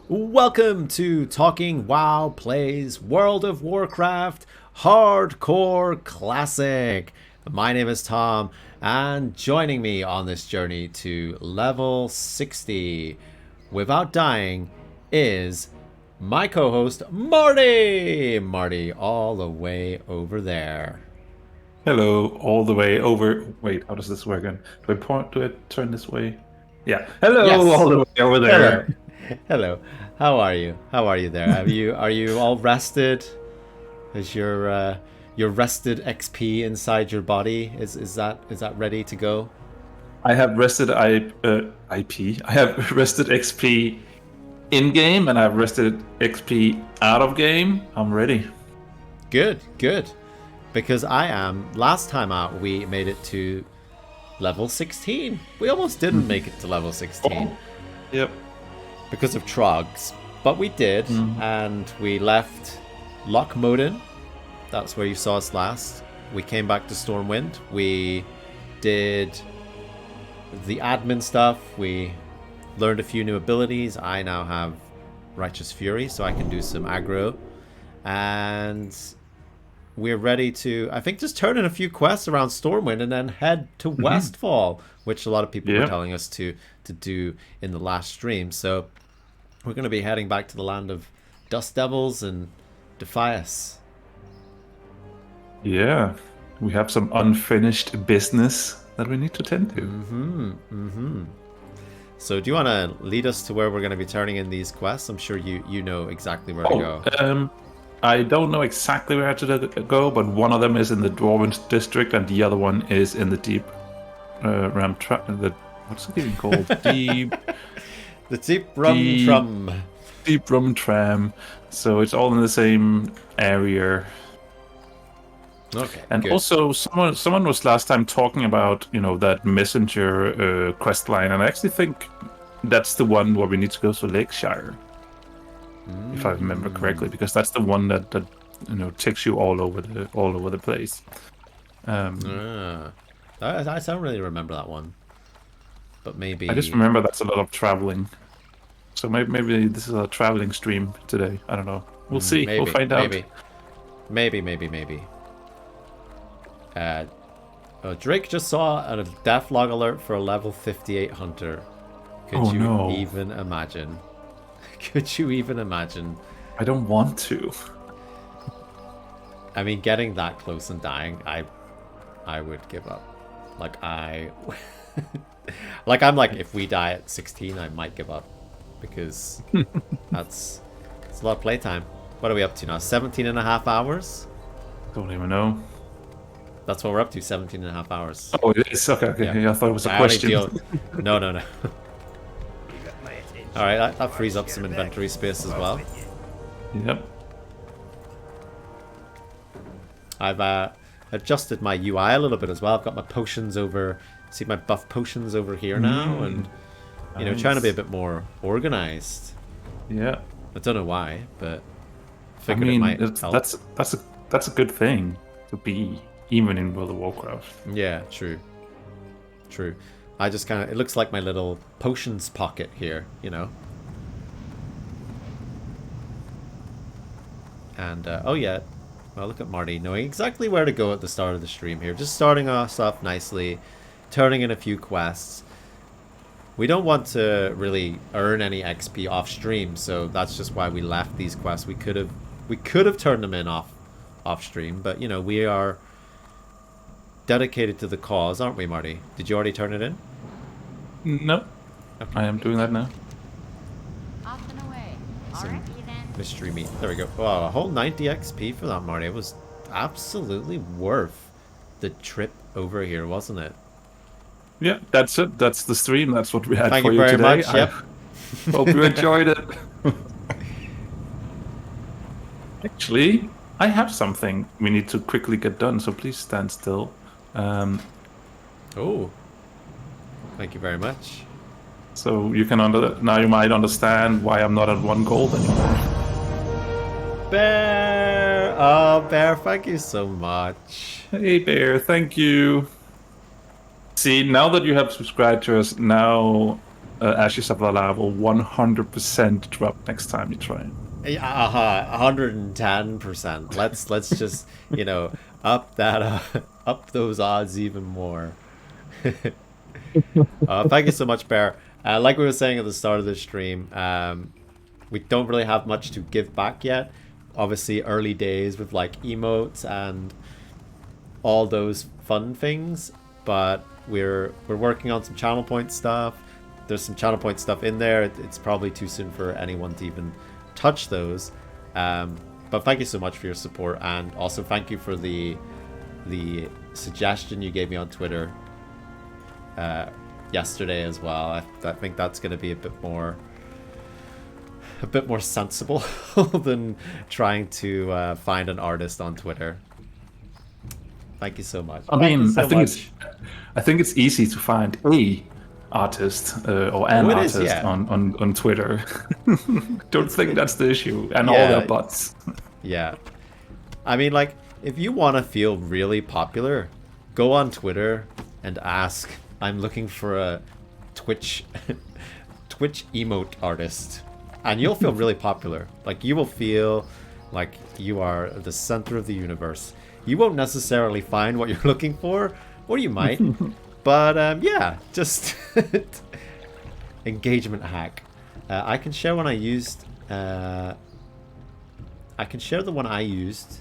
Welcome to Talking WoW Plays World of Warcraft Hardcore Classic. My name is Tom, and joining me on this journey to level 60 without dying is my co-host Marty. Marty, all the way over there. Hello, all the way over. Wait, how does this work again? Do I turn this way? Yeah. Hello, all Yes. the way over Hello. there. Hello. How are you? How are you there? Are you all rested? Is your rested XP inside your body? Is that ready to go? I have rested IP. I have rested XP in game, and I've rested XP out of game. I'm ready. Good, good. Because I am. Last time out, we made it to level 16. We almost didn't make it to level 16 Yep. because of trogs, but we did, and we left Lochmoden. That's where you saw us last. We came back to Stormwind. We did the admin stuff. We learned a few new abilities. I now have Righteous Fury, so I can do some aggro. And we're ready to, I think, just turn in a few quests around Stormwind and then head to Westfall, which a lot of people were Yep. telling us to do in the last stream. So we're going to be heading back to the land of Dust Devils and Defias. Yeah. We have some unfinished business that we need to tend to. So do you want to lead us to where we're going to be turning in these quests? I'm sure you know exactly where to go. I don't know exactly where to go, but one of them is in the Dwarven district, and the other one is in the deep what's it even called? The Deep Rum Trum. Deep Rum Tram. So it's all in the same area. Okay, And good. also, someone was last time talking about that messenger quest line, and I actually think that's the one where we need to go to Lakeshire, if I remember correctly, because that's the one that takes you all over the place. I don't really remember that one, but maybe I just remember that's a lot of traveling. So maybe this is a traveling stream today. I don't know. We'll see. maybe We'll find out. maybe. Drake just saw a death log alert for a level 58 hunter. Could Oh, you no. even imagine? Could you even imagine? I don't want to. I mean, getting that close and dying, I would give up. Like I'm like, if we die at 16, I might give up because it's a lot of playtime. What are we up to now? 17 and a half hours? Don't even know. That's what we're up to, 17 and a half hours. Oh, it is. Okay. Yeah, I thought it was a I only question. No. Alright, that frees up some inventory space as well. Yep. I've adjusted my UI a little bit as well. I've got my potions over, see my buff potions over here now, and Nice. trying to be a bit more organized. Yeah. I don't know why, but I figured it mean, might help. that's a good thing to be, even in World of Warcraft. Yeah, true. I just kind of, it looks like my little potions pocket here, And, oh yeah, well, look at Marty knowing exactly where to go at the start of the stream here. Just starting us off nicely, turning in a few quests. We don't want to really earn any XP off stream, so that's just why we left these quests. We could have turned them in off stream, but we are dedicated to the cause, aren't we, Marty? Did you already turn it in? Nope. Okay. I am doing that now. Off and away. Some Alrighty then. mystery meat. There we go. Wow, a whole 90 XP for that, Marty. It was absolutely worth the trip over here, wasn't it? Yeah, that's it. That's the stream. That's what we had Thank for you you very today. much. Yep. I hope you enjoyed it. Actually, I have something we need to quickly get done, so please stand still. Oh. Thank you very much. So you can now you might understand why I'm not at 1 gold anymore. Bear! Oh, Bear, thank you so much. Hey Bear, thank you. See, now that you have subscribed to us, now Ashes of Valhalla will 100% drop next time you try. 110%. Let's just up that up those odds even more. Thank you so much, Bear. Like we were saying at the start of the stream, we don't really have much to give back yet. Obviously, early days with like emotes and all those fun things, but we're working on some channel point stuff. There's some channel point stuff in there. It's probably too soon for anyone to even touch those. But thank you so much for your support, and also thank you for the suggestion you gave me on Twitter yesterday as well. I think that's going to be a bit more sensible than trying to find an artist on Twitter. Thank you so much. I mean, I think it's easy to find a artist or an artist on Twitter. Don't think that's the issue, and all their bots. Yeah, I mean, like, if you want to feel really popular, go on Twitter and ask, I'm looking for a Twitch emote artist, and you'll feel really popular. Like, you will feel like you are the center of the universe. You won't necessarily find what you're looking for, or you might, but yeah, just engagement hack. I can share one I used. I can share the one I used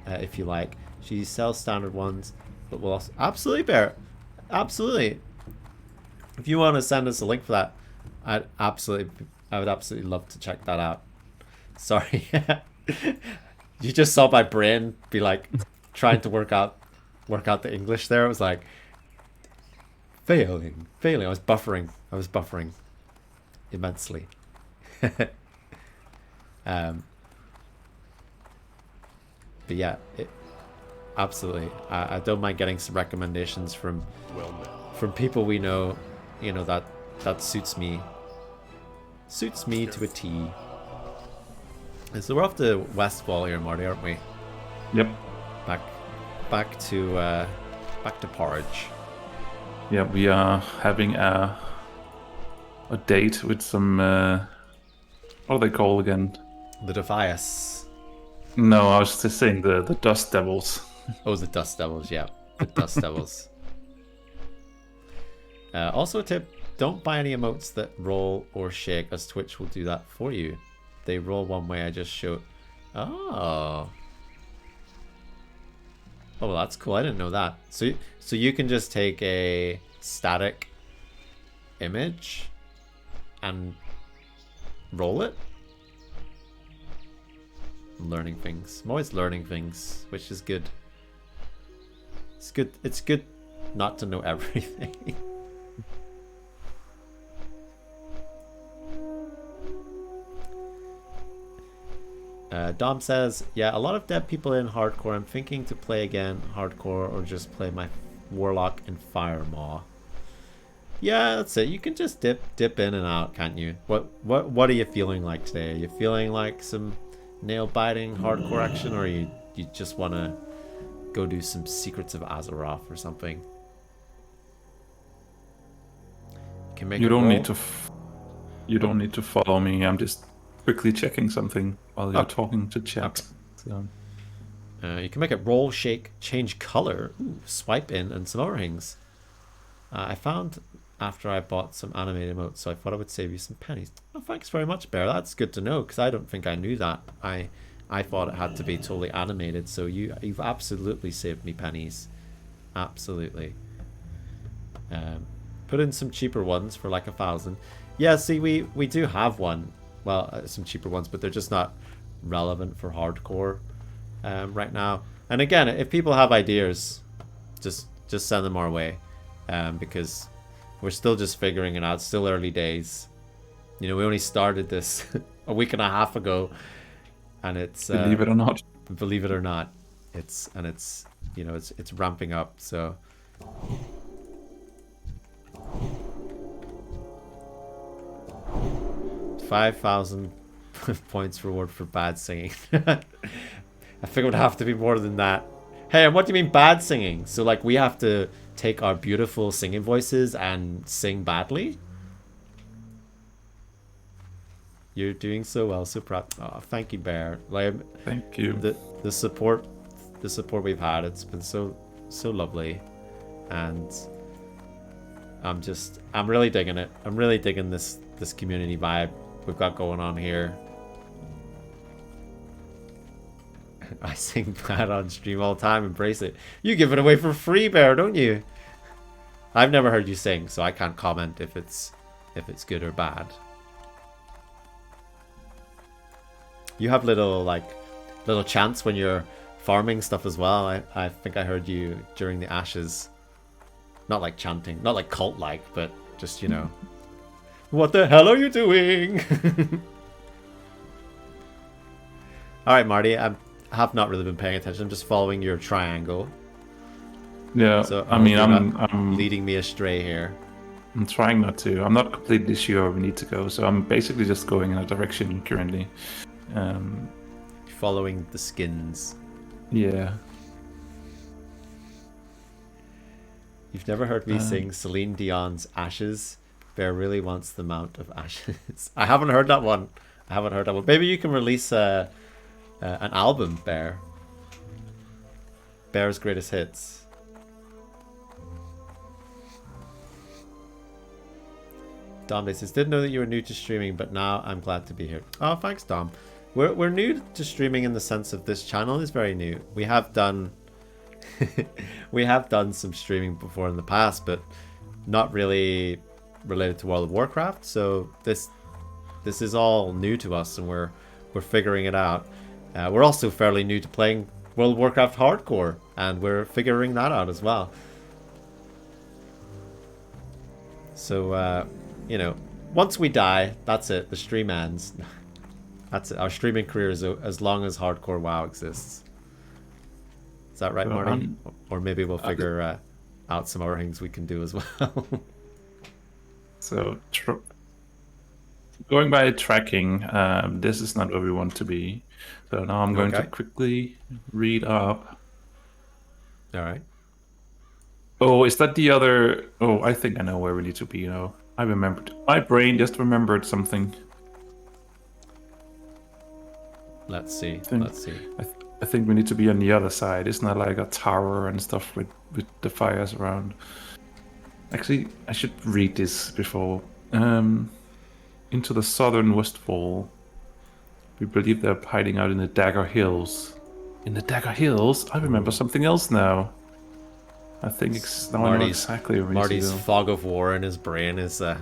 if you like. She sells standard ones, but we'll also absolutely, Bear, absolutely. If you want to send us a link for that, I would absolutely love to check that out. Sorry, you just saw my brain be like trying to work out the English there. It was like failing. I was buffering immensely. But yeah, absolutely. I don't mind getting some recommendations from people we know. That suits me to a T. And so we're off to Westfall here, Marty, aren't we? Yep. Back to Porridge. Yeah, we are having a date with some what are they called again? The Defias. No, I was just saying the Dust Devils. Oh, the Dust Devils, yeah. The Dust Devils. Also a tip, don't buy any emotes that roll or shake, as Twitch will do that for you. They roll one way, I just showed. Oh, well, that's cool. I didn't know that. So you can just take a static image and roll it? I'm learning things. I'm always learning things, which is good. It's good not to know everything. Dom says, yeah, a lot of dead people in hardcore. I'm thinking to play again hardcore or just play my warlock and firemaw. Yeah, that's it. You can just dip in and out, can't you? What are you feeling like today? Are you feeling like some nail biting hardcore action, or you just want to go do some Secrets of Azeroth or something? You don't need to follow me. I'm just quickly checking something while you're talking to chat. Okay. So. You can make it roll, shake, change color, swipe in, and some other things. I found after I bought some animated emotes, so I thought I would save you some pennies. Oh, thanks very much, Bear. That's good to know, because I don't think I knew that. I thought it had to be totally animated, so you've absolutely saved me pennies. Absolutely. Put in some cheaper ones for like 1,000. Yeah, see, we do have one. Well, some cheaper ones, but they're just not relevant for hardcore right now. And again, if people have ideas, just send them our way, because we're still just figuring it out. Still early days. We only started this a week and a half ago, and it's believe it or not, it's ramping up. So. 5,000 points reward for bad singing. I think it would have to be more than that. Hey, and what do you mean bad singing? So like we have to take our beautiful singing voices and sing badly? You're doing so well, so proud. Oh, thank you, Bear. Like, Thank you. the support we've had, it's been so lovely, and I'm really digging it. I'm really digging this community vibe we've got going on here. I sing bad on stream all the time. Embrace it. You give it away for free, Bear, don't you? I've never heard you sing, so I can't comment if it's good or bad. You have little chants when you're farming stuff as well. I think I heard you during the ashes. Not like chanting, not like cult-like, but just, you know. What the hell are you doing? Alright, Marty, I have not really been paying attention. I'm just following your triangle. Yeah, So I mean, I'm leading me astray here. I'm trying not to. I'm not completely sure where we need to go, so I'm basically just going in a direction currently. Following the skins. Yeah. You've never heard me sing Celine Dion's Ashes? Bear really wants the Mount of Ashes. I haven't heard that one. Maybe you can release an album, Bear. Bear's Greatest Hits. Dom says, didn't know that you were new to streaming, but now I'm glad to be here. Oh, thanks, Dom. We're new to streaming in the sense of this channel is very new. We have done some streaming before in the past, but not really related to World of Warcraft. So this is all new to us, and we're figuring it out. We're also fairly new to playing World of Warcraft Hardcore, and we're figuring that out as well. So you know, once we die, that's it. The stream ends. That's it. Our streaming career is as long as Hardcore WoW exists. Is that right, Marty? Or maybe we'll figure out some other things we can do as well. So, going by tracking, this is not where we want to be. So now I'm going to quickly read up. All right. Oh, is that the other? Oh, I think I know where we need to be now. I remembered. My brain just remembered something. Let's see. I think we need to be on the other side. Isn't that like a tower and stuff with the fires around? Actually, I should read this before. Into the southern Westfall. We believe they're hiding out in the Dagger Hills. In the Dagger Hills? I remember something else now. I think now I know exactly where we need to go. Marty's fog of war in his brain is I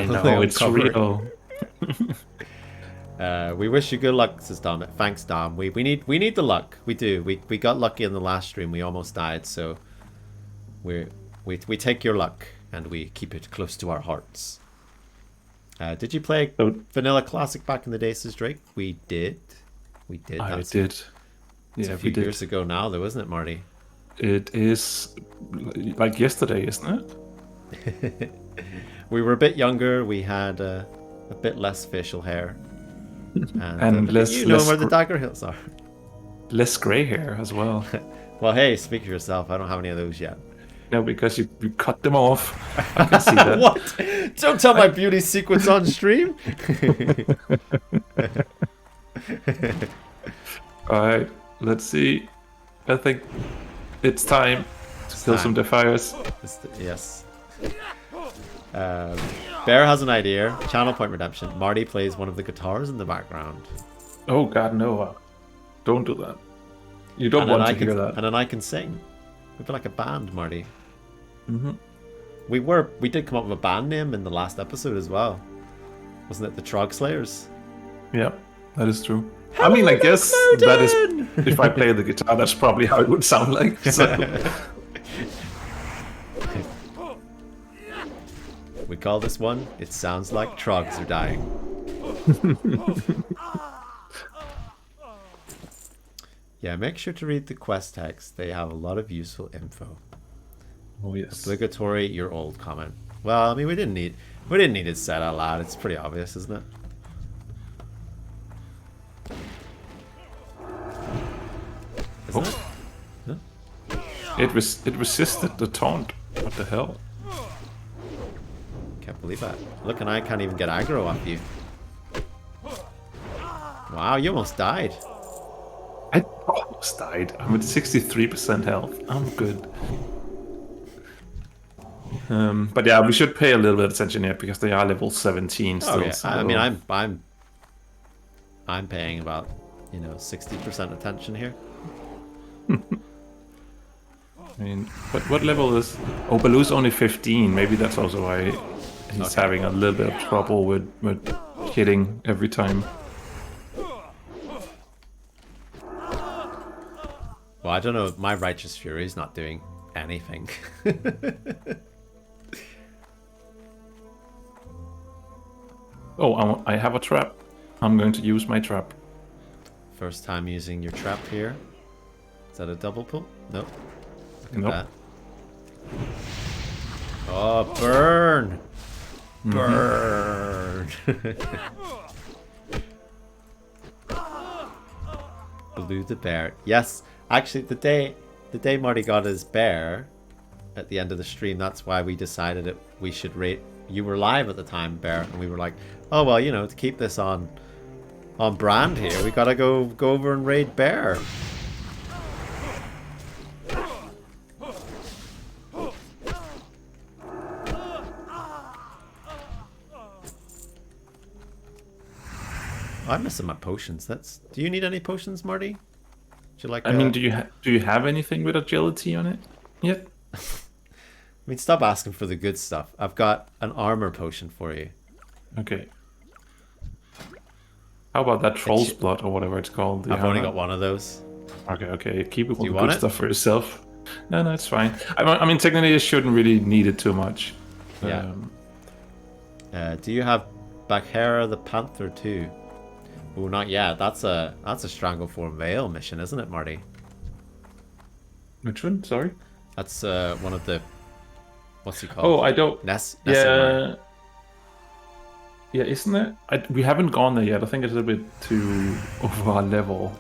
know, it's real. We wish you good luck, says Dom. Thanks, Dom. We need the luck. We do. We got lucky in the last stream. We almost died, so we take your luck and we keep it close to our hearts. Did you play Vanilla Classic back in the day, says Drake? We did. I did. Yeah, a few years ago now, though, isn't it, Marty? It is like yesterday, isn't it? We were a bit younger. We had a bit less facial hair. And less, you know where the Dagger Hills are. Less grey hair as well. Well, hey, speak for yourself. I don't have any of those yet. No, because you cut them off. I can see that. What? Don't tell my beauty secrets on stream. Alright, let's see. I think it's time to kill some defiers. Yes. Bear has an idea. Channel point redemption. Marty plays one of the guitars in the background. Oh god, no. Don't do that. You don't want to hear that. And then I can sing. We'd be like a band, Marty. Mm-hmm. We did come up with a band name in the last episode as well. Wasn't it the Trog Slayers? Yeah, that is true. Hello, I mean, I guess that is, if I play the guitar, that's probably how it would sound like. So. We call this one, It Sounds Like Trogs Are Dying. Yeah, make sure to read the quest text. They have a lot of useful info. Oh yes. Obligatory, you're old comment. Well, I mean, we didn't need it said out loud. It's pretty obvious, isn't it? Isn't it? No? It resisted the taunt. What the hell? Can't believe that. Look, and I can't even get aggro off you. Wow, you almost died. I almost died. I'm at 63% health. I'm good. But yeah, we should pay a little bit of attention here because they are level 17 still. Oh yeah, So... I mean, I'm paying about 60% attention here. I mean, what level is... Oh, Baloo's only 15. Maybe that's also why he's having a little bit of trouble with hitting every time. Well, I don't know. My Righteous Fury is not doing anything. Oh, I have a trap. I'm going to use my trap. First time using your trap here. Is that a double pull? Nope. Look at Nope. that. Oh, burn! Burn! Blue the bear. Yes, actually, the day Marty got his bear at the end of the stream, that's why we decided that we should rate. You were live at the time, Bear, and we were like, oh well, to keep this on brand here, we gotta go over and raid Bear. I'm missing my potions. Do you need any potions, Marty? Would you like? I mean, do you have anything with agility on it yet? I mean, stop asking for the good stuff. I've got an armor potion for you. Okay. How about that troll's blood or whatever it's called? I've only got one of those. Okay. Keep it all the want good it? stuff for yourself. No, it's fine. I mean, technically, you shouldn't really need it too much. Yeah. Do you have Baghera the Panther too? Oh, not yet. That's a Strangleform Veil mission, isn't it, Marty? Which one? Sorry. That's one of the. What's he called? Oh, I don't. Nessimar. Yeah, isn't it? We haven't gone there yet. I think it's a little bit too over our level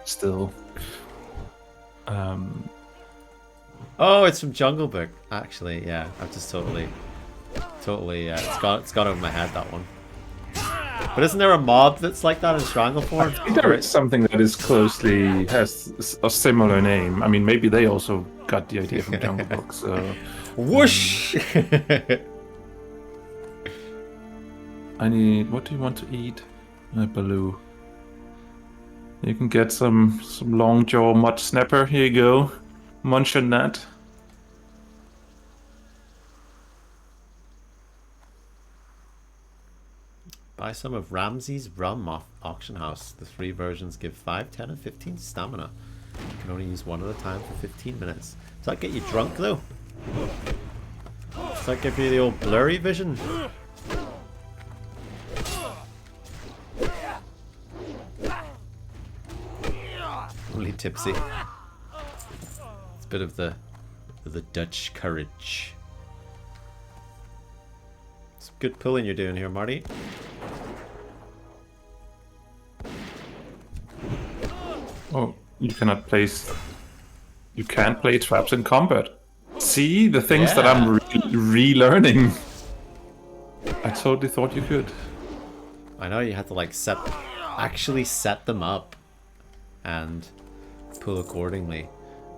still. Oh, it's from Jungle Book. Actually, yeah. I've just totally. It's gone over my head, that one. But isn't there a mob that's like that in Strangleform? I think there is something that has a similar name. I mean, maybe they also got the idea from Jungle Book. So. Whoosh! What do you want to eat? Baloo. You can get some long jaw mud snapper. Here you go. Munch on that. Buy some of Ramsey's rum off Auction House. The 3 versions give 5, 10, and 15 stamina. You can only use one at a time for 15 minutes. Does that get you drunk, though? Does that give you the old blurry vision? Only tipsy. It's a bit of the Dutch courage. It's good pulling you're doing here, Marty. Oh, you can't play traps in combat. See the things that I'm relearning. I totally thought you could. I know you had to like actually set them up and pull accordingly.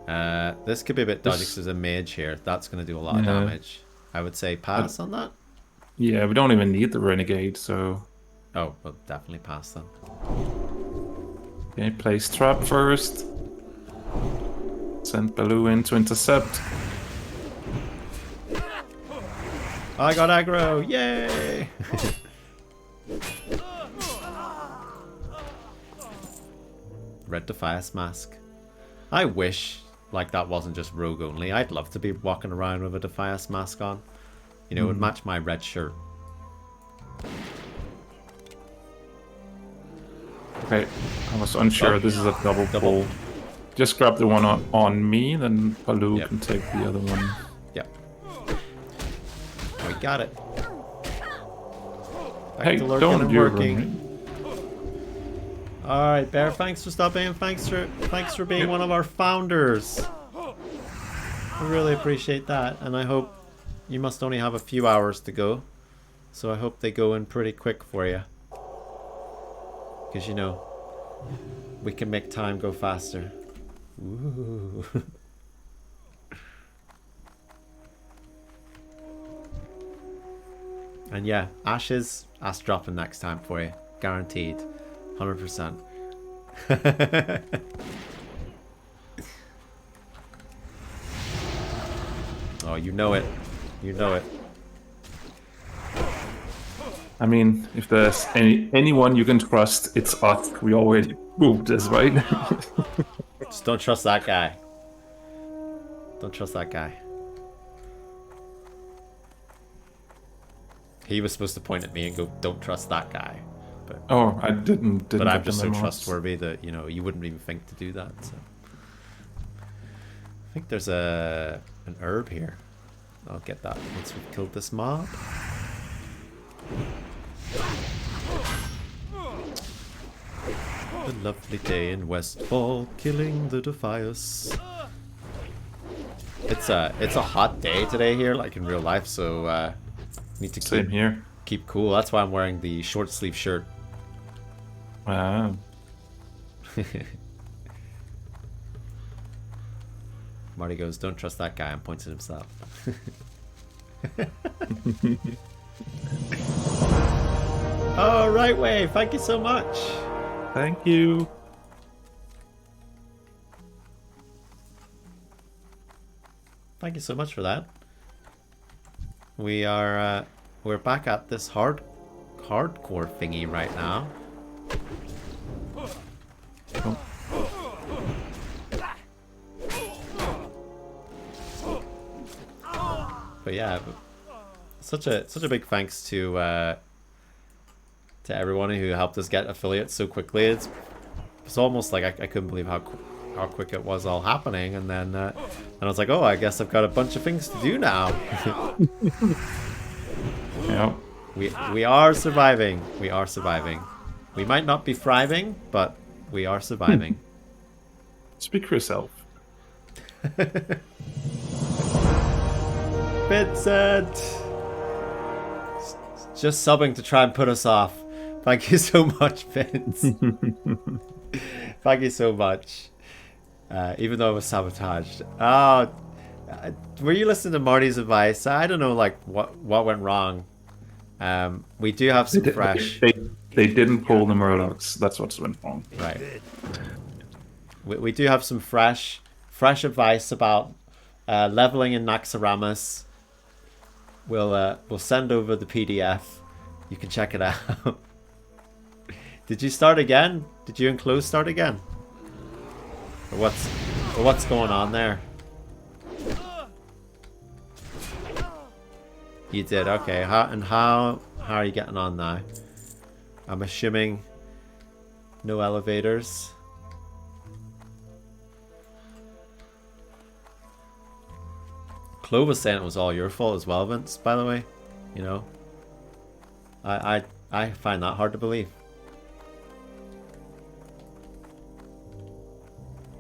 This could be a bit dodgy because there's a mage here. That's going to do a lot of damage. I would say pass on that. Yeah, we don't even need the renegade, so. Oh, well, definitely pass then. Okay, place trap first. Send Baloo in to intercept. I got aggro! Yay! Red Defias mask. I wish like that wasn't just rogue only. I'd love to be walking around with a Defias mask on. It would match my red shirt. Okay, I was unsure. This is a double pull. Just grab the one on me, then Baloo can take the other one. Yep. We got it. Back Hey, to lurking don't and you working. Alright, Bear, thanks for stopping and thanks for being one of our founders. We really appreciate that, and I hope you must only have a few hours to go. So I hope they go in pretty quick for you. Because, you know, we can make time go faster. Ooh. And yeah, Ashes, ass dropping next time for you. Guaranteed. 100%. Oh, you know it. You know it. I mean, if there's anyone you can trust, it's us. We already proved this, right? Just don't trust that guy. Don't trust that guy. He was supposed to point at me and go, "Don't trust that guy." But Oh, I didn't. but I'm get just the so memos. trustworthy that, you know, you wouldn't even think to do that. So I think there's an herb here. I'll get that once we've killed this mob. A lovely day in Westfall, killing the Defias. It's a hot day today here, like in real life, so need to Same here. keep cool. That's why I'm wearing the short sleeve shirt. Wow. Marty goes, "Don't trust that guy," and points at himself. Oh, right way. Thank you so much. Thank you. Thank you so much for that. We are we're back at this hardcore thingy right now. Oh. But yeah, such a big thanks to everyone who helped us get affiliates so quickly. It's almost like I couldn't believe how quick it was all happening, and then I was like, oh, I guess I've got a bunch of things to do now. Yep. We are surviving. We are surviving. We might not be thriving, but we are surviving. Speak for yourself. Vincent! Just subbing to try and put us off. Thank you so much, Vince. Thank you so much. Even though I was sabotaged. Oh, were you listening to Marty's advice? I don't know, like, what went wrong. We do have some fresh... They didn't pull the Murlocs. That's what's went wrong. Right. We do have some fresh advice about leveling in Naxxramas. We'll send over the PDF. You can check it out. Did you start again? Did you and Chloe start again? Or what's going on there? You did, okay. How are you getting on now? I'm assuming no elevators. Chloe was saying it was all your fault as well, Vince, by the way. You know? I find that hard to believe.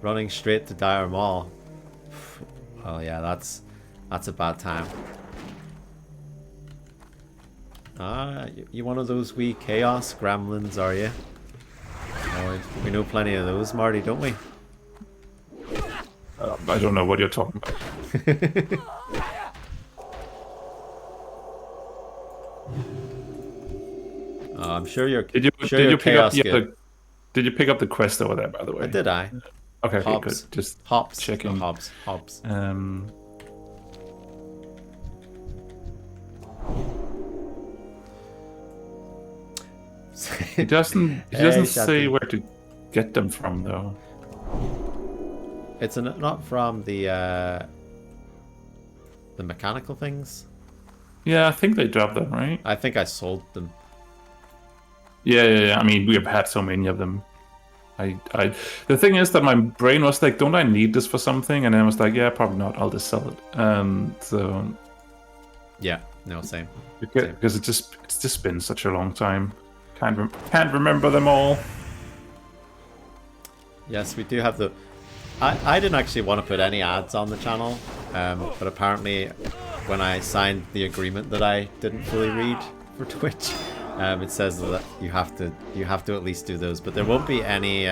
Running straight to Dire Mall. Oh yeah, that's a bad time. You one of those wee chaos gremlins, are you? Oh, we know plenty of those, Marty, don't we? I don't know what you're talking about. I'm sure you're. Did you pick up the quest over there, by the way? Did I? Okay, Hobbs. good. Just Hobbs. checking. No, Hobbs. He doesn't say where to get them from, though. It's not from the mechanical things. Yeah, I think they dropped them, right? I think I sold them. Yeah. I mean, we have had so many of them. The thing is that my brain was like, don't I need this for something? And then I was like, yeah, probably not. I'll just sell it. So yeah, no, same. Because it's just been such a long time. Can't remember them all. Yes, we do have the. I didn't actually want to put any ads on the channel, but apparently, when I signed the agreement that I didn't fully read for Twitch, It says that you have to at least do those, but there won't be any.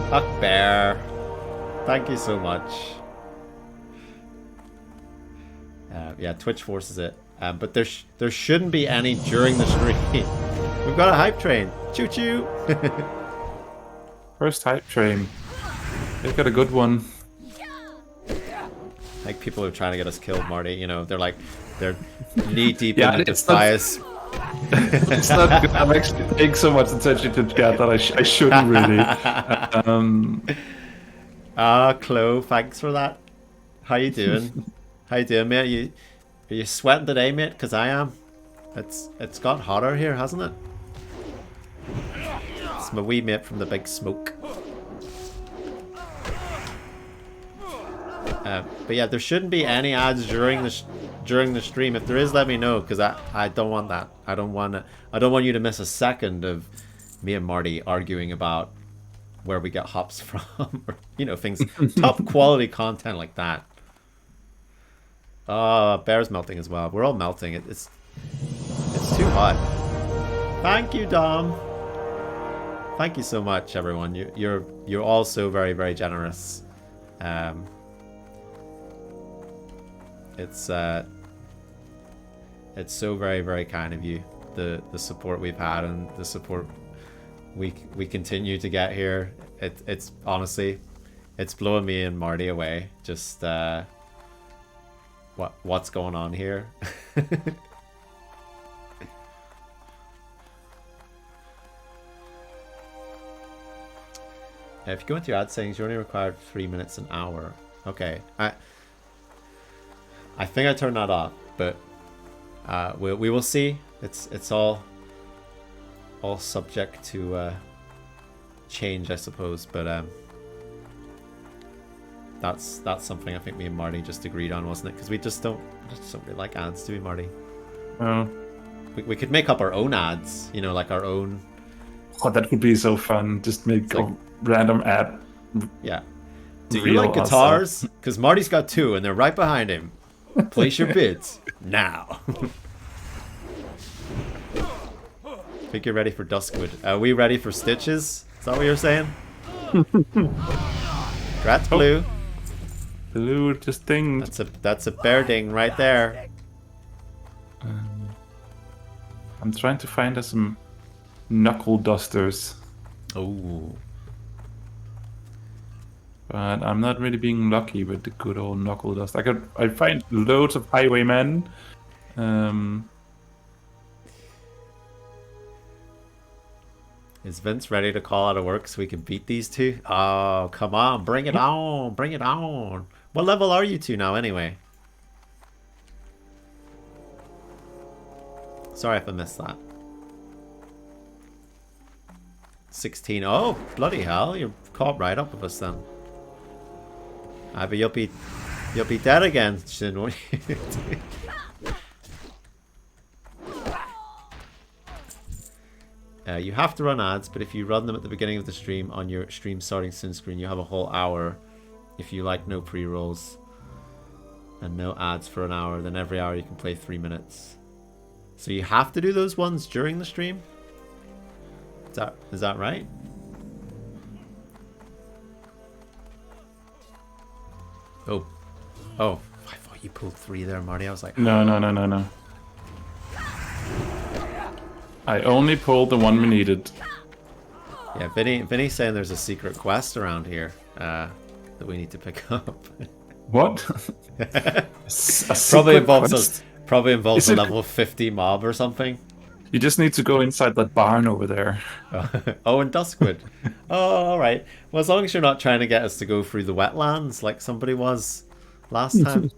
Fuck bear. Thank you so much. Yeah, Twitch forces it, but there shouldn't be any during the stream. We've got a hype train. Choo choo. First hype train. They've got a good one. Like people are trying to get us killed, Marty. You know, they're knee deep Yeah, in it's bias. It's not good. I'm actually paying so much attention to chat that I shouldn't really. Chloe, thanks for that. How you doing? How you doing, mate? Are you sweating today, mate? Because I am. It's got hotter here, hasn't it? It's my wee mate from the big smoke. But yeah, there shouldn't be any ads during the stream. If there is, let me know, because I don't want that. I don't want you to miss a second of me and Marty arguing about where we get hops from, or things, top quality content like that. Bear's melting as well. We're all melting. It's too hot. Thank you, Dom. Thank you so much, everyone. You're all so very, very generous. It's so very, very kind of you. The support we've had and the support we continue to get here. It's honestly, it's blowing me and Marty away. Just what's going on here. If you go into your ad settings, you're only required 3 minutes an hour. Okay, I think I turned that off, but we will see. It's all subject to change, I suppose. But that's something I think me and Marty just agreed on, wasn't it? Because we just don't really like ads, do we, Marty? Oh. We could make up our own ads, like our own. Oh, that would be so fun. Just make a random ad. Yeah. Do you like guitars? Because Marty's got 2 and they're right behind him. Place your bids now. Think you're ready for Duskwood. Are we ready for Stitches? Is that what you're saying? Congrats, Blue. Blue just dinged. That's a bear ding right there. I'm trying to find us some knuckle dusters. Oh. But I'm not really being lucky with the good old knuckle dust. I find loads of highwaymen. Is Vince ready to call out of work so we can beat these two? Oh, come on. Bring it on. Bring it on. What level are you two now, anyway? Sorry if I missed that. 16. Oh, bloody hell. You're caught right up with us then. But you'll be dead again soon, won't you? You have to run ads, but if you run them at the beginning of the stream on your stream starting soon screen, you have a whole hour. If you like no pre-rolls and no ads for an hour, then every hour you can play 3 minutes. So you have to do those ones during the stream? Is that right? Oh, I thought you pulled 3 there, Marty. I was like, No. I only pulled the one we needed. Yeah, Vinny's saying there's a secret quest around here that we need to pick up. What? Probably involves a level 50 mob or something. You just need to go inside that barn over there. Oh, in Duskwood. Oh, all right. Well, as long as you're not trying to get us to go through the wetlands like somebody was last time.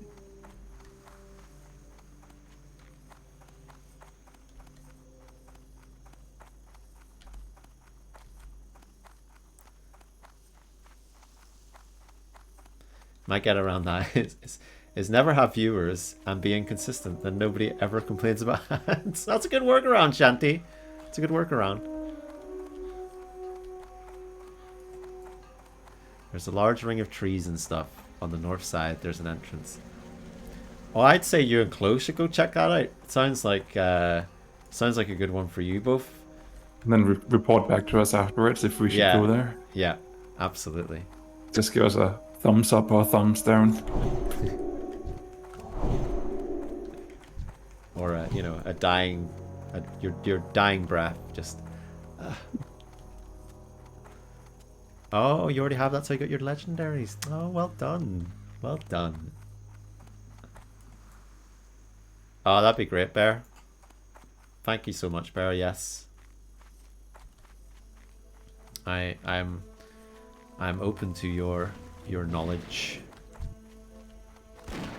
Might get around that. Is never have viewers and be inconsistent, then nobody ever complains about ads. That's a good workaround, Shanty. It's a good workaround. There's a large ring of trees and stuff. On the north side, there's an entrance. Well, I'd say you and Chloe should go check that out. It sounds like a good one for you both. And then report back to us afterwards if we should go there. Yeah, absolutely. Just give us a thumbs up or thumbs down. Or your dying breath. Just. Oh, you already have that, so you got your legendaries. Oh, well done. Well done. Oh, that'd be great, Bear. Thank you so much, Bear. Yes. I'm open to your knowledge.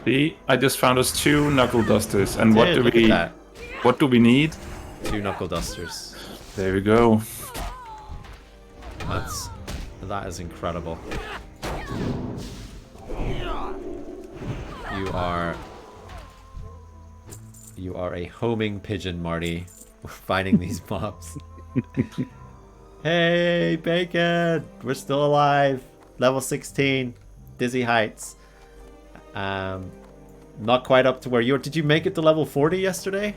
See, I just found us 2 knuckle dusters, and Dude, what do we need? 2 knuckle dusters. There we go. That is incredible. You are a homing pigeon, Marty. We're finding these mobs. Hey, Bacon! We're still alive. Level 16. Dizzy Heights. Not quite up to where you were. Did you make it to level 40 yesterday?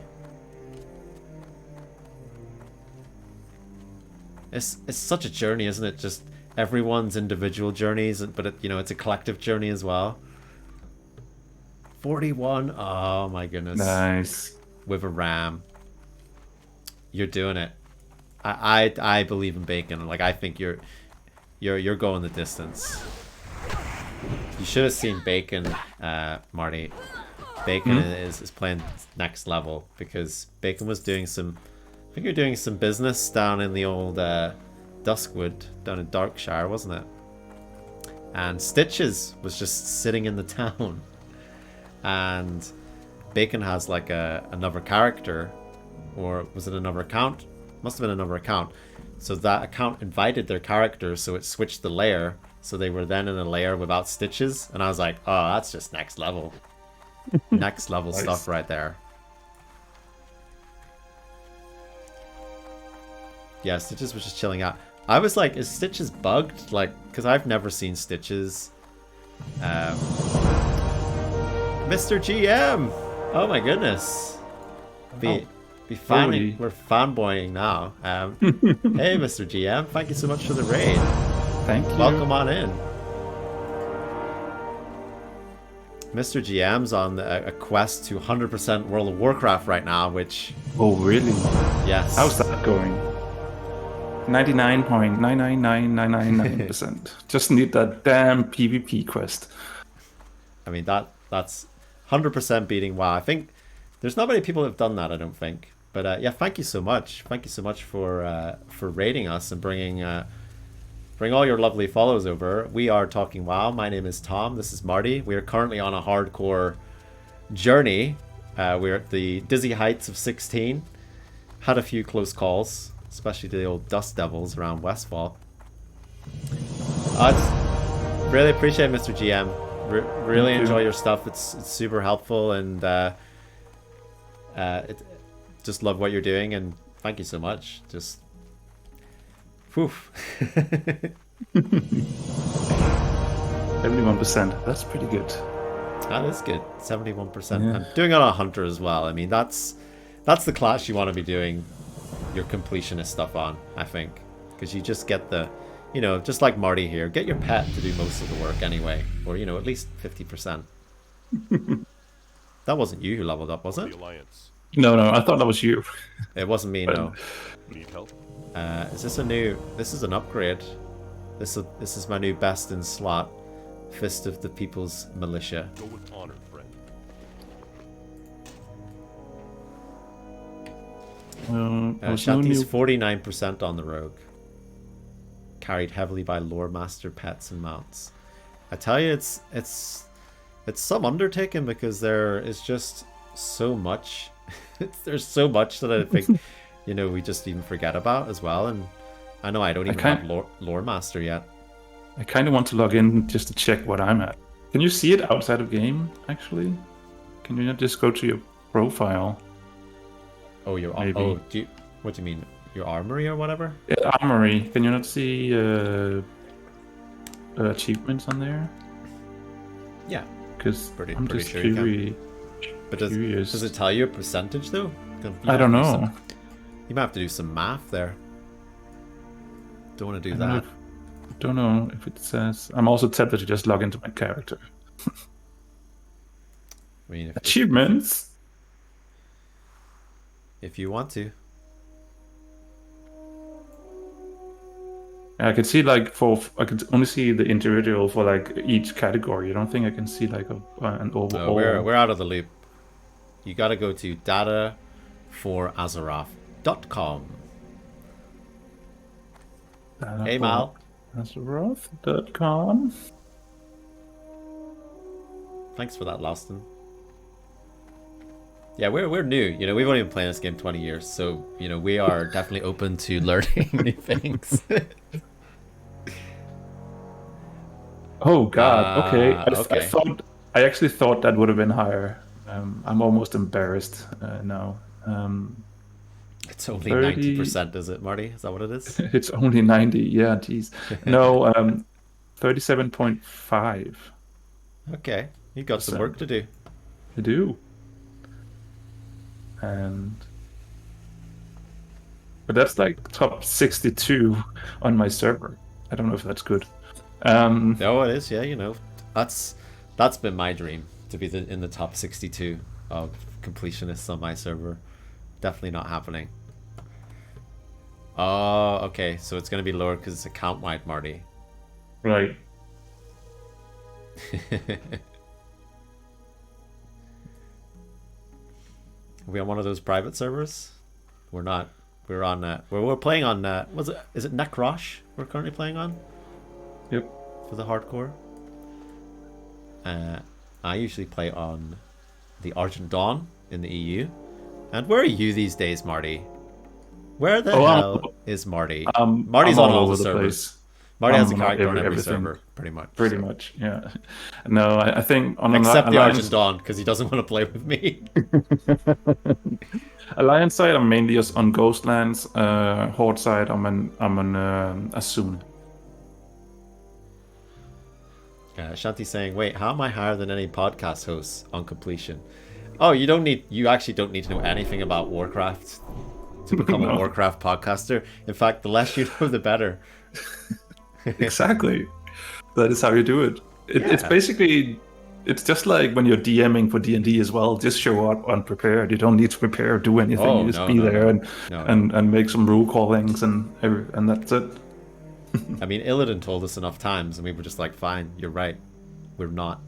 It's such a journey, isn't it? Just everyone's individual journeys, but it's a collective journey as well. 41. Oh my goodness. Nice. With a ram. You're doing it. I believe in Bacon. Like, I think you're going the distance. You should have seen Bacon, Marty. Bacon is playing next level because Bacon was doing some. I think you're doing some business down in the old Duskwood, down in Darkshire, wasn't it? And Stitches was just sitting in the town. And Bacon has like another character, or was it another account? Must have been another account. So that account invited their character, so it switched the layer. So they were then in a layer without Stitches, and I was like, oh, that's just next level. Next level Nice. stuff right there. Yeah, Stitches was just chilling out. I was like, is Stitches bugged? Like, because I've never seen Stitches. Mr. GM! Oh my goodness. We're fanboying now. Hey, Mr. GM, thank you so much for the raid. Thank you. Welcome on in. Mr. GM's on a quest to 100% World of Warcraft right now, which... Oh, really? Yes. How's that going? 99.999999%. Just need that damn PvP quest. I mean, that's 100% beating WoW. I think there's not many people who have done that, I don't think. But yeah, thank you so much. Thank you so much for raiding us and bring all your lovely follows over. We are talking WoW. My name is Tom. This is Marty. We are currently on a hardcore journey. We're at the dizzy heights of 16. Had a few close calls, especially to the old dust devils around Westfall. Really appreciate it, Mr. GM. Really enjoy your stuff. It's super helpful, and just love what you're doing, and thank you so much. Just whew. 71%. That's pretty good. That is good. 71%. Yeah. I'm doing it on a hunter as well. I mean, that's the class you want to be doing your completionist stuff on, I think, because you just get the, just like Marty here, get your pet to do most of the work anyway, or at least 50%. That wasn't you who leveled up, was it? No, I thought that was you. It wasn't me, no. Need help? Is this this is an upgrade. This is my new best in slot, Fist of the People's Militia. Go with honor, friend. Shanty's 49% on the rogue. Carried heavily by lore master pets and mounts. I tell you, it's some undertaking because there is just so much. There's so much that I think we just even forget about as well. And I know I don't even have lore master yet. I kind of want to log in just to check what I'm at. Can you see it outside of game, actually? Can you not just go to your profile? Oh, what do you mean? Your armory or whatever? Yeah, armory. Can you not see achievements on there? Yeah. Because I'm pretty just sure you can. But does it tell you a percentage though? I don't know. You might have to do some math there. Don't want to do that. Don't know if it says. I'm also tempted to just log into my character. I mean, Achievements. If you want to. I can see like I can only see the individual for like each category. I don't think I can see like an overall. We're out of the loop. You got to go to data4azeroth.com. Hey Mal. Azeroth.com. Thanks for that, Loston. Yeah, we're new. You know, we've only been playing this game 20 years, so you know we are definitely open to learning new things. Oh God. Okay. Okay. I actually thought that would have been higher. I'm almost embarrassed now. It's only 30... 90%, is it, Marty? Is that what it is? It's only 90. Yeah, geez. No, 37.5. Okay, you got some work to do. I do. But that's like top 62 on my server. I don't know if that's good. No, it is. Yeah, you know, that's been my dream to be in the top 62 of completionists on my server. Definitely not happening. Oh, okay. So it's going to be lower because it's account-wide, Marty. Right. Are we on one of those private servers? We're not. We're on. We're playing on. Is it Necrosh? We're currently playing on. Yep. For the hardcore. I usually play on the Argent Dawn in the EU. And where are you these days, Marty? Where the hell is Marty? Marty's on all the servers. Marty has a character on every server, pretty much. Pretty much, yeah. No, I think on except the Argent Dawn, because he doesn't want to play with me. Alliance side, I'm mainly just on Ghostlands. Horde side, I'm on Assume. Shanti's saying, "Wait, how am I higher than any podcast hosts on completion?" Oh, you actually don't need to know anything about Warcraft to become a Warcraft podcaster. In fact, the less you know, the better. Exactly. That is how you do it. It's basically, it's just like when you're DMing for D&D as well. Just show up unprepared. You don't need to prepare or do anything. You just be there and make some rule callings and that's it. I mean, Illidan told us enough times and we were just like, fine, you're right. We're not.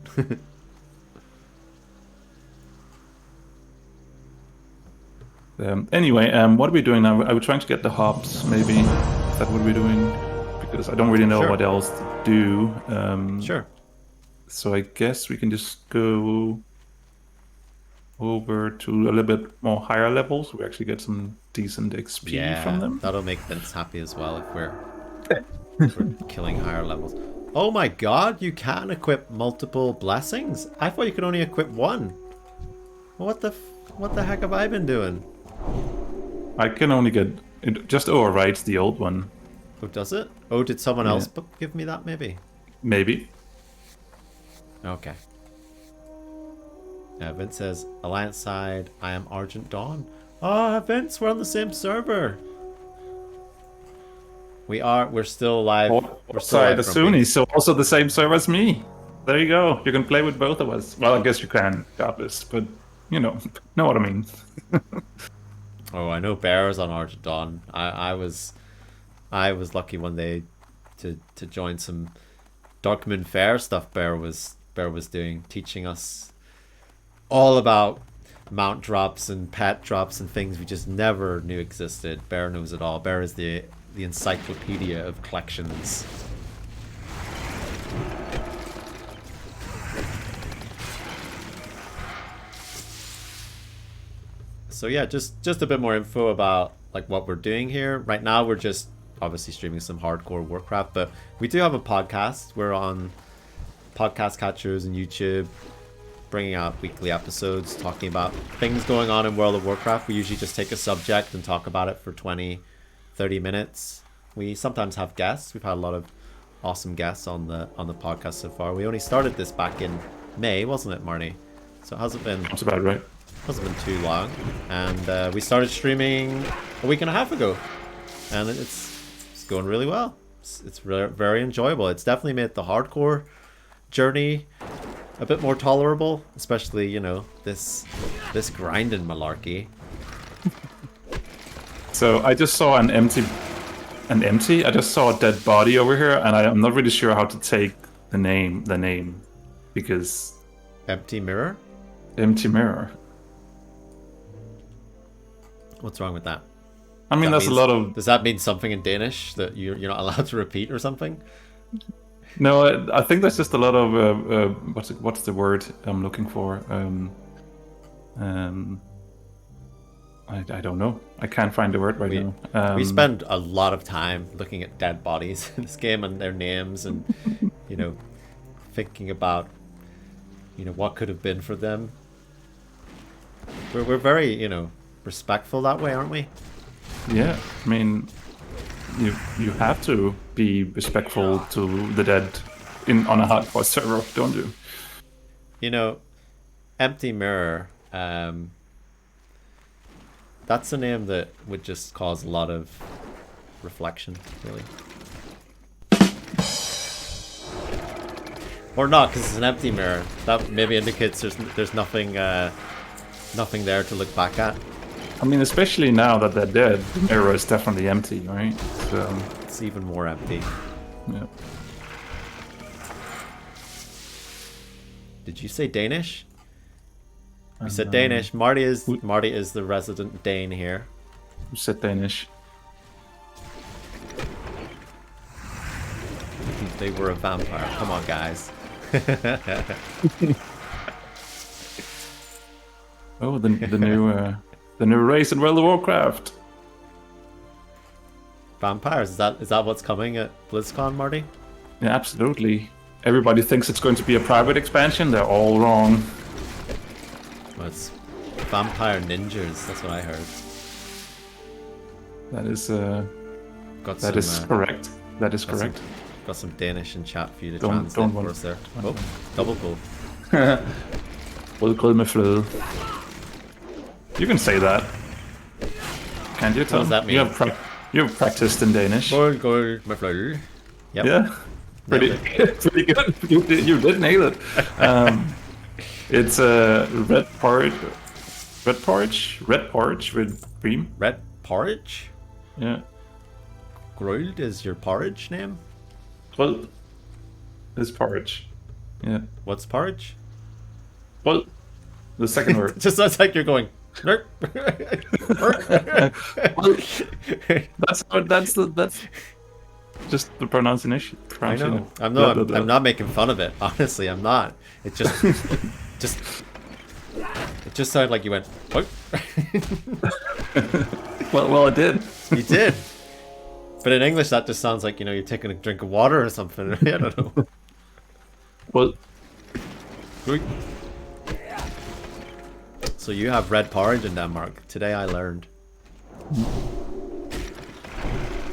Anyway, what are we doing now? Are we trying to get the hops, maybe? Is that what we're doing? Because I don't really know what else to do. Sure. So I guess we can just go over to a little bit more higher levels. We actually get some decent XP from them. That'll make Vince happy as well if we're killing higher levels. Oh my god, you can equip multiple blessings? I thought you could only equip one. What the heck have I been doing? I can only get... It just overwrites the old one. Oh, does it? Oh, did someone else give me that, maybe? Maybe. Okay. Vince says, Alliance side, I am Argent Dawn. Oh, Vince, we're on the same server. We're still alive. We're still alive. The Sunni, so also the same server as me. There you go. You can play with both of us. Well, I guess you can, regardless, but you know what I mean. Oh, I know Bear's on Argent Dawn. I was lucky one day to join some Darkmoon Fair stuff Bear was doing, teaching us all about mount drops and pet drops and things we just never knew existed. Bear knows it all. Bear is the encyclopedia of collections. So yeah, just a bit more info about like what we're doing here. Right now we're just obviously streaming some hardcore Warcraft, but we do have a podcast. We're on podcast catchers and YouTube, bringing out weekly episodes talking about things going on in World of Warcraft. We usually just take a subject and talk about it for 20-30 minutes. We sometimes have guests. We've had a lot of awesome guests on the podcast so far. We only started this back in May, wasn't it, Marty? So it hasn't been... That's about right. Hasn't been too long, and we started streaming a week and a half ago, and it's going really well. It's very enjoyable. It's definitely made the hardcore journey a bit more tolerable, especially, you know, this grinding malarkey. So I just saw an empty. I just saw a dead body over here, and I'm not really sure how to take the name, because Empty mirror? empty mirror. What's wrong with that? I mean, there's a lot of Does that mean something in Danish that you're not allowed to repeat or something? no. I think there's just a lot of what's the word I'm looking for? I don't know. I can't find the word right now. We spend a lot of time looking at dead bodies in this game and their names, and you know, thinking about, you know, what could have been for them. We're very, you know, respectful that way, aren't we? Yeah, I mean, you have to be respectful to the dead on a hardcore server, don't you? You know, Empty Mirror, that's a name that would just cause a lot of reflection, really. Or not, because it's an empty mirror. That maybe indicates there's nothing nothing there to look back at. I mean, especially now that they're dead, the mirror is definitely empty, right? So It's even more empty. yeah. Did you say Danish? You said Danish. Marty is the resident Dane here. Who said Danish? They were a vampire. Come on, guys. Oh, the new race in World of Warcraft. Vampires. Is that what's coming at BlizzCon, Marty? Yeah, absolutely. Everybody thinks it's going to be a private expansion. They're all wrong. Well, it's vampire ninjas. That's what I heard. That is Got correct. That is correct. Got some Danish in chat for you to Don't translate for want- us there. Oh, double pull. Rødgrød med fløde. You can say that. Can't you, Tom? does that mean? You've practiced in Danish. Gold med fløde. Yep. Yeah, pretty pretty good. You did nail it. It's a red porridge with cream. Red porridge? Yeah, Grilled is your porridge name? well, it's porridge. Yeah, What's porridge? well, the second word. It just sounds like you're going. "Nerp." That's just the pronunciation. I know. I'm Blah, not. blah, blah. I'm not making fun of it. Honestly, I'm not. It just, it just sounded like you went. What? Well, it did. You did. But in English, that just sounds like, you know, you're taking a drink of water or something. I don't know. Well, So you have red porridge in Denmark. Today I learned.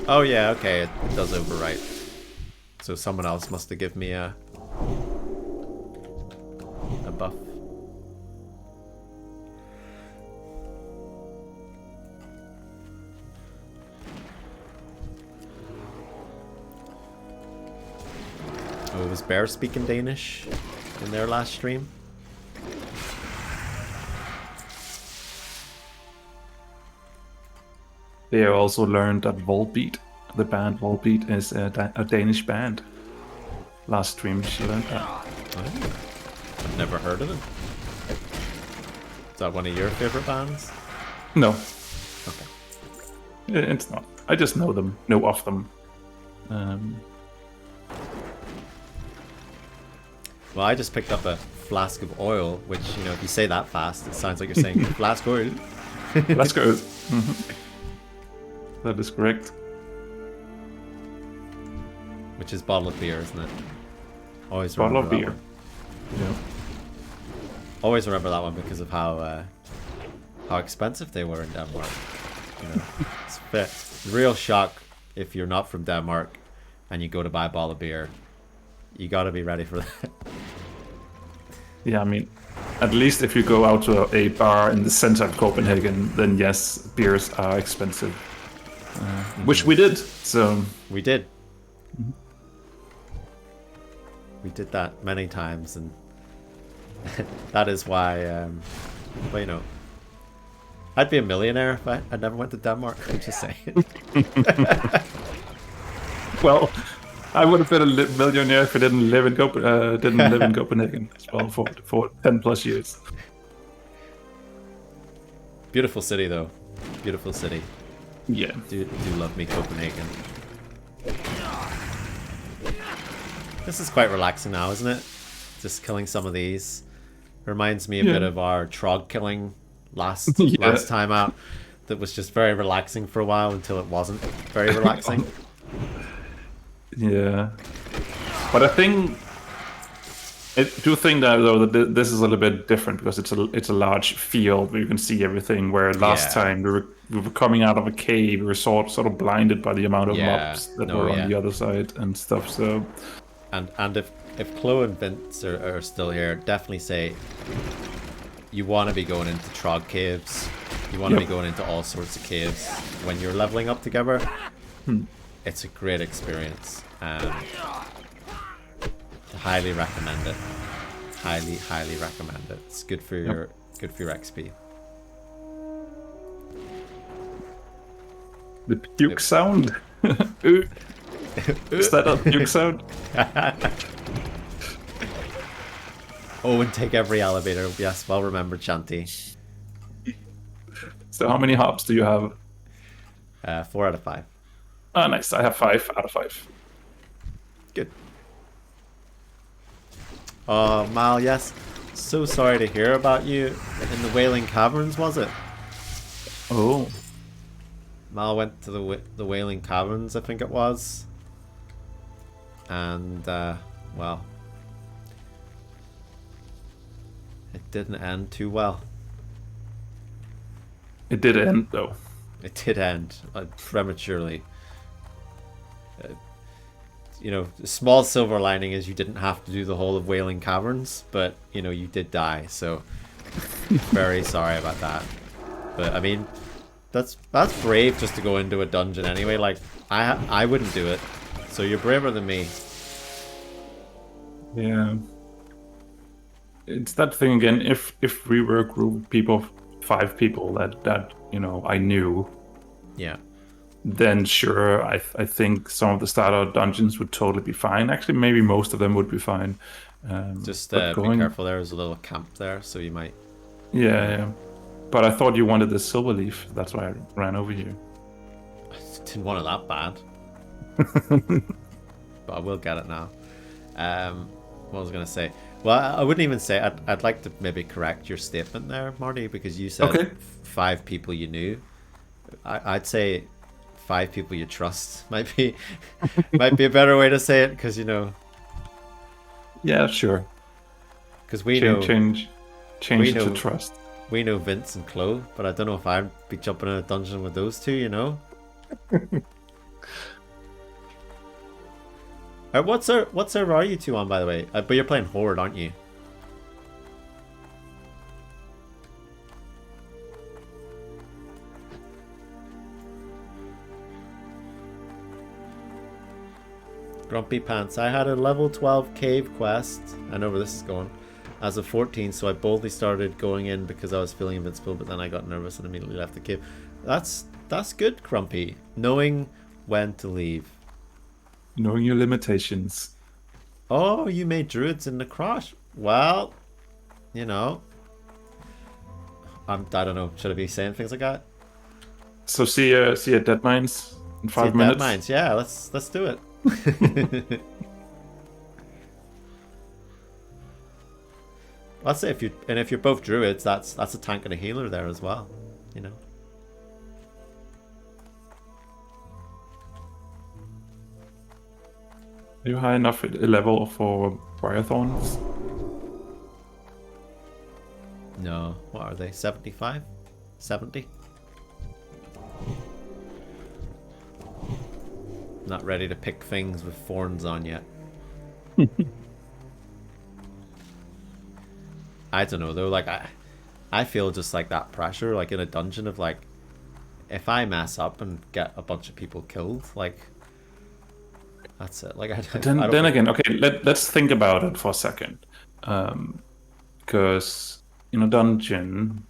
Oh yeah, okay, it does overwrite. So someone else must have given me a buff. Oh, was Bear speaking Danish in their last stream? they also learned that Volbeat, the band Volbeat, is a Danish band. Last stream, she learned that. Oh, I've never heard of it. Is that one of your favorite bands? No, Okay. it's not. I just know of them. Well, I just picked up a flask of oil, which, you know, if you say that fast, it sounds like you're saying flask oil. Let's go. That is correct. Which is bottle of beer, isn't it? Always Bottle remember of that beer. one. Yeah. Always remember that one because of how expensive they were in Denmark. You know, it's a real shock if you're not from Denmark and you go to buy a bottle of beer. You got to be ready for that. Yeah, I mean, At least if you go out to a bar in the center of Copenhagen, then yes, beers are expensive. Which we did, so... We did. We did that many times, and that is why, but you know, I'd be a millionaire if I never went to Denmark. I'm just saying. Well, I would have been a millionaire if I didn't live in Copenhagen as well for 10 plus years. Beautiful city, though. Beautiful city. Yeah. Do love me, Copenhagen. This is quite relaxing now, isn't it? Just killing some of these. Reminds me a bit of our trog killing last time out. That was just very relaxing for a while until it wasn't very relaxing. Yeah. But I do think that though that this is a little bit different because it's a large field where you can see everything. Where last time we were coming out of a cave, we were sort of blinded by the amount of mobs that were on the other side and stuff. So, and if Chloe and Vince are still here, definitely say you want to be going into Trog caves. You want to be going into all sorts of caves when you're leveling up together. It's a great experience. Highly recommend it. Highly recommend it. It's good for your XP. The puke sound. Is that a puke sound? Oh, and take every elevator. Yes, well remembered, Shanti. So how many hops do you have? 4 out of 5. Oh, nice. I have 5 out of 5. Good. Oh, Mal, yes. So sorry to hear about you in the Wailing Caverns, was it? Oh. Mal went to the Wailing Caverns, I think it was. And, well, it didn't end too well. It did end, though. It did end prematurely. You know, the small silver lining is you didn't have to do the whole of Wailing Caverns, but, you know, you did die, so very sorry about that. But, I mean, that's brave just to go into a dungeon anyway. Like, I wouldn't do it, so you're braver than me. Yeah. It's that thing again, if we were a group of people, 5 people that you know, I knew... Yeah. Then sure, I think some of the starter dungeons would totally be fine. Actually, maybe most of them would be fine. Just be careful. There's a little camp there, so you might. Yeah. But I thought you wanted the silver leaf. That's why I ran over here. I didn't want it that bad. But I will get it now. What was I going to say? Well, I wouldn't even say. I'd like to maybe correct your statement there, Marty, because you said 5 people you knew. I'd say 5 people you trust might be a better way to say it, because you know. Yeah, sure. Because we change to trust. We know Vince and Chloe, but I don't know if I'd be jumping in a dungeon with those two. You know. What server are you two on, by the way? But you're playing Horde, aren't you? Grumpy Pants. I had a level 12 cave quest. I know where this is going. As of 14, so I boldly started going in because I was feeling invincible, but then I got nervous and immediately left the cave. That's good, Grumpy. Knowing when to leave. Knowing your limitations. Oh, you made druids in the crash. Well, you know. I don't know. Should I be saying things like that? So see you at Dead Mines in 5 minutes. Dead Mines, yeah. Let's do it. I'd say if you're both druids, that's a tank and a healer there as well, you know. Are you high enough level for Briar Thorns? No. What are they? 75? 70? Not ready to pick things with thorns on yet. I don't know though. Like I feel just like that pressure, like in a dungeon of like, if I mess up and get a bunch of people killed, like that's it. Like I don't Then again, okay, let's think about it for a second, because in a dungeon,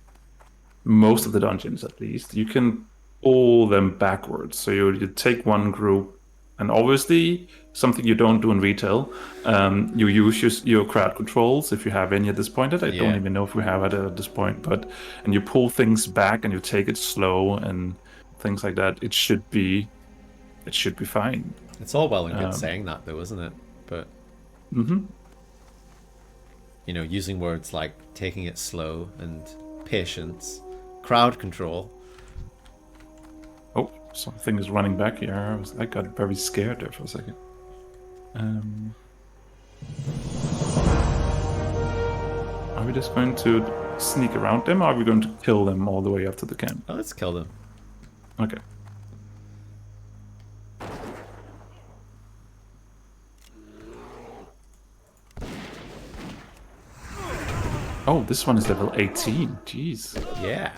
most of the dungeons at least, you can pull them backwards. So you take one group, and obviously something you don't do in retail, you use your crowd controls if you have any at this point. I don't even know if we have it at this point, and you pull things back and you take it slow and things like that. It should be fine. It's all well and good saying that though, isn't it? But you know, using words like taking it slow and patience, crowd control. Oh, something is running back here. I got very scared there for a second. Are we just going to sneak around them, or are we going to kill them all the way up to the camp? Oh, let's kill them. Okay. Oh, this one is level 18. Jeez. Yeah.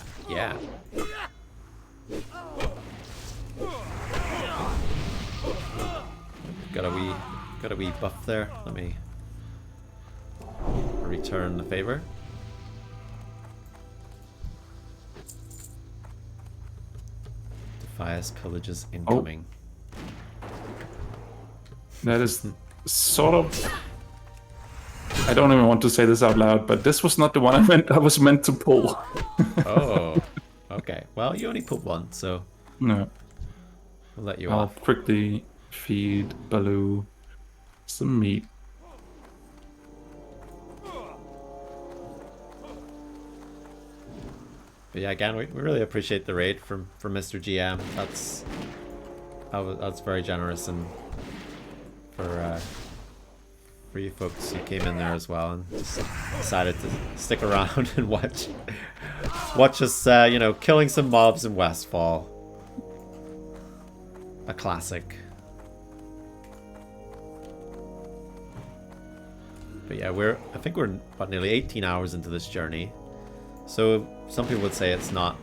Got a wee buff there. Let me return the favor. Defias pillages incoming. That is sort of... I don't even want to say this out loud, but this was not the one I was meant to pull. Oh, okay. Well, you only put one, so No. we'll let you I'll off. quickly feed Baloo some meat. But yeah, again, we really appreciate the raid from Mr. GM. That's very generous, and for you folks who came in there as well and just decided to stick around and watch us, you know, killing some mobs in Westfall. A classic. But yeah, I think we're about nearly 18 hours into this journey. So some people would say that's not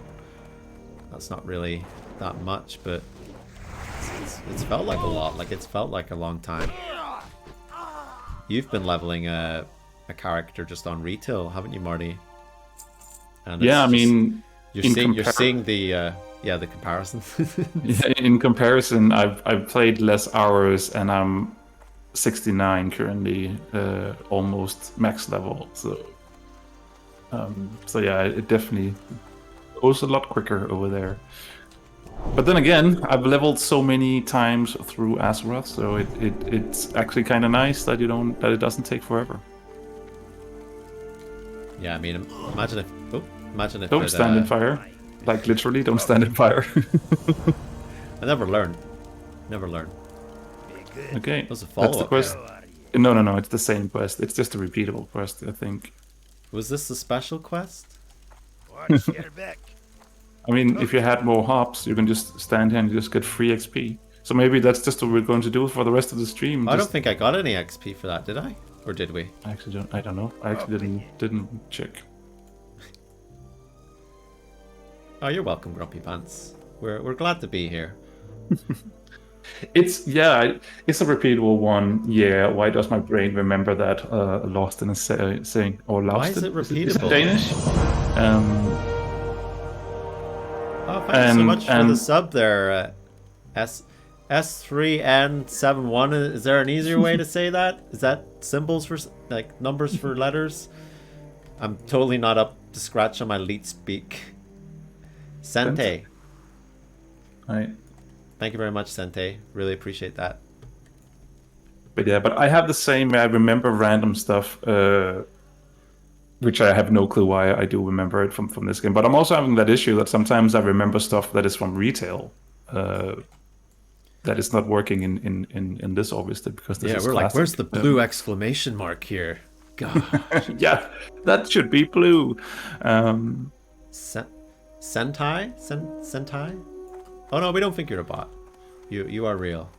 really that much, but it's felt like a lot. Like it's felt like a long time. You've been leveling a character just on retail, haven't you, Marty? And Yeah, I mean, you're seeing the comparison. yeah, in comparison, I've played less hours, and I'm 69 currently, almost max level. So yeah, it definitely goes a lot quicker over there. But then again, I've leveled so many times through Azeroth, so it's actually kind of nice that it doesn't take forever. Yeah, I mean, imagine if Don't stand in fire, like literally, don't stand in fire. I never learned. Okay, That was a that's follow-up. the quest. No, it's the same quest. It's just a repeatable quest, I think. Was this the special quest? I mean, if you had more hops, you can just stand here and just get free XP. So maybe that's just what we're going to do for the rest of the stream. I don't think I got any XP for that, did I? Or did we? I don't know. I actually didn't check. Oh, you're welcome, Grumpy Pants. We're glad to be here. It's a repeatable one. Yeah, why does my brain remember that? Lost in a saying or lost. Why is it repeatable? Is it Danish? Oh, thanks so much for the sub there, S3N71. Is there an easier way to say that? Is that symbols for like numbers for letters? I'm totally not up to scratch on my leet speak. Sente. Right. Thank you very much, Sente. Really appreciate that. But I have the same. I remember random stuff, which I have no clue why I do remember it from this game. But I'm also having that issue that sometimes I remember stuff that is from retail, that is not working in this, obviously, because this is we're classic. like, where's the blue exclamation mark here? God. Yeah, that should be blue. Sentai? Sentai? Oh no, we don't think you're a bot. You are real.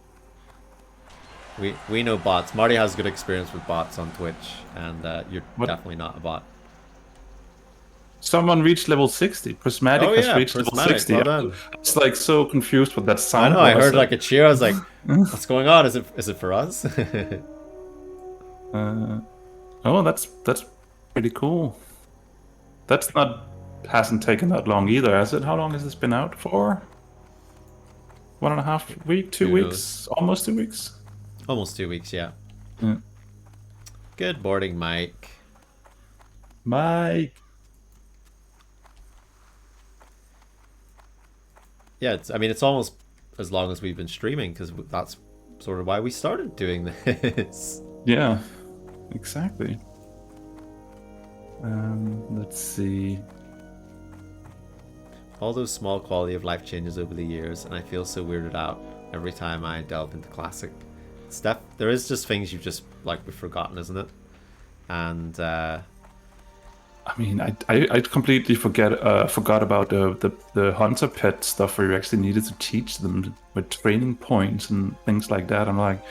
We know bots. Marty has good experience with bots on Twitch, and you're definitely not a bot. Someone reached level 60. Prismatic Oh has yeah, reached level prismatic. 60. Well done. I was like so confused what that I sound know. I was. heard like a cheer. I was like, "What's going on? Is it for us?" Oh, that's pretty cool. That's not hasn't taken that long either, has it? How long has this been out for? 1.5 week, 2 Who weeks, almost 2 weeks. Almost 2 weeks. Yeah. Yeah. Good morning, Mike. Mike. Yeah, it's almost as long as we've been streaming because that's sort of why we started doing this. Yeah, exactly. Let's see. All those small quality of life changes over the years, and I feel so weirded out every time I delve into classic. Steph, there is just things you've just like we've forgotten, isn't it? And I mean, I completely forgot about the hunter pet stuff where you actually needed to teach them with training points and things like that. I'm like,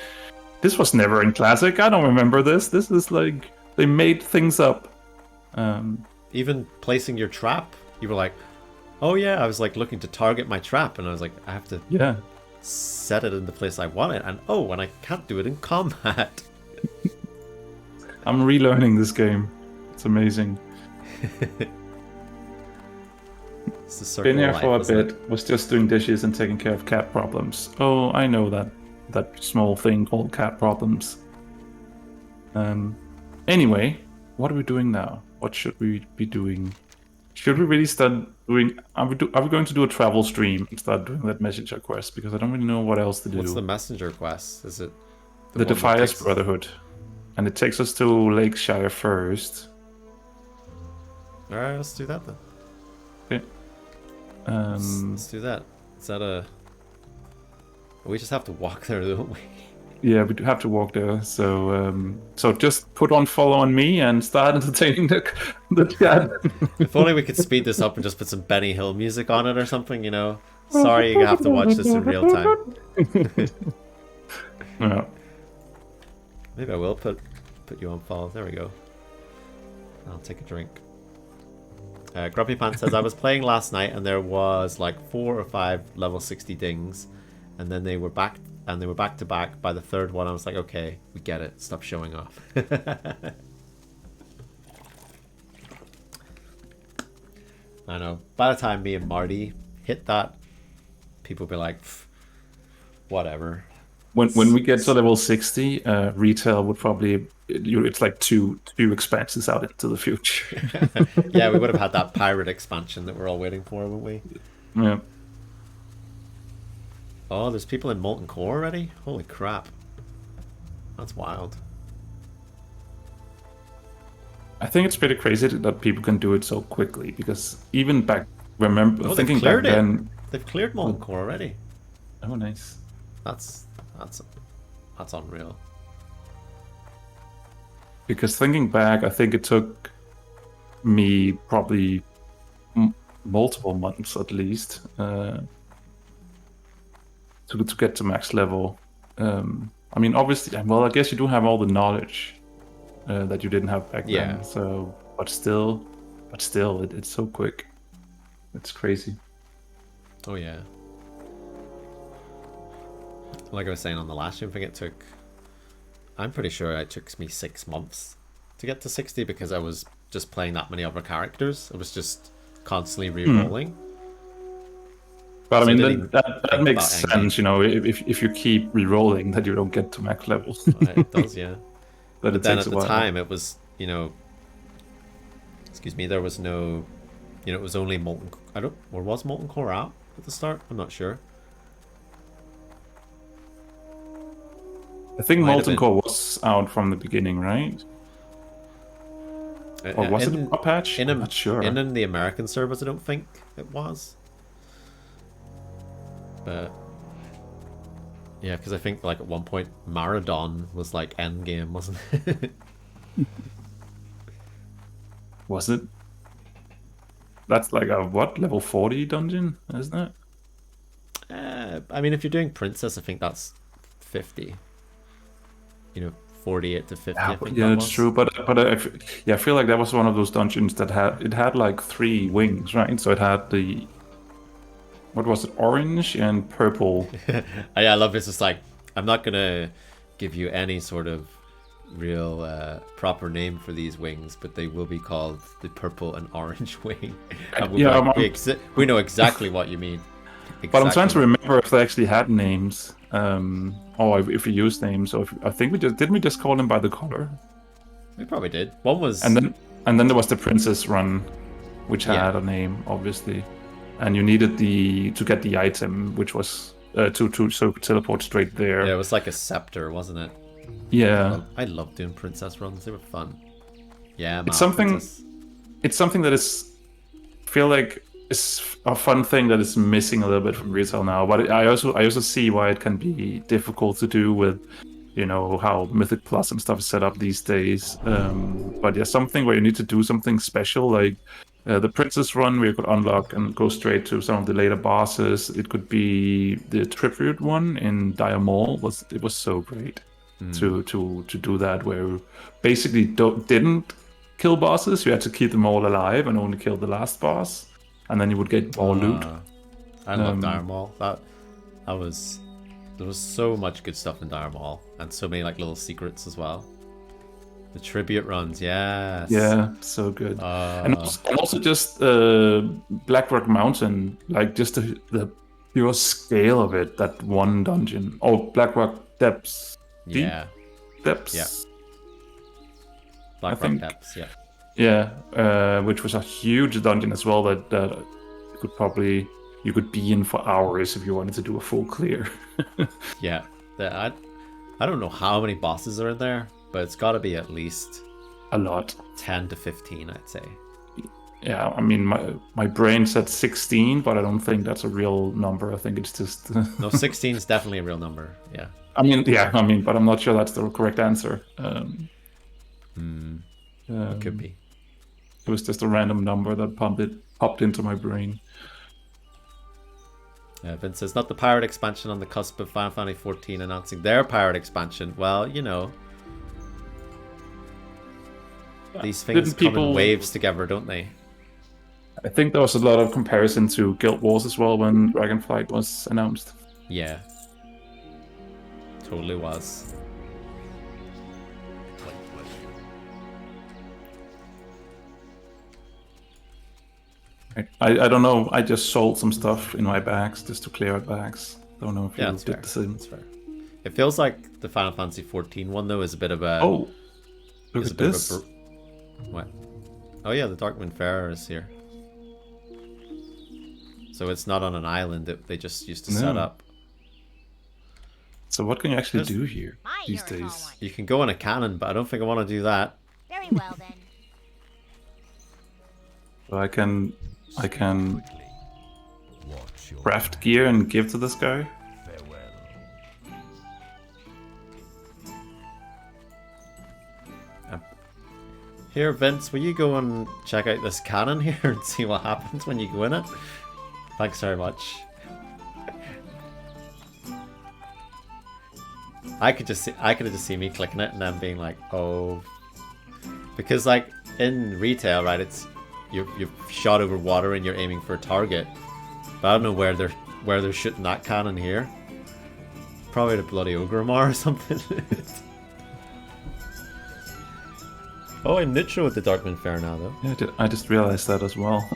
this was never in classic. I don't remember this. This is like they made things up. even placing your trap, you were like, "Oh yeah," I was like looking to target my trap, and I was like, "I have to Yeah. set it in the place I want it," and I can't do it in combat. I'm relearning this game. It's amazing. It's the circle Been here of life, for a isn't it? bit. Was just doing dishes and taking care of cat problems. Oh, I know that small thing called cat problems. Anyway, what are we doing now? What should we be doing? Should we really start doing? Are we going to do a travel stream and start doing that messenger quest? Because I don't really know what else to do. What's the messenger quest? Is it The one that Defiance takes- Brotherhood, and it takes us to Lakeshire first. All right, let's do that then. Okay. Let's do that. Is that a? We just have to walk there, don't we? Yeah, we do have to walk there. So just put on follow on me and start entertaining the chat. If only we could speed this up and just put some Benny Hill music on it or something, you know. Sorry, you have to watch this in real time. Yeah. Maybe I will put you on follow. There we go. I'll take a drink. Grumpy Pants says, I was playing last night and there was like 4 or 5 level 60 dings, and then they were back to back by the third one. I was like, okay, we get it. Stop showing off. I know. By the time me and Marty hit that, people will be like, whatever. When we get to level 60, retail would probably it's like two expansions out into the future. Yeah, we would have had that pirate expansion that we're all waiting for, wouldn't we? Yeah. Oh, there's people in Molten Core already? Holy crap. That's wild. I think it's pretty crazy that people can do it so quickly, because even back, Oh, thinking they've back cleared it. then. They've cleared Molten Core already. Oh, nice. That's unreal. Because thinking back, I think it took me probably multiple months at least to get to max level. I mean, obviously, well, I guess you do have all the knowledge that you didn't have back then. So, but still, it's so quick. It's crazy. Oh yeah. Like I was saying on the last stream, I think I'm pretty sure it took me 6 months to get to 60 because I was just playing that many other characters. I was just constantly re-rolling. But So I I mean, didn't that makes about endgame. sense, you know, if you keep re-rolling, that you don't get to max level. It does, yeah. But But it then takes at a the while. time, it was, excuse me, there was no, it was only Molten, or was Molten Core out at the start? I'm not sure. I think Might have Molten been. Core was out from the beginning, right? Or was it a patch? I'm not sure. In the American servers, I don't think it was. But yeah, because I think like at one point Maradon was like endgame, wasn't it? Was it? That's like a what, level 40 dungeon, isn't it? I mean, if you're doing Princess, I think that's 50. 48 to 50. I think Yeah, that it's was. true. But I feel like that was one of those dungeons that had like 3 wings, right? So it had the what was it, orange and purple. Yeah, I love this. It's like I'm not gonna give you any sort of real proper name for these wings, but they will be called the purple and orange wing. And we'll be Yeah, like, we know exactly what you mean. but I'm trying to Exactly. remember if they actually had names, or if we used names. Or I think we just call them by the color. We probably did. One was And then there was the Princess Run, which Yeah. had a name, obviously, and you needed to get the item, which was so teleport straight there. yeah, it was like a scepter, wasn't it? Yeah. I love doing princess runs. They were fun. Yeah, man, It's something. princess. It's something that feel like is a fun thing that is missing a little bit from retail now. But I also see why it can be difficult to do with, how Mythic Plus and stuff is set up these days. But yeah, something where you need to do something special, like the Princess Run, where you could unlock and go straight to some of the later bosses. It could be the Tribute one in Dire Maul. It was so great to do that, where you basically didn't kill bosses. You had to keep them all alive and only kill the last boss, and then you would get more loot. I love Dire Maul. There was so much good stuff in Dire Maul, and so many like little secrets as well. The tribute runs, yes. Yeah, so good. And also just Blackrock Mountain, like just the pure scale of it. That one dungeon. Oh, Blackrock Depths. Yeah. Depths. Yeah. Blackrock think- Depths, yeah. Yeah, which was a huge dungeon as well. That you could be in for hours if you wanted to do a full clear. Yeah. I don't know how many bosses are in there, but it's got to be at least A lot. 10 to 15, I'd say. Yeah, I mean, my brain said 16, but I don't think that's a real number. I think it's just. No, 16 is definitely a real number. Yeah. But I'm not sure that's the correct answer. It could be. It was just a random number that popped into my brain. Vince says, not the pirate expansion on the cusp of Final Fantasy 14 announcing their pirate expansion. Well, these things come in waves together, don't they? I think there was a lot of comparison to Guild Wars as well when Dragonflight was announced. Yeah. Totally was. I don't know. I just sold some stuff in my bags just to clear out bags. Don't know if you that's did fair. the same. That's fair. It feels like the Final Fantasy 14 one though is a bit of a. Oh, look is at a bit this. Of a what? Oh yeah, the Darkwind Farer is here. So it's not on an island that they just used to set No. up. So what can you actually There's- do here My these you're a tall days? one. You can go on a cannon, but I don't think I want to do that. Very well then. So I can Watch your craft gear and give to this guy. farewell. Here, Vince, will you go and check out this cannon here and see what happens when you go in it? Thanks very much. I could have just seen me clicking it and then being like, oh, because like in retail, right? It's you've shot over water and you're aiming for a target, but I don't know where they're shooting that cannon here. Probably the bloody Ogremar or something. Oh, I'm neutral with the Darkwind Fair now, though. Yeah, I just realized that as well.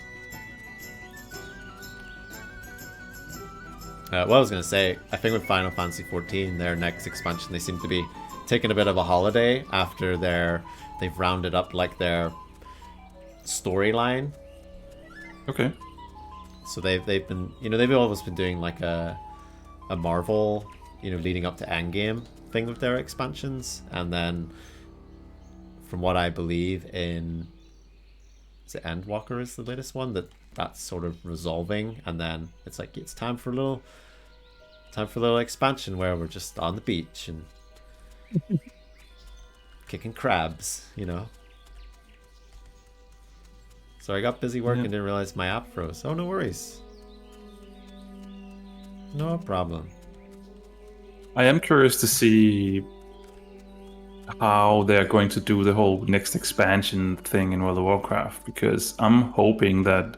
What I was going to say, I think with Final Fantasy 14, their next expansion, they seem to be taking a bit of a holiday after they've rounded up like their storyline. Okay. So they've been, they've always been doing like a Marvel, leading up to Endgame thing with their expansions, and then from what I believe is it Endwalker is the latest one that's sort of resolving, and then it's like it's time for a little expansion where we're just on the beach and kicking crabs, So I got busy working and didn't realize my app froze. Oh, no worries. No problem. I am curious to see how they're going to do the whole next expansion thing in World of Warcraft, because I'm hoping that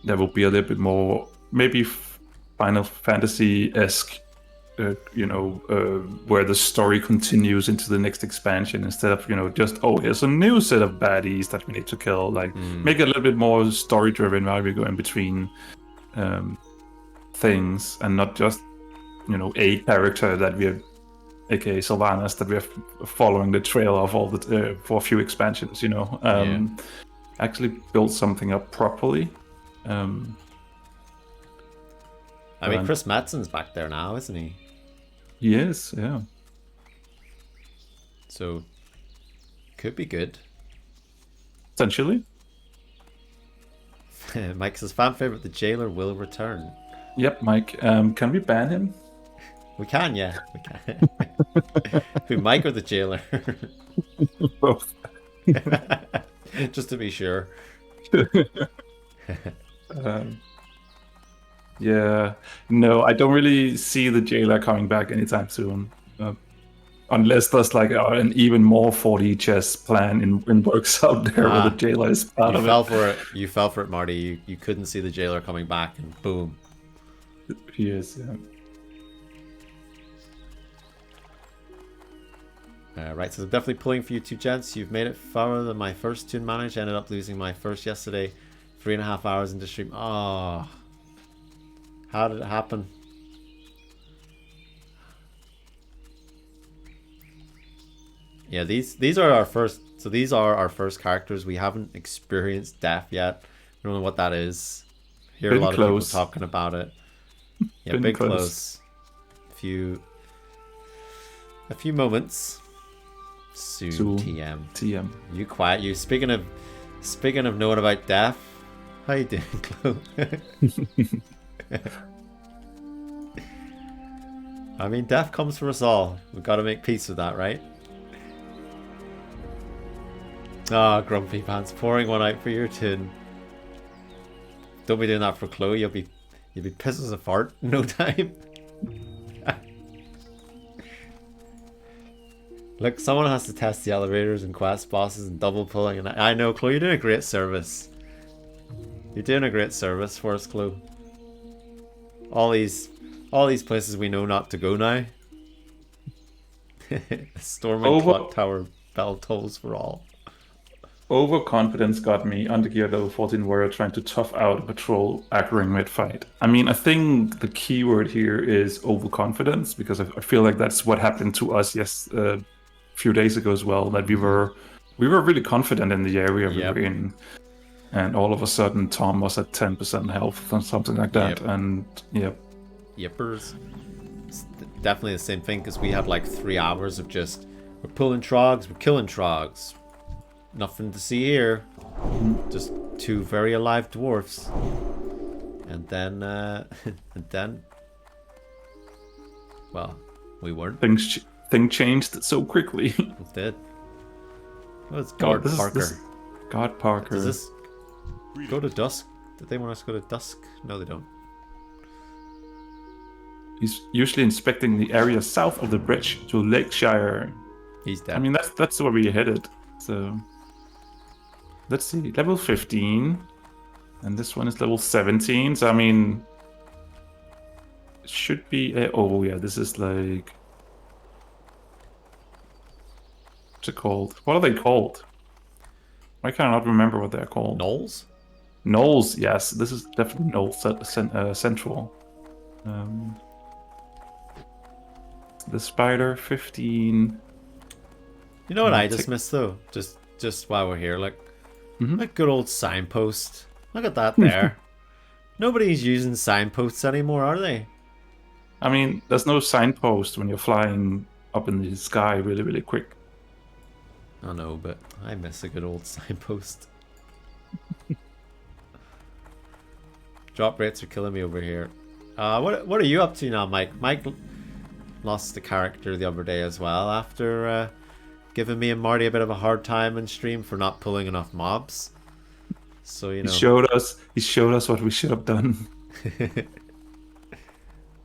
there will be a little bit more, maybe Final Fantasy-esque, where the story continues into the next expansion instead of, just, oh, here's a new set of baddies that we need to kill. Like, make it a little bit more story-driven while we go in between things, and not just, a character that we are, aka Sylvanas, that we are following the trail of all the for a few expansions. Actually build something up properly. I mean, Chris Madsen's back there now, isn't he? He is, yeah. So, could be good. Essentially. Mike says, fan favorite, the jailer will return. Yep, Mike. Can we ban him? We can, yeah. We can. Who, Mike or the jailer? Both. Just to be sure. Yeah, no, I don't really see the jailer coming back anytime soon, unless there's like an even more 40 chess plan in works out there where the jailer is part of it. You fell for it, Marty. You couldn't see the jailer coming back, and boom. He is, yeah. Right, so I'm definitely pulling for you two gents. You've made it farther than my first tune manage. I ended up losing my first yesterday, 3.5 hours into stream. Oh, how did it happen? Yeah, these are our first. So these are our first characters. We haven't experienced death yet. We don't know what that is. Hear a lot of people talking about it. Yeah, big close. A few moments. Soon TM. You quiet. You speaking of knowing about death. How you doing, Chloe? I mean, death comes for us all. We've got to make peace with that, right? Ah, Grumpy Pants, pouring one out for your tin. Don't be doing that for Chloe. You'll be pissing as a fart in no time. Look, someone has to test the elevators and quest bosses and double pulling. And I know, Chloe, you're doing a great service. You're doing a great service for us, Chloe. All these places we know not to go now. Storming Clock Tower bell tolls for all. Overconfidence got me under gear level 14 warrior trying to tough out a patrol aggroing mid-fight. I mean, I think the key word here is overconfidence, because I feel like that's what happened to us a few days ago as well, that we were really confident in the area we were in. And all of a sudden, Thom was at 10% health or something like that. Yep. And, Yippers. It's definitely the same thing, because we had like 3 hours of just, we're pulling trogs, we're killing trogs. Nothing to see here. Just 2 very alive dwarfs. And then, well, we weren't. Thing changed so quickly. It did. Oh, it's God Parker. God Parker. Does this go to dusk? Did they want us to go to dusk? No, they don't. He's usually inspecting the area south of the bridge to Lakeshire. He's dead. I mean, that's where we headed. So let's see, level 15, and this one is level 17. So I mean, it should be. Oh yeah, this is like. What's it called? What are they called? I cannot remember what they're called. Knolls? Knolls, yes. This is definitely Knolls Central. The spider, 15. You know what I just missed though? Just while we're here, like a good old signpost. Look at that there. Nobody's using signposts anymore, are they? I mean, there's no signpost when you're flying up in the sky really, really quick. I know, but I miss a good old signpost. Drop rates are killing me over here. What are you up to now, Mike? Mike lost the character the other day as well after giving me and Marty a bit of a hard time in stream for not pulling enough mobs. So you know, he showed us what we should have done.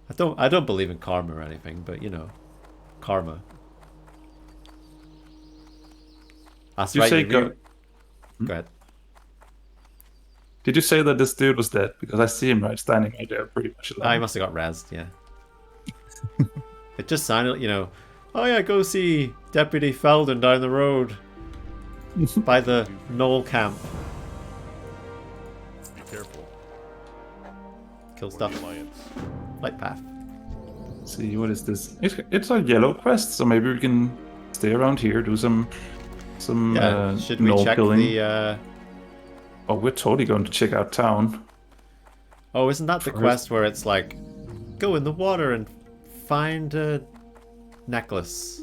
I don't believe in karma or anything, but you know, karma. That's You right. say Go ahead. Did you say that this dude was dead? Because I see him standing right there, pretty much Oh, he alive. must have got rezzed, yeah. It just sounded, oh yeah, go see Deputy Felden down the road by the Knoll camp. Be careful. Kill stuff. Alliance. Light path. See, what is this? It's a yellow quest, so maybe we can stay around here, do some Yeah, should we gnoll check killing. the... Oh, we're totally going to check out town. Oh, isn't that the First. quest where it's like, go in the water and find a necklace?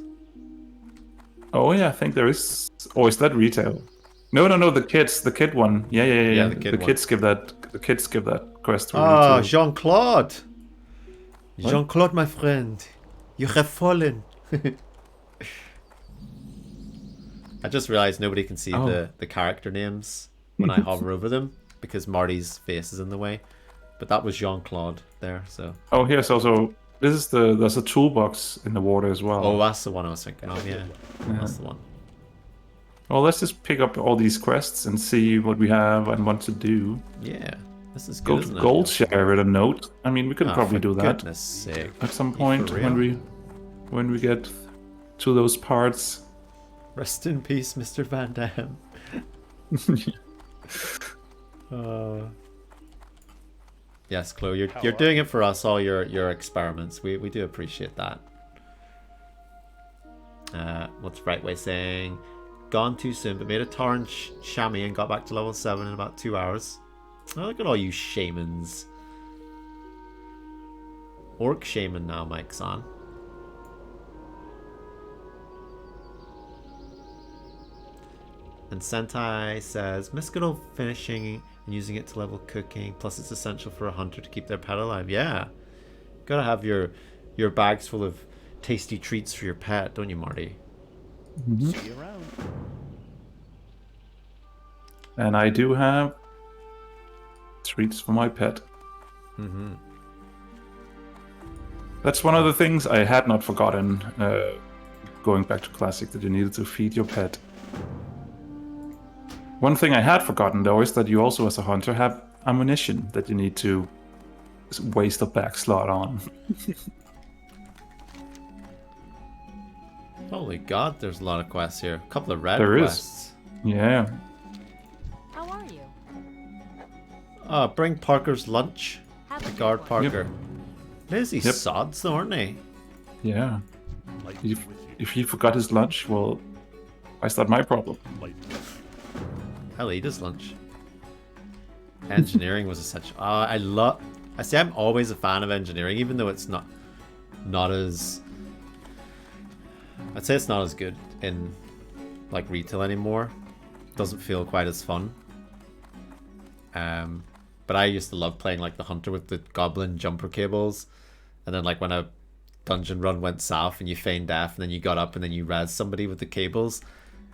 Oh yeah, I think there is. Or is that retail? No, the kid one. Yeah. Yeah, the kid one. kids give that quest to Ah, retail. Jean-Claude! What? Jean-Claude, my friend. You have fallen. I just realized nobody can see Oh. the character names when I hover over them because Marty's face is in the way. But that was Jean-Claude there, so... Oh, here's also there's a toolbox in the water as well. Oh, that's the one I was thinking of, yeah. That's the one. Well, let's just pick up all these quests and see what we have and want to do. Yeah, this is Go good, to isn't it? Goldshire with a note. I mean, we could Ah, probably for do that goodness sake. at some You point for when we get to those parts. Rest in peace, Mr. Van Damme. Yes, Chloe, you're doing it for us, all your experiments. We do appreciate that. What's Right Way saying? Gone too soon, but made a torrent chamois and got back to level 7 in about 2 hours. Oh, look at all you shamans. Orc shaman now, Mike's on. And Sentai says, miss good old finishing and using it to level cooking, plus it's essential for a hunter to keep their pet alive. Yeah. Gotta have your bags full of tasty treats for your pet, don't you, Marty? See you around. And I do have treats for my pet. Mm-hmm. That's one of the things I had not forgotten going back to Classic, that you needed to feed your pet. One thing I had forgotten, though, is that you also, as a hunter, have ammunition that you need to waste a back slot on. Holy God, there's a lot of quests here. A couple of red There is. quests. Yeah. How are you? Bring Parker's lunch. Have a The good guard one. Parker. Lazy Yep. sods, though, aren't they? Yeah. Light If, with you. if he forgot his lunch, well, why is that my problem? Light. I'll eat his lunch. Engineering was essential. I say I'm always a fan of engineering, even though it's not as... I'd say it's not as good in like retail anymore. Doesn't feel quite as fun. But I used to love playing like the hunter with the goblin jumper cables, and then like when a dungeon run went south and you feigned death and then you got up and then you res somebody with the cables,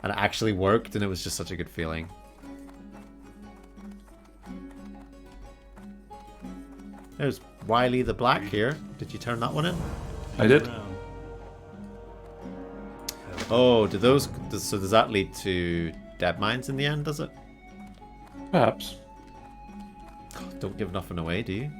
and it actually worked, and it was just such a good feeling. There's Wiley the Black here. Did you turn that one in? I did. Around. Oh, so does that lead to dead mines in the end, does it? Perhaps. Don't give nothing away, do you?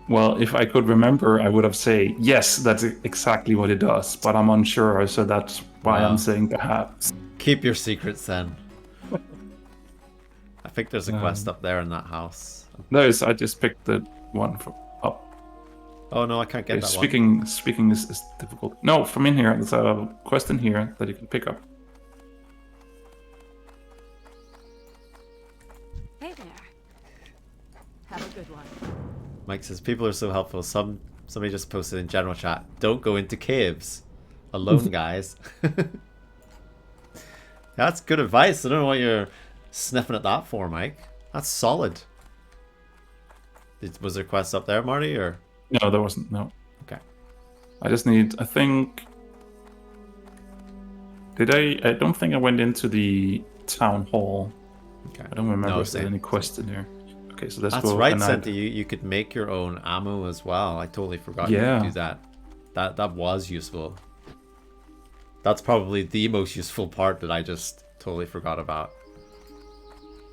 Well, if I could remember, I would have said, yes, that's exactly what it does, but I'm unsure, so that's why Wow. I'm saying perhaps. Keep your secrets then. I think there's a quest up there in that house. No, I just picked the one from up. Oh no, I can't get Okay, that one. speaking is difficult. No, from in here, there's a quest in here that you can pick up. Hey there. Have a good one. Mike says people are so helpful. Somebody just posted in general chat, don't go into caves alone, guys. That's good advice. I don't know what you're sniffing at that for, Mike. That's solid. Was there quests up there, Marty, or? No, there wasn't. No. Okay. I just need. I think. Did I? I don't think I went into the town hall. Okay. I don't remember No, if there's same. any quest in here. Okay, so let's That's go. right, and Senta. You could make your own ammo as well. I totally forgot you Yeah. could do that. That was useful. That's probably the most useful part that I just totally forgot about.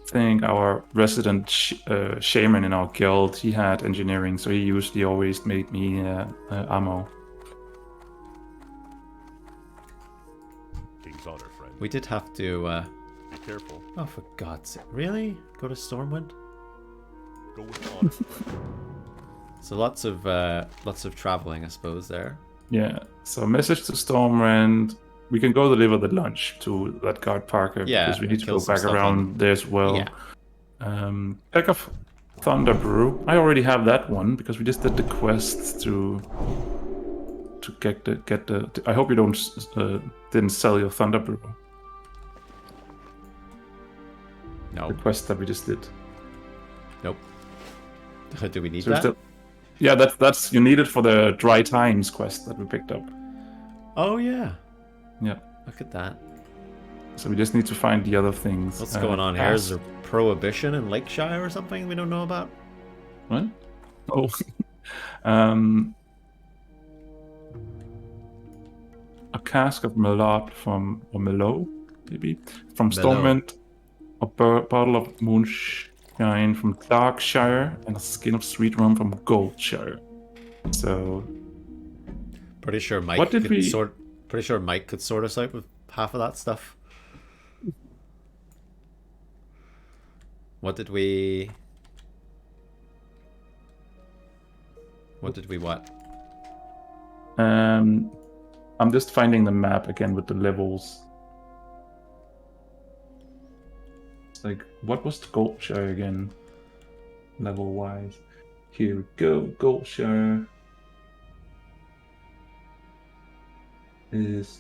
I think our resident shaman in our guild, he had engineering, so he usually always made me ammo. King's honor, friend. We did have to. Be careful. Oh, for God's sake! Really? Go to Stormwind? Go with honor, friend. So lots of traveling, I suppose. There. Yeah. So message to Stormwind. We can go deliver the lunch to that guard Parker Yeah, because we need to kill go some back stuff around on- there as well. Yeah. Pack of Thunder Brew. I already have that one because we just did the quest to get the. I hope you didn't sell your Thunder Brew. No. The quest that we just did. Nope. Do we need So that? still, yeah, that's you need it for the Dry Times quest that we picked up. Oh yeah. Yeah. Look at that. So we just need to find the other things. What's going on here? Is there prohibition in Lakeshire or something we don't know about? What? Oh. A cask of Merlot or Merlot, maybe, from Merlot. Stormwind. A bottle of moonshine from Darkshire, and a skin of sweet rum from Goldshire. So, Pretty sure Mike What did could we- sort. Pretty sure Mike could sort us out with half of that stuff. What did we? What did we what? I'm just finding the map again with the levels. It's like, what was the Goldshire again? Level wise. Here we go. Goldshire is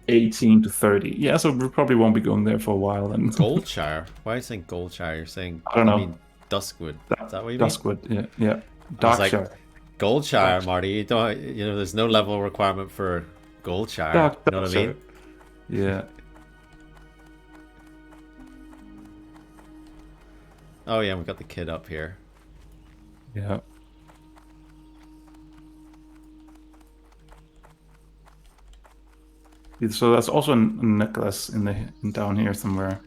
18 to 30. Yeah, so we probably won't be going there for a while then. Goldshire? Why are you saying Goldshire? You're saying I don't know. mean Duskwood. Is that what you mean? Duskwood, yeah. I was like, Darkshire. Goldshire, Marty. You don't. You know, there's no level requirement for Goldshire. You know what I mean? Yeah. Oh yeah, we got the kid up here. Yeah. So that's also a necklace in down here somewhere.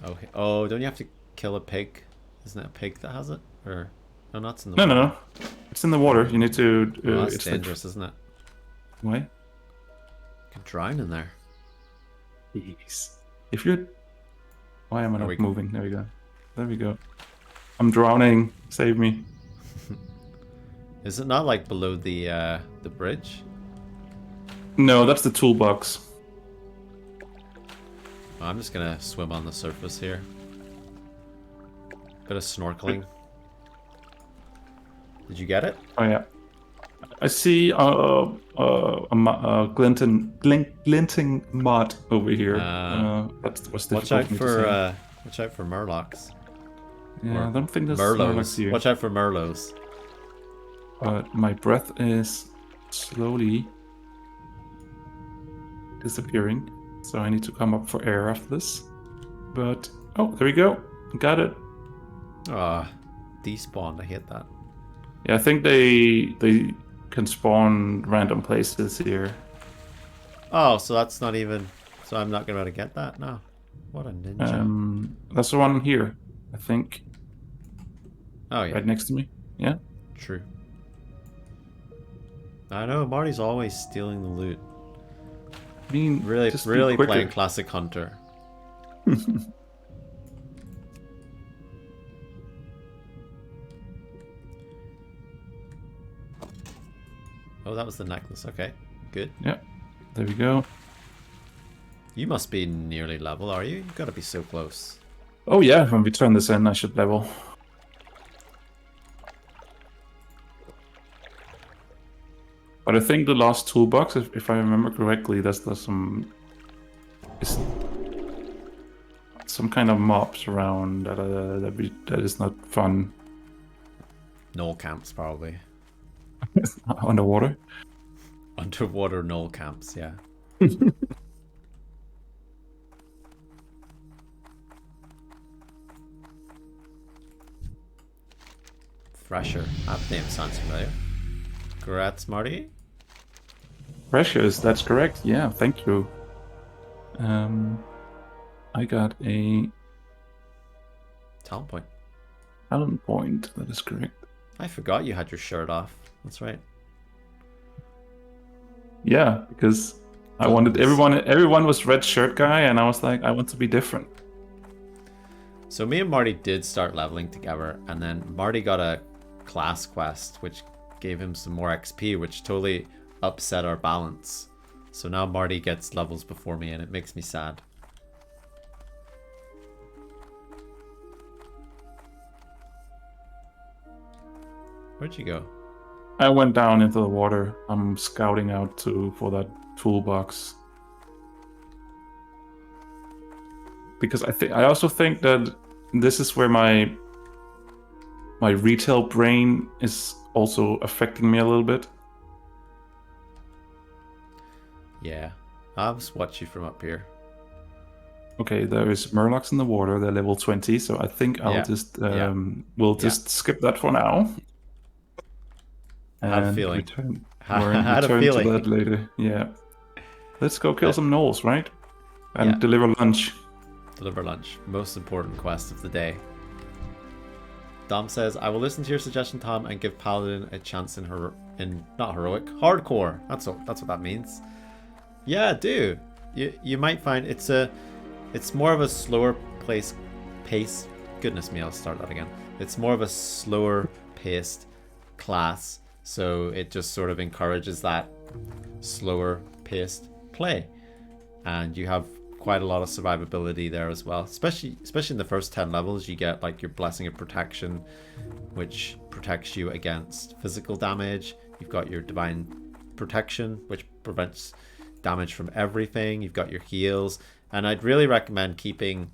Okay. Oh, don't you have to kill a pig? Isn't it a pig that has it? Or no, that's in the No, water. no, no. It's in the water. You need to. Oh, that's it's dangerous, isn't it? Why? You could drown in there. Jeez. If you're. Why am I There we not go. moving? There we go. There we go. I'm drowning. Save me. Is it not like below the bridge? No, that's the toolbox. Oh, I'm just gonna swim on the surface here. Bit of snorkeling. Did you get it? Oh yeah. I see glinting mud over here. That's what's difficult Watch out for me to for see. watch out for murlocs. Yeah, I don't think there's Murlocs Merlots. here. Watch out for merlots. But my breath is slowly disappearing, so I need to come up for air after this. But oh, there we go. Got it. Ah, despawned. I hate that. Yeah, I think they can spawn random places here. Oh, so that's not even. So I'm not gonna be able to get that now. What a ninja. That's the one here, I think, Oh yeah, right next to me. Yeah. true. I know Marty's always stealing the loot. I mean, Really, just be really quicker. playing classic hunter. Oh, that was the necklace. Okay, good. Yeah. There we go. You must be nearly level, are you? You've got to be so close. Oh yeah, when we turn this in, I should level. But I think the last toolbox, if I remember correctly, there's some kind of mobs around that is not fun. Knoll camps, probably. Underwater. Underwater knoll camps, yeah. Thresher. That name sounds familiar. Congrats, Marty. Precious, that's correct. Yeah, thank you. I got a Talent point. talent point. That is correct. I forgot you had your shirt off. That's right. Yeah, because I Buttons. wanted everyone was red shirt guy, and I was like, I want to be different. So me and Marty did start leveling together, and then Marty got a class quest, which gave him some more XP, which totally upset our balance. So now Marty gets levels before me, and it makes me sad. Where'd you go? I went down into the water. I'm scouting out for that toolbox. Because I also think that this is where my retail brain is also affecting me a little bit. Yeah, I'll just watch you from up here. Okay, there is Murlocs in the water. They're level 20, so I think I'll just we'll just skip that for now. I had a feeling. Return had a to feeling. that later. Yeah. Let's go kill Yeah. some gnolls, right? And Yeah. deliver lunch. Deliver lunch. Most important quest of the day. Dom says, I will listen to your suggestion, Tom, and give Paladin a chance in not heroic, hardcore. That's what that means. Yeah, do. You might find it's more of a slower pace. Goodness me, I'll start that again. It's more of a slower paced class, so it just sort of encourages that slower paced play, and you have quite a lot of survivability there as well, especially in the first 10 levels. You get like your Blessing of Protection, which protects you against physical damage. You've got your Divine Protection, which prevents damage from everything. You've got your heals, and I'd really recommend keeping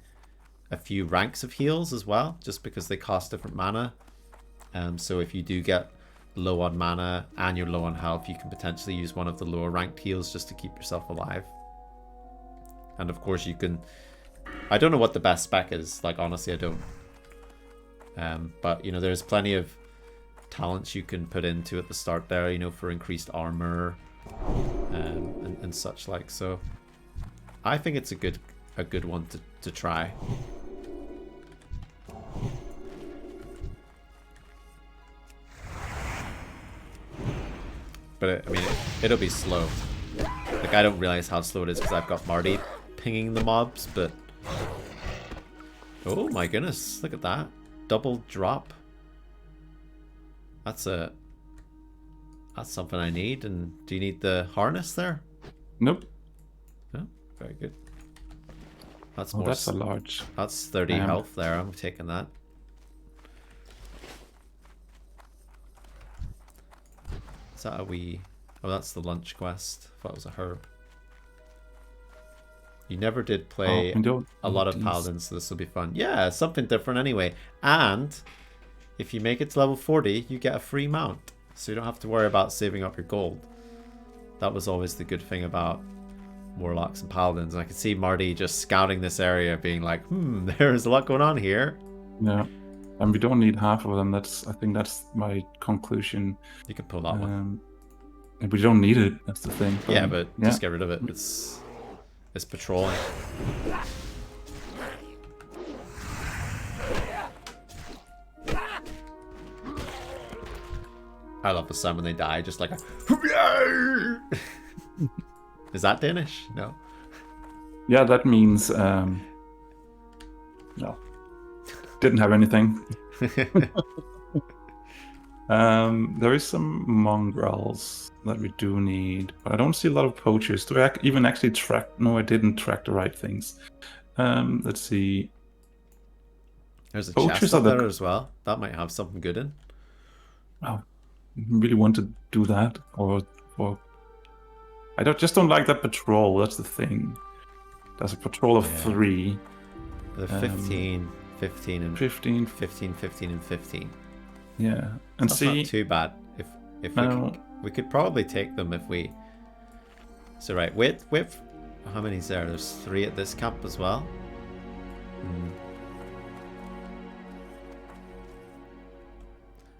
a few ranks of heals as well, just because they cost different mana. So if you do get low on mana and you're low on health, you can potentially use one of the lower ranked heals just to keep yourself alive. And of course you can, I don't know what the best spec is, like honestly I don't, but you know, there's plenty of talents you can put into at the start there, you know, for increased armor and such like. So I think it's a good one to try. But I mean, it'll be slow. Like, I don't realize how slow it is because I've got Marty pinging the mobs, but... Oh my goodness, look at that. Double drop. That's something I need. And do you need the harness there? Nope. No? Very good. That's more. That's a large. That's 30 health there. I'm taking that. Is that a wee... Oh, that's the lunch quest. I thought it was a herb. You never did play a lot of paladins, so this will be fun. Yeah, something different anyway. And if you make it to level 40, you get a free mount. So you don't have to worry about saving up your gold. That was always the good thing about warlocks and paladins. And I could see Marty just scouting this area, being like, there's a lot going on here. Yeah. And we don't need half of them. I think that's my conclusion. You can pull that one. We don't need it. That's the thing. Yeah, but just get rid of it. It's patrolling. I love the sound when they die, just like a... Is that Danish? No. Yeah, that means... No. Didn't have anything. There is some mongrels that we do need, but I don't see a lot of poachers. Do I even actually track? No, I didn't track the right things. Let's see. There's a chest up there as well. That might have something good in. Oh, really want to do that, or I don't like that patrol. That's the thing. There's a patrol of 3. The 15, 15, and 15, 15, 15, and 15. Yeah, and that's not too bad. If we could probably take them if we. So right, wait. How many's there? There's 3 at this camp as well.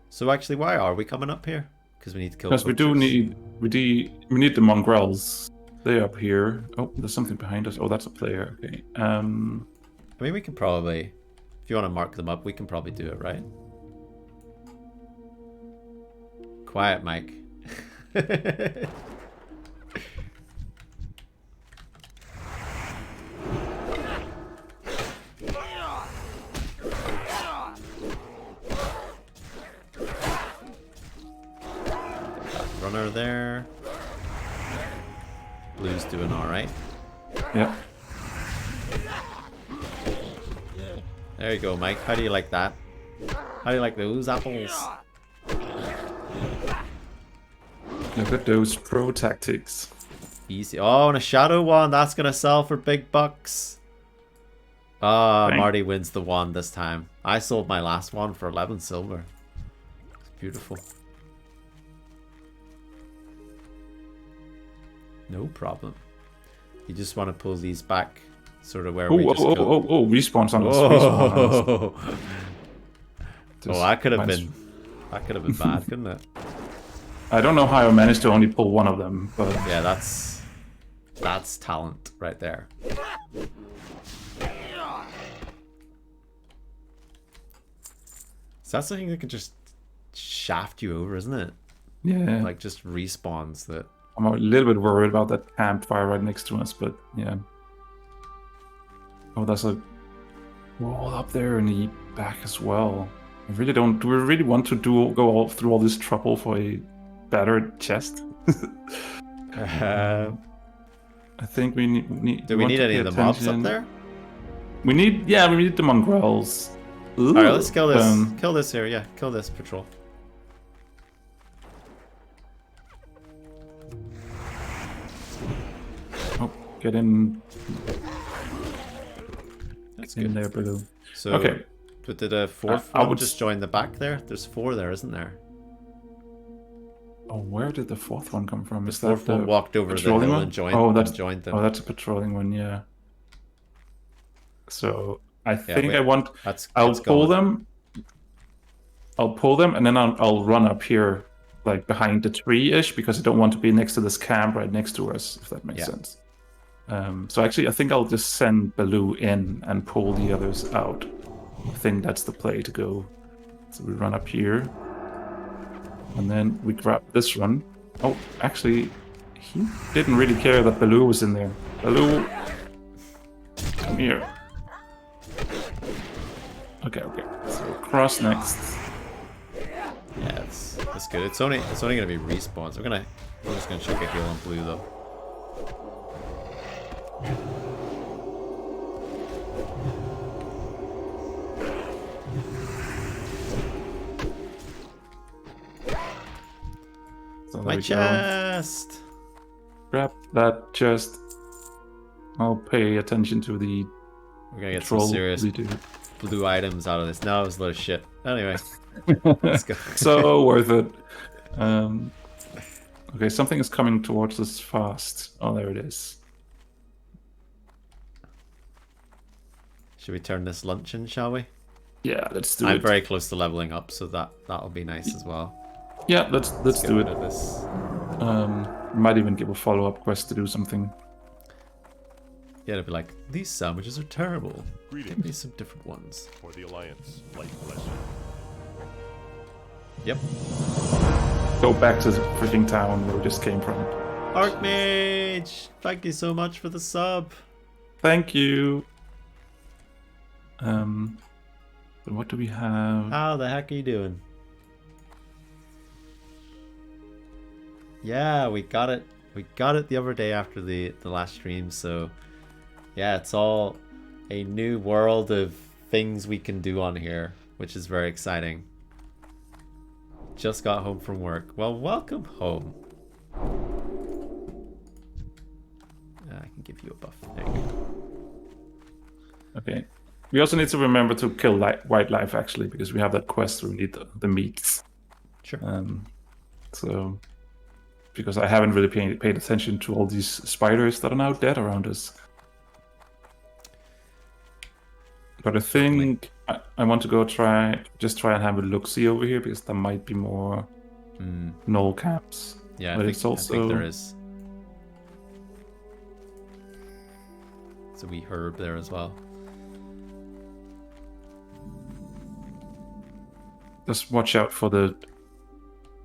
So actually, why are we coming up here? Because we need to kill. Because we poachers. we need the mongrels. They're up here. Oh, there's something behind us. Oh, that's a player. Okay. I mean, we can probably, if you want to mark them up, we can probably do it, right? Quiet, Mike. Runner there. Blue's doing all right. Yeah. There you go, Mike. How do you like that? How do you like those apples? Look at those pro tactics. Easy. Oh, and a shadow wand. That's gonna sell for big bucks. Ah, Marty wins the wand this time. I sold my last one for 11 silver. It's beautiful. No problem. You just want to pull these back, sort of where we just go. Respawns on us. Respawns on us. Oh, that could have been bad, couldn't it? I don't know how I managed to only pull one of them, but yeah, that's talent right there. So that's something that can just shaft you over, isn't it? yeah. Like just respawns that. I'm a little bit worried about that campfire right next to us, but yeah. Oh, there's a wall up there in the back as well. I really don't. Do we really want to go all through all this trouble for a battered chest? I think we need. Do we need any of the mobs up there? We need the mongrels. All right, let's kill this. Kill this here. Yeah, kill this patrol. Oh, get in. That's in good. there, Blue. So, okay. But did a fourth one just join the back there? There's 4 there, isn't there? Oh, where did the 4th one come from? The 4th one walked over the hill and joined them. Oh, that's a patrolling one, yeah. So I think wait, I'll pull them. I'll pull them and then I'll run up here, like behind the tree-ish, because I don't want to be next to this camp right next to us, if that makes sense. So actually, I think I'll just send Baloo in and pull the others out. I think that's the play to go. So we run up here. And then we grab this one. Oh, actually, he didn't really care that Baloo was in there. Baloo, come here. Okay. So cross next. Yeah, that's good. It's only gonna be respawns. I'm just gonna check a heal on Blue though. So my chest! Grab that chest. I'll pay attention to the We're gonna get some serious blue items out of this. No, it was a load of shit. Anyway, let's go. So worth it. Okay, something is coming towards us fast. Oh, there it is. Should we turn this lunch in, shall we? Yeah, let's do it. I'm very close to leveling up, so that'll be nice as well. Yeah, let's do it. This. Might even give a follow-up quest to do something. Yeah, it'll be like, these sandwiches are terrible. Greetings. Give me some different ones. For the Alliance, light bless you. Yep. Go back to the freaking town where we just came from. Archmage! Thank you so much for the sub. Thank you. But what do we have? How the heck are you doing? Yeah, we got it. We got it the other day after the last stream, so yeah, it's all a new world of things we can do on here, which is very exciting. Just got home from work. Well, welcome home. I can give you a buff. There you go. Okay. We also need to remember to kill wildlife, actually, because we have that quest where we need the meats. Sure. So, because I haven't really paid attention to all these spiders that are now dead around us. But I think I want to go try and have a look-see over here, because there might be more null caps. Yeah, But I it's think also there is. It's a wee herb there as well. just watch out for the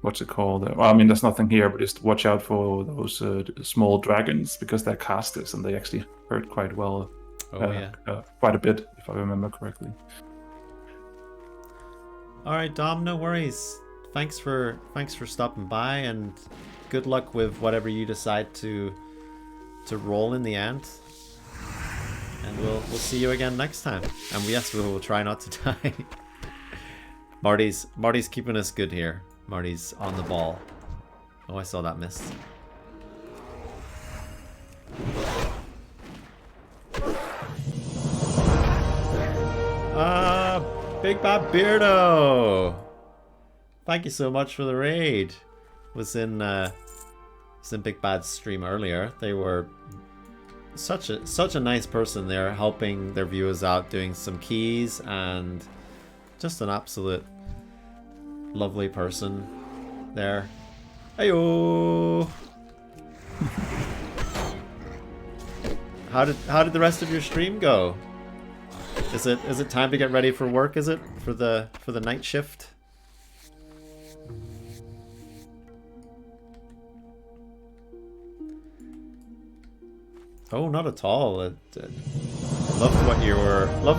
what's it called? Well, I mean, there's nothing here, but just watch out for those small dragons because they're casters and they actually hurt quite well. Oh yeah. Quite a bit, if I remember correctly. All right, Dom. No worries. Thanks for stopping by, and good luck with whatever you decide to roll in the end. And we'll see you again next time. And yes, we will try not to die. Marty's keeping us good here. Marty's on the ball. Oh, I saw that miss. Big Bad Beardo! Thank you so much for the raid. Was in Big Bad's stream earlier. They were such a nice person there, helping their viewers out, doing some keys, and just an absolute lovely person there. Heyo! How did the rest of your stream go? Is it time to get ready for work? Is it for the night shift? Oh, not at all. Loved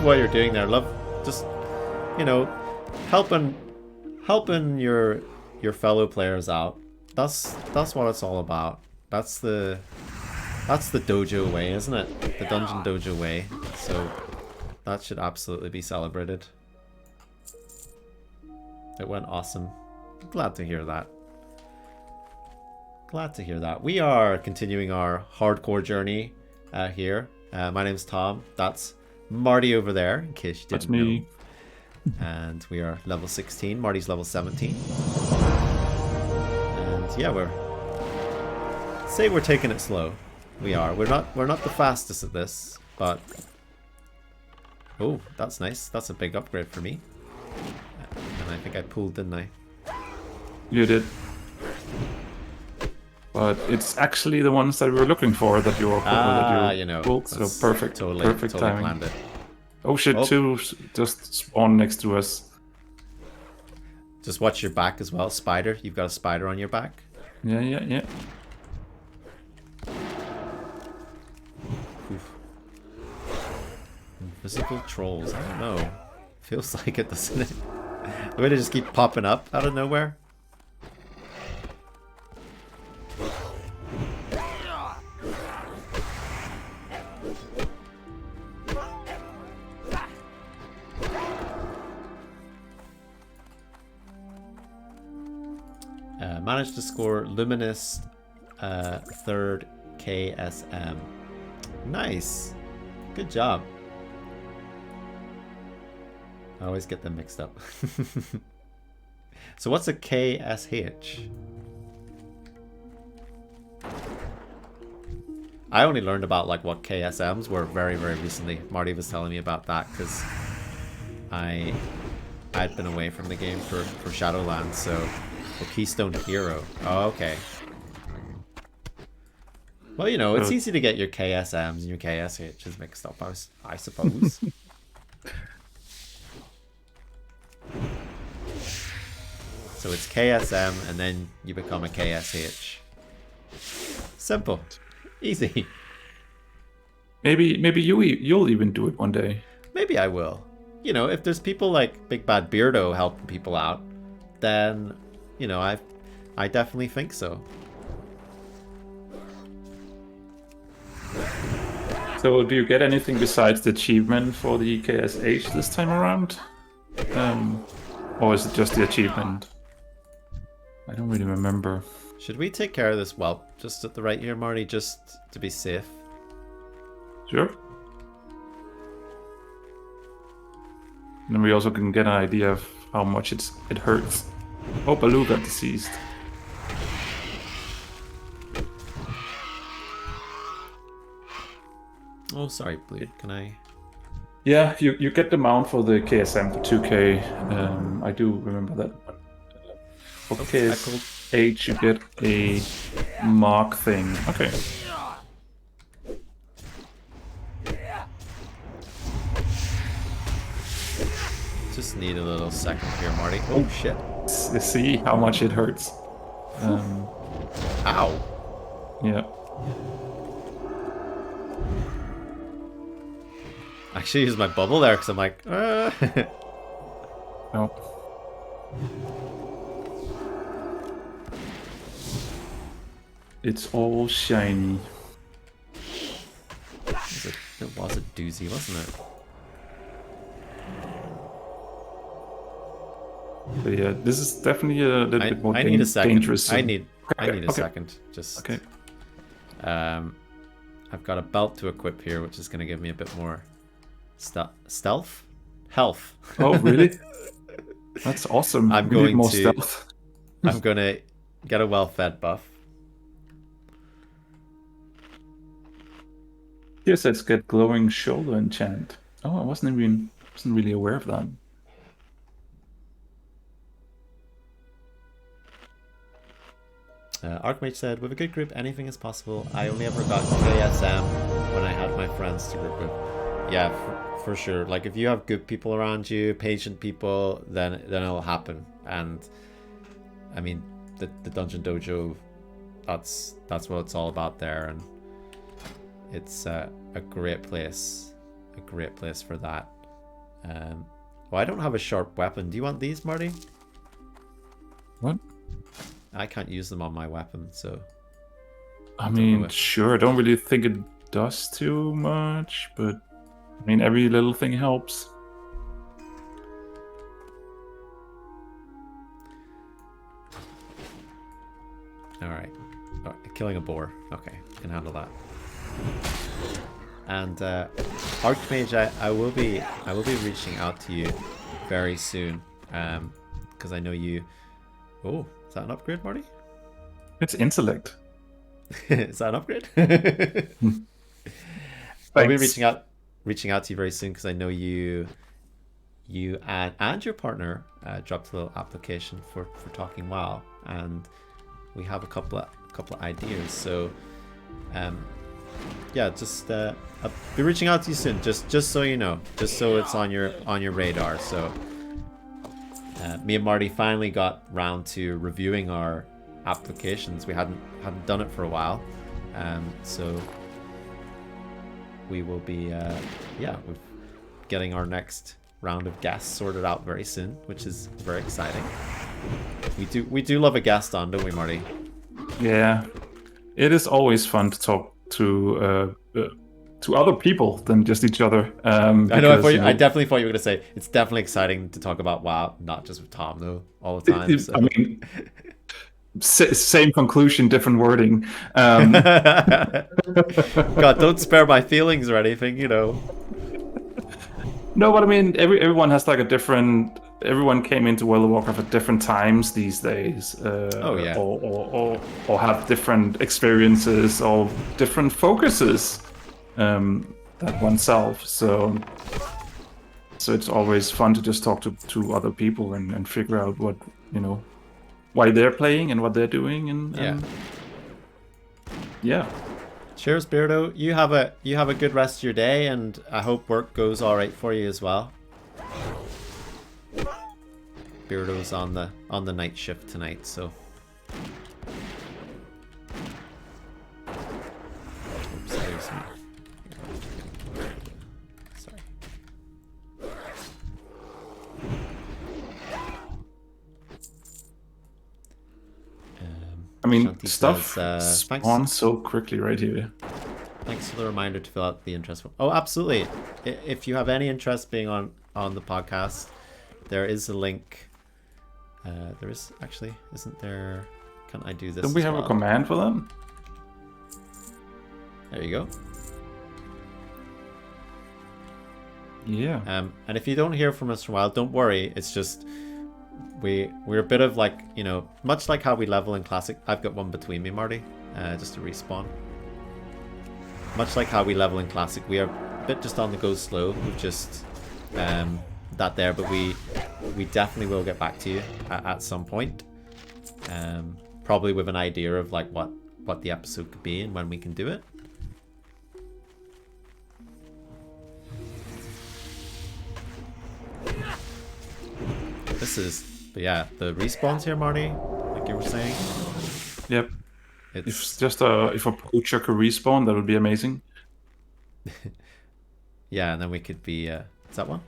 what you're doing there. Love just, you know, helping your fellow players out. That's what it's all about. That's the dojo way, isn't it? The dungeon dojo way. So that should absolutely be celebrated. It went awesome. Glad to hear that. Glad to hear that. We are continuing our hardcore journey here. My name's Tom. That's Marty over there, in case you didn't That's me. know. And we are level 16. Marty's level 17. And yeah, we're taking it slow. We are. We're not the fastest at this, but oh, that's nice. That's a big upgrade for me. And I think I pulled, didn't I? You did. But it's actually the ones that we were looking for that you pulled. So perfect. Perfect timing. Planned it. Oh shit, two just spawned next to us. Just watch your back as well, spider. You've got a spider on your back. Yeah. Oof. Invisible trolls. I don't know. Feels like it, doesn't it? The way they just keep popping up out of nowhere. Managed to score Luminous 3rd KSM. Nice. Good job. I always get them mixed up. So what's a KSH? I only learned about like what KSMs were very, very recently. Marty was telling me about that because I'd been away from the game for Shadowlands, so... Oh, Keystone Hero. Oh, okay. Well, you know, it's easy to get your KSMs and your KSHs mixed up, I suppose. So it's KSM and then you become a KSH. Simple. Easy. Maybe you'll even do it one day. Maybe I will. You know, if there's people like Big Bad Beardo helping people out, then... You know, I definitely think so. So, do you get anything besides the achievement for the KSH this time around? Or is it just the achievement? I don't really remember. Should we take care of this whelp just at the right here, Marty, just to be safe? Sure. And then we also can get an idea of how much it hurts. Oh, Baloo got deceased. Oh, sorry, Blue. Can I... Yeah, you get the mount for the KSM for 2k. I do remember that one. Okay, I called. H, you get a mark thing. Okay. Just need a little second here, Marty. Oh shit! See how much it hurts. Ow! Yeah. I actually used my bubble there because I'm like, Oh. It's all shiny. It was a doozy, wasn't it? But yeah, this is definitely a little bit more I need a second. dangerous. I need a Okay. second. Just Okay. I've got a belt to equip here, which is going to give me a bit more stealth, health. Oh, really? That's awesome. I'm We going need more to. stealth. I'm going to get a well-fed buff. Here says get glowing shoulder enchant. Oh, I wasn't really aware of that. Archmage said, with a good group, anything is possible. I only ever got KSM when I had my friends to group with. Yeah, for sure. Like, if you have good people around you, patient people, then it'll happen. And, I mean, the Dungeon Dojo, that's what it's all about there. And it's a great place. A great place for that. Well, I don't have a sharp weapon. Do you want these, Marty? What? I can't use them on my weapon, so... I mean, sure, I don't really think it does too much, but I mean, every little thing helps. Alright. Oh, killing a boar. Okay, can handle that. And Archmage, I will be reaching out to you very soon. Because I know you... Oh, is that an upgrade, Marty? It's intellect. Is that an upgrade? I'll be reaching out to you very soon because I know you and your partner dropped a little application for talking WoW, and we have a couple of ideas. So yeah, just I'll be reaching out to you soon, just so you know, just so it's on your radar. So me and Marty finally got round to reviewing our applications. We hadn't done it for a while, so we will be we're getting our next round of guests sorted out very soon, which is very exciting. We do love a guest on, don't we, Marty? Yeah, it is always fun to talk to other people than just each other. Because, I know. I definitely thought you were going to say it's definitely exciting to talk about WoW, not just with Thom though, all the time. So. I mean, same conclusion, different wording. God, don't spare my feelings or anything, you know. No, but I mean, everyone has like a different. Everyone came into World of Warcraft at different times these days. Oh yeah. Or have different experiences or different focuses that oneself. So it's always fun to just talk to other people and figure out what, you know, why they're playing and what they're doing and yeah. Cheers, Beardo. You have a good rest of your day, and I hope work goes all right for you as well. Beardo's on the night shift tonight, so. Oops, there's me. Sorry. I mean, Shanti stuff says, spawns so quickly right here. Thanks for the reminder to fill out the interest form. Oh, absolutely. If you have any interest being on the podcast, there is a link. There is actually, isn't there? Can I do this? Don't we have a command for them? There you go. Yeah. And if you don't hear from us for a while, don't worry. It's just we're a bit of like, you know, much like how we level in Classic. I've got one between me, Marty, just to respawn. Much like how we level in Classic, we are a bit just on the go slow. We've just that there, but we definitely will get back to you at some point. Probably with an idea of like what the episode could be and when we can do it. But yeah, the respawns here, Marty, like you were saying. Yep. It's If a poacher could respawn, that would be amazing. yeah, and then we could be. Is that one?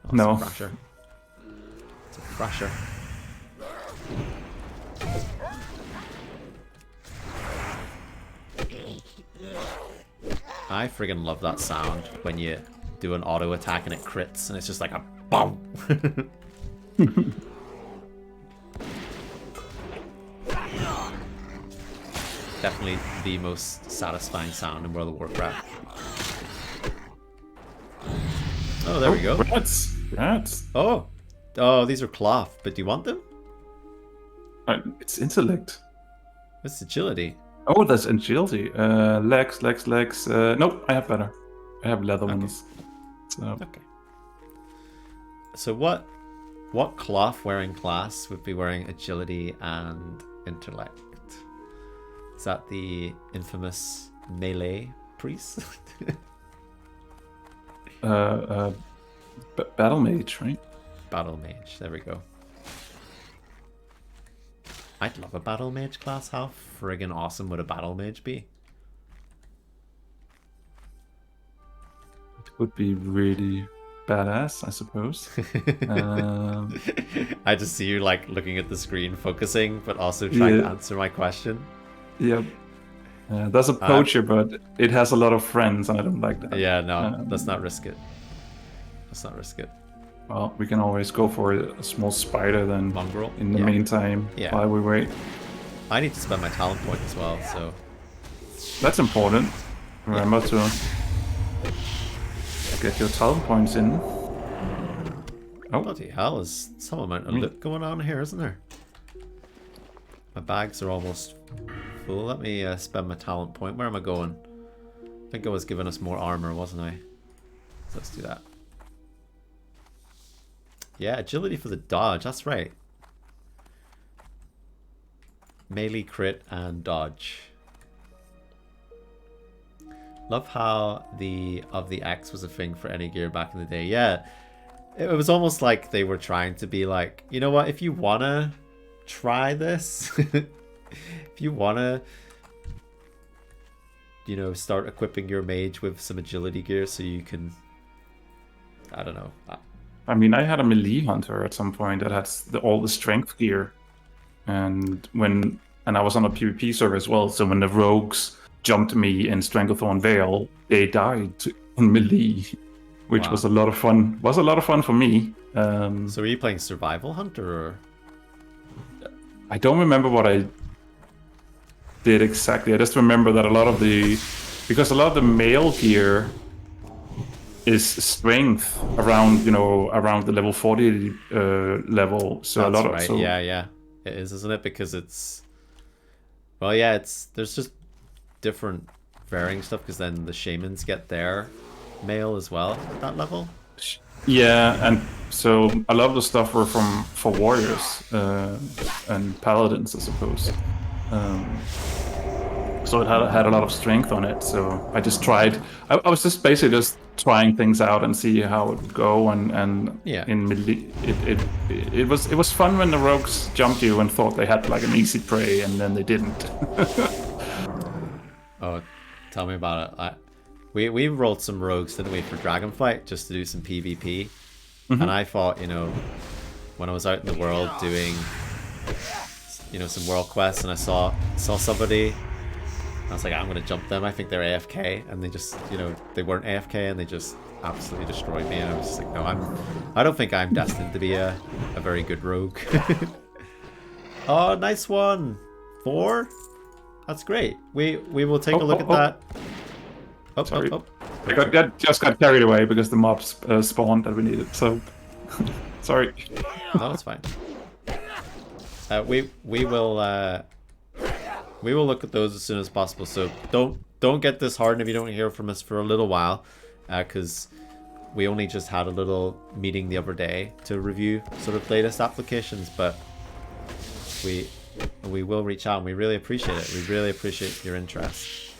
Oh, No. It's a crusher. It's a crusher. I friggin' love that sound when you do an auto attack and it crits and it's just like a BOOM! Definitely the most satisfying sound in World of Warcraft. Oh, there we go. Rats. Oh, these are cloth, but do you want them? It's intellect. It's agility. Oh, that's agility. Legs. Nope, I have better. I have leather ones. So. Okay. So what cloth wearing class would be wearing agility and intellect? Is that the infamous melee priest? Battle mage, right? Battle mage. There we go. I'd love a battle mage class. How friggin' awesome would a battle mage be? It would be really badass, I suppose. I just see you like looking at the screen, focusing, but also trying to answer my question. Yep. There's a poacher, but it has a lot of friends, and I don't like that. Yeah, no, let's not risk it. Let's not risk it. Well, we can always go for a small spider then. Mongrel? In the meantime, while we wait. I need to spend my talent point as well, so... That's important. Remember to get your talent points in. Oh, bloody hell, there's some amount of loot going on here, isn't there? My bags are almost full. Let me spend my talent point. Where am I going? I think I was giving us more armor, wasn't I? So let's do that. Yeah, agility for the dodge, that's right. Melee, crit, and dodge. Love how the X was a thing for any gear back in the day. Yeah, it was almost like they were trying to be like, you know what, if you wanna try this, if you wanna, you know, start equipping your mage with some agility gear so you can, I don't know. I mean, I had a melee hunter at some point that had all the strength gear, and I was on a PvP server as well. So when the rogues jumped me in Stranglethorn Vale, they died in melee, which was a lot of fun. Was a lot of fun for me. So were you playing Survival Hunter? Or? I don't remember what I did exactly. I just remember that a lot of the male gear is strength around the level 40 level. So that's a lot of right. Yeah, it is, isn't it? Because it's there's just different varying stuff. Because then the shamans get their male as well at that level. Yeah, and so a lot of the stuff were for warriors and paladins, I suppose. So it had a lot of strength on it. So I just tried. I was just basically just trying things out and see how it would go. And yeah, in melee, it was fun when the rogues jumped you and thought they had like an easy prey, and then they didn't. Oh, tell me about it. We rolled some rogues, didn't we, for Dragonflight, just to do some PvP. Mm-hmm. And I thought, when I was out in the world doing, some world quests, and I saw somebody, I was like, I'm gonna jump them. I think they're AFK, and they just, they weren't AFK, and they just absolutely destroyed me. And I was just like, no, I don't think I'm destined to be a very good rogue. Oh, nice one. 4. That's great. We will take a look at that. Sorry. I just got carried away because the mobs spawned that we needed. So sorry. No, that's fine. We will look at those as soon as possible. So don't get disheartened if you don't hear from us for a little while, because we only just had a little meeting the other day to review sort of latest applications, but we will reach out, and we really appreciate it. We really appreciate your interest.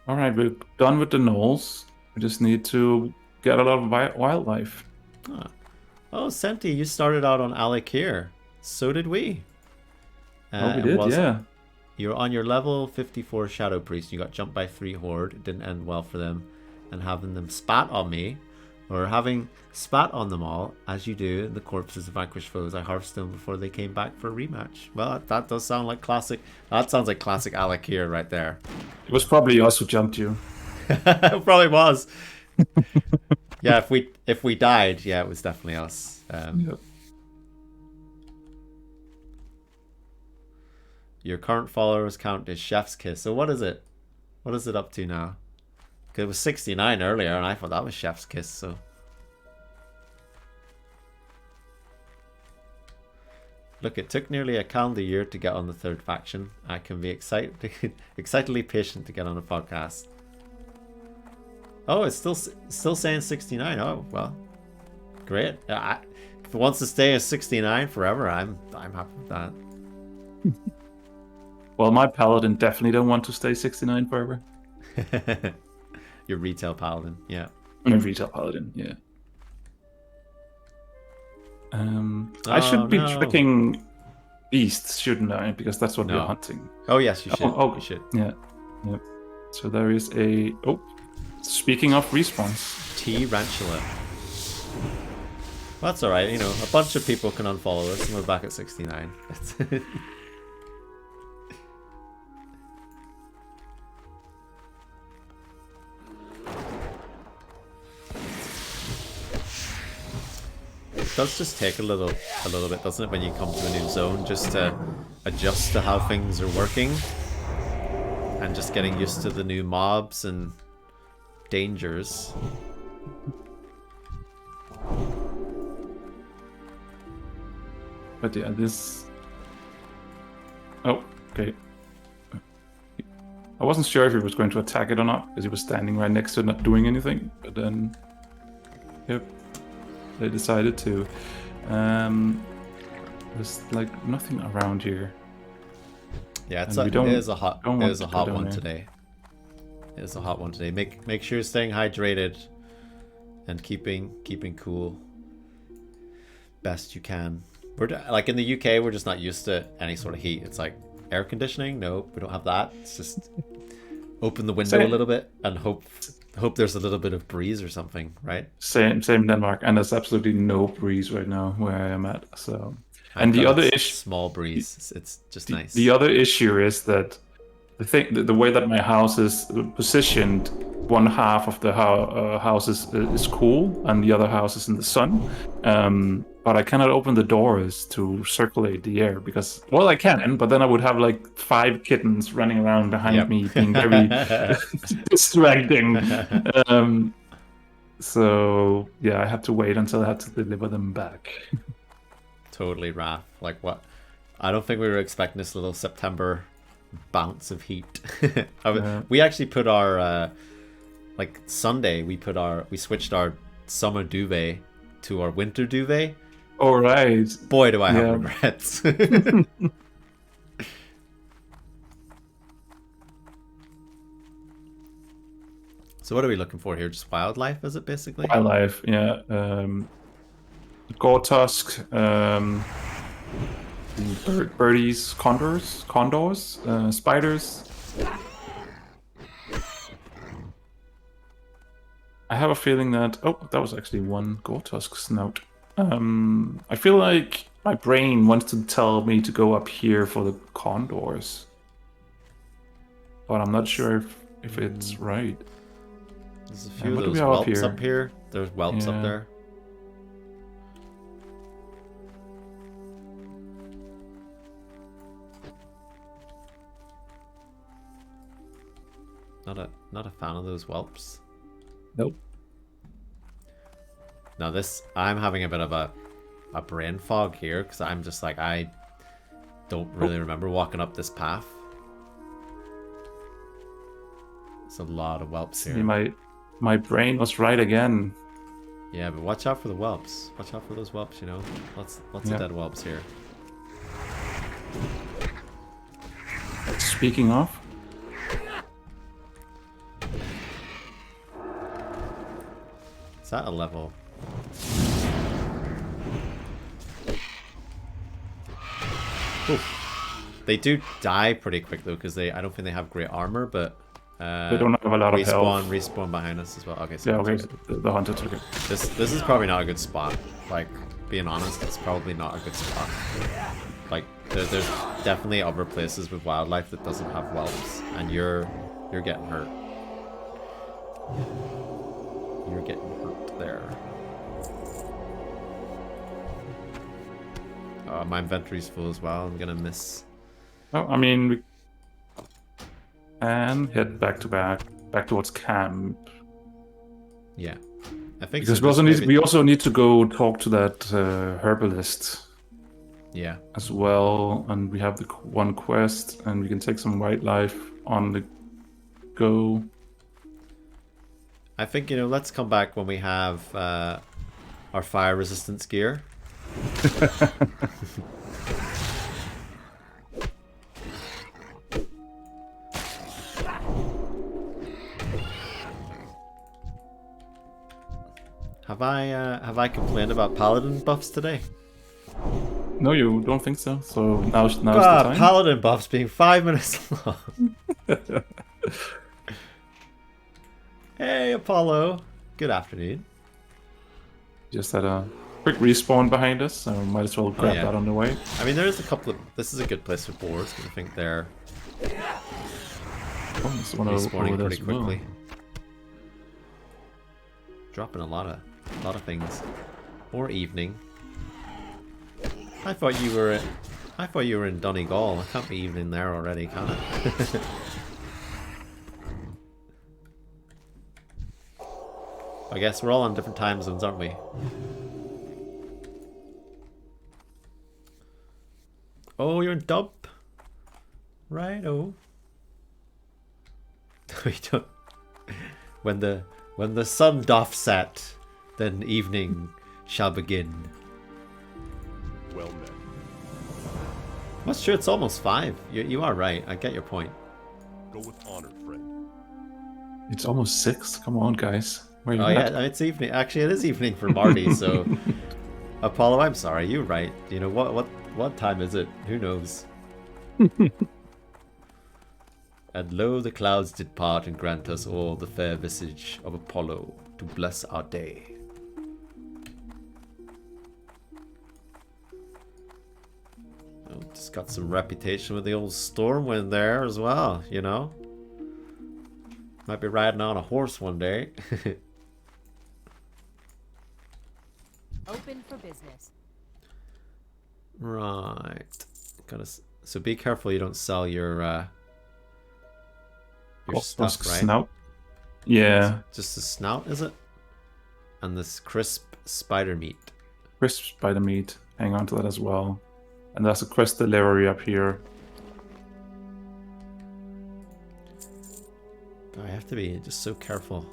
All right, we're done with the gnolls. We just need to get a lot of wildlife. Huh. Oh, Senti, you started out on Alakir. So did we. Oh, we did, yeah. You're on your level 54 Shadow Priest. You got jumped by 3 Horde. It didn't end well for them. And having them spat on me, or having spat on them all, as you do in the corpses of vanquished foes, I harvested them before they came back for a rematch. Well, that does sound like classic. That sounds like classic Alakir right there. It was probably us who jumped you. It probably was. Yeah, if we died, yeah, it was definitely us. Yep. Your current followers count is Chef's Kiss. So what is it? What is it up to now? Because it was 69 earlier, and I thought that was Chef's Kiss. So look, it took nearly a calendar year to get on the 3rd faction. I can be excitedly patient to get on a podcast. Oh, it's still saying 69. Oh, well, great. If it wants to stay as 69 forever, I'm happy with that. Well, my paladin definitely don't want to stay 69 forever. Your retail paladin, yeah. My retail paladin, yeah. I should be trekking east, shouldn't I? Because that's what we're hunting. Oh yes, you should. Oh, you should. Yeah. Yep. So there is a. Oh, speaking of respawns. T Rantula. Well, that's all right. You know, a bunch of people can unfollow us, and we're back at 69. It does just take a little bit, doesn't it, when you come to a new zone, just to adjust to how things are working, and just getting used to the new mobs and dangers. But yeah, this. Oh, okay. I wasn't sure if he was going to attack it or not, because he was standing right next to it, not doing anything. But then, yep, they decided to. There's like nothing around here. Yeah, it is a hot one today. It is a hot one today. Make sure you're staying hydrated and keeping cool best you can. We're like in the UK, we're just not used to any sort of heat. It's like air conditioning. No, we don't have that. It's just open the window a little bit and hope there's a little bit of breeze or something, right? Same Denmark, and there's absolutely no breeze right now where I am at. So, and the other issue, small breeze. It's just nice. The other issue is that the way that my house is positioned, one half of the house is cool, and the other house is in the sun. But I cannot open the doors to circulate the air because, well, I can, but then I would have like 5 kittens running around behind me, being very distracting. So yeah, I had to wait until I had to deliver them back. Totally, Raph. Like what? I don't think we were expecting this little September bounce of heat. We actually put our like Sunday. We switched our summer duvet to our winter duvet. All right. Boy, do I have regrets. So what are we looking for here? Just wildlife, is it basically? Wildlife, yeah. Gore tusk, birdies, condors, spiders. I have a feeling that... Oh, that was actually one gore tusk snout. I feel like my brain wants to tell me to go up here for the condors. But I'm not sure if it's right. There's a few of those whelps up here. There's whelps up there. Not a fan of those whelps. Nope. Now I'm having a bit of a brain fog here because I'm just like, I don't really remember walking up this path. It's a lot of whelps here. See, my brain was right again. Yeah, but watch out for the whelps. Watch out for those whelps, you know? Lots Yeah. of dead whelps here. Speaking of, Is that a level? Oof. They do die pretty quick though, because I don't think they have great armor, but they don't have a lot of health. Respawn behind us as well. Okay, so Yeah, okay, that's good. the hunter took it. This is probably not a good spot. Like, being honest, it's probably not a good spot. Like, there's definitely other places with wildlife that doesn't have whelps, and you're getting hurt. You're getting hurt there. My inventory's full as well. I'm gonna miss. Oh, I mean, we can head back towards camp. Yeah, I think Because so, we also need to go talk to that herbalist. Yeah. As well, and we have the one quest, and we can take some wildlife on the go. I think, you know, let's come back when we have our fire resistance gear. Have I complained about paladin buffs today? No, you don't think so? So now's the time? Paladin buffs being 5 minutes long. Hey, Apollo. Good afternoon. Just had a quick respawn behind us, so might as well grab that on the way. I mean, there is a couple of... This is a good place for boars, because I think they're respawning pretty quickly. Dropping a lot of things. Or evening. I thought you were in Donegal. I can't be evening there already, can it? I guess we're all on different time zones, aren't we? Oh, you're in Dub? Righto. We don't... When the sun doth set, then evening shall begin. Well met. That's true, it's almost 5. You are right, I get your point. Go with honor, friend. It's almost 6. Come on, guys. Where are you at? Yeah, it's evening. Actually, it is evening for Marty, so... Apollo, I'm sorry, you're right. You know, what time is it? Who knows? And lo, the clouds did part and grant us all the fair visage of Apollo to bless our day. Oh, just got some reputation with the old Stormwind there as well, you know? Might be riding on a horse one day. Open for business. Right. So be careful you don't sell your stuff, right? Snout. Yeah. Just the snout, is it? And this crisp spider meat. Crisp spider meat. Hang on to that as well. And there's a quest delivery up here. God, I have to be just so careful.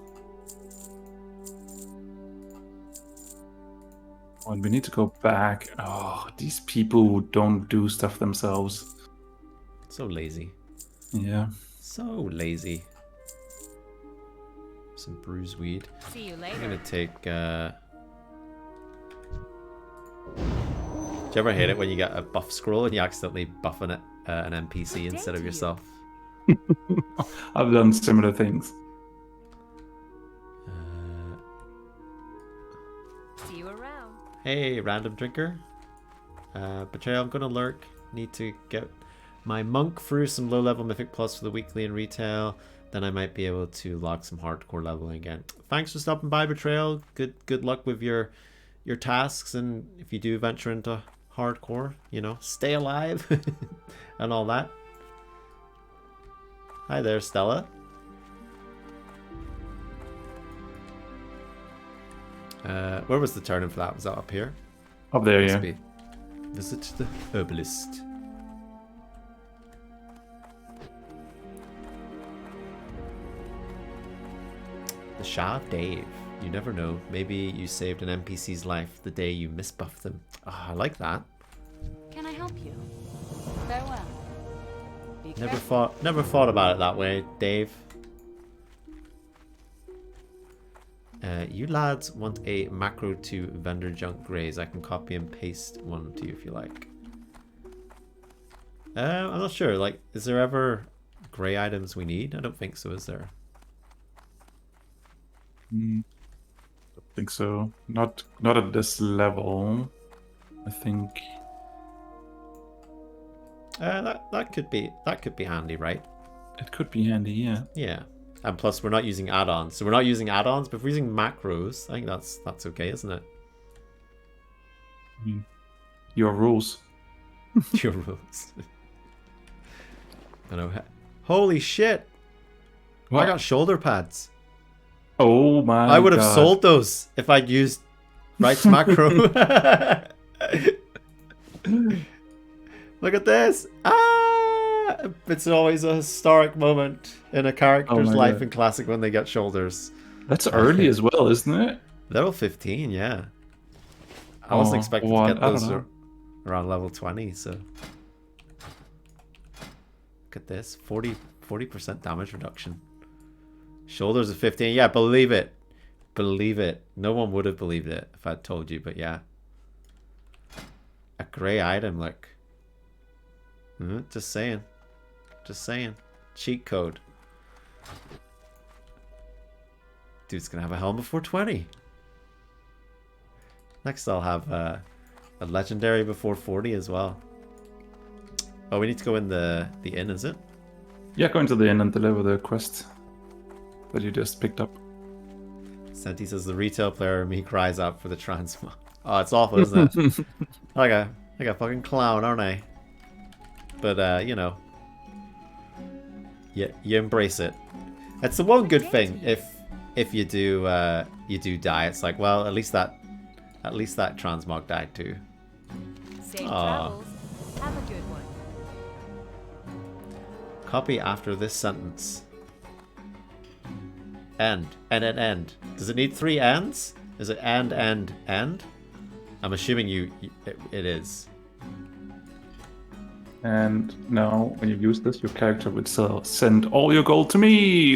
And we need to go back. Oh, these people who don't do stuff themselves. So lazy. Yeah. So lazy. Some bruise weed. See you I'm later. gonna take do you ever hate it when you get a buff scroll and you accidentally buff an NPC instead of yourself? I've done similar things. See you around. Hey, random drinker. Betrayal, I'm gonna lurk. Need to get my monk through some low-level mythic plus for the weekly in retail. Then I might be able to lock some hardcore leveling again. Thanks for stopping by, Betrayal. Good luck with your tasks, and if you do venture into hardcore, you know, stay alive and all that. Hi there, Stella. Where was the turn-in for that? Was that up here? Up there, Must yeah. be. Visit the herbalist. The Shah of Dave. You never know. Maybe you saved an NPC's life the day you misbuffed them. Ah, I like that. Can I help you? Farewell. Be Never thought about it that way, Dave. You lads want a macro to vendor junk grays. I can copy and paste one to you if you like. I'm not sure. Like, is there ever gray items we need? I don't think so, is there? I think so. Not at this level. I think. That could be handy, right? It could be handy, yeah. Yeah. And plus, we're not using add-ons. So we're not using add-ons, but if we're using macros, I think that's okay, isn't it? I mean, your rules. Your rules. I know. Holy shit! What? I got shoulder pads. Oh my! I would have God. sold those if I'd used Right's macro. Look at this! Ah! It's always a historic moment in a character's life God. in Classic when they get shoulders. That's early as well, isn't it? Level 15, yeah. I wasn't expecting to get I don't those know. around level 20, so... Look at this, 40% damage reduction. Shoulders of 15, yeah, believe it. Believe it. No one would have believed it if I'd told you, but yeah. A grey item, look. Just saying. Just saying. Cheat code. Dude's gonna have a helm before 20. Next I'll have a legendary before 40 as well. Oh, we need to go in the inn, is it? Yeah, go into the inn and deliver the quest that you just picked up. Senti says the retail player in me cries out for the transmog. Oh, it's awful, isn't it? like a fucking clown, aren't I? But you know, you embrace it. It's the one good thing if you do die. It's like, well, at least that transmog died too. Safe Aw. travels. Have a good one. Copy after this sentence. End. End. Does it need 3 ends? Is it end? I'm assuming it is. And now, when you use this, your character would send all your gold to me.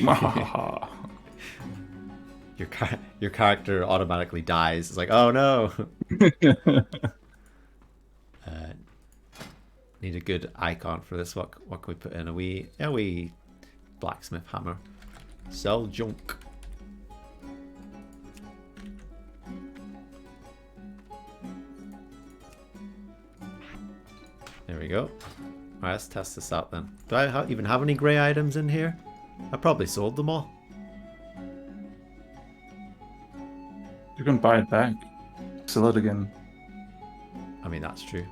Your character automatically dies. It's like, oh no. Need a good icon for this. What can we put in? A wee blacksmith hammer. Sell junk. There we go. Alright, let's test this out then. Do I even have any grey items in here? I probably sold them all. You can buy it back. Sell it again. I mean, that's true.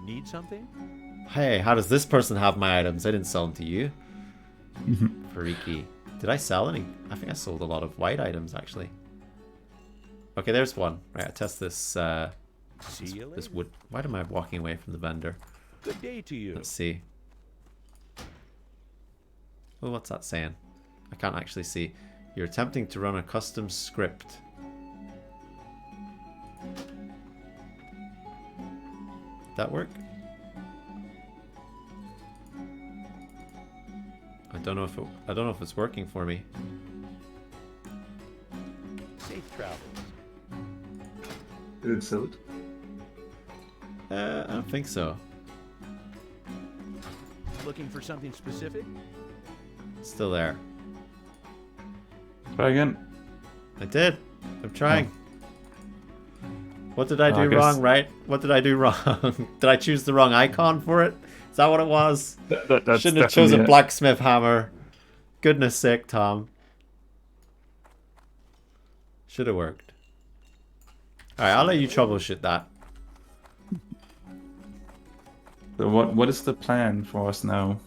You need something? Hey, how does this person have my items? I didn't sell them to you. Freaky. Did I sell any? I think I sold a lot of white items, actually. Okay, there's one. Right, I test this See you this later. wood. Why am I walking away from the vendor? Good day to you. Let's see. Oh, what's that saying? I can't actually see. You're attempting to run a custom script. That work? I don't know if it's working for me. Safe travels. Did it sell it? I don't think so. Looking for something specific? It's still there. Try again. I did. I'm trying. What did I do I guess- wrong, right? What did I do wrong? Did I choose the wrong icon for it? Is that what it was? That's Shouldn't have chosen definitely it. blacksmith hammer. Goodness sake, Tom. Should have worked. Alright, I'll let you troubleshoot that. So what is the plan for us now?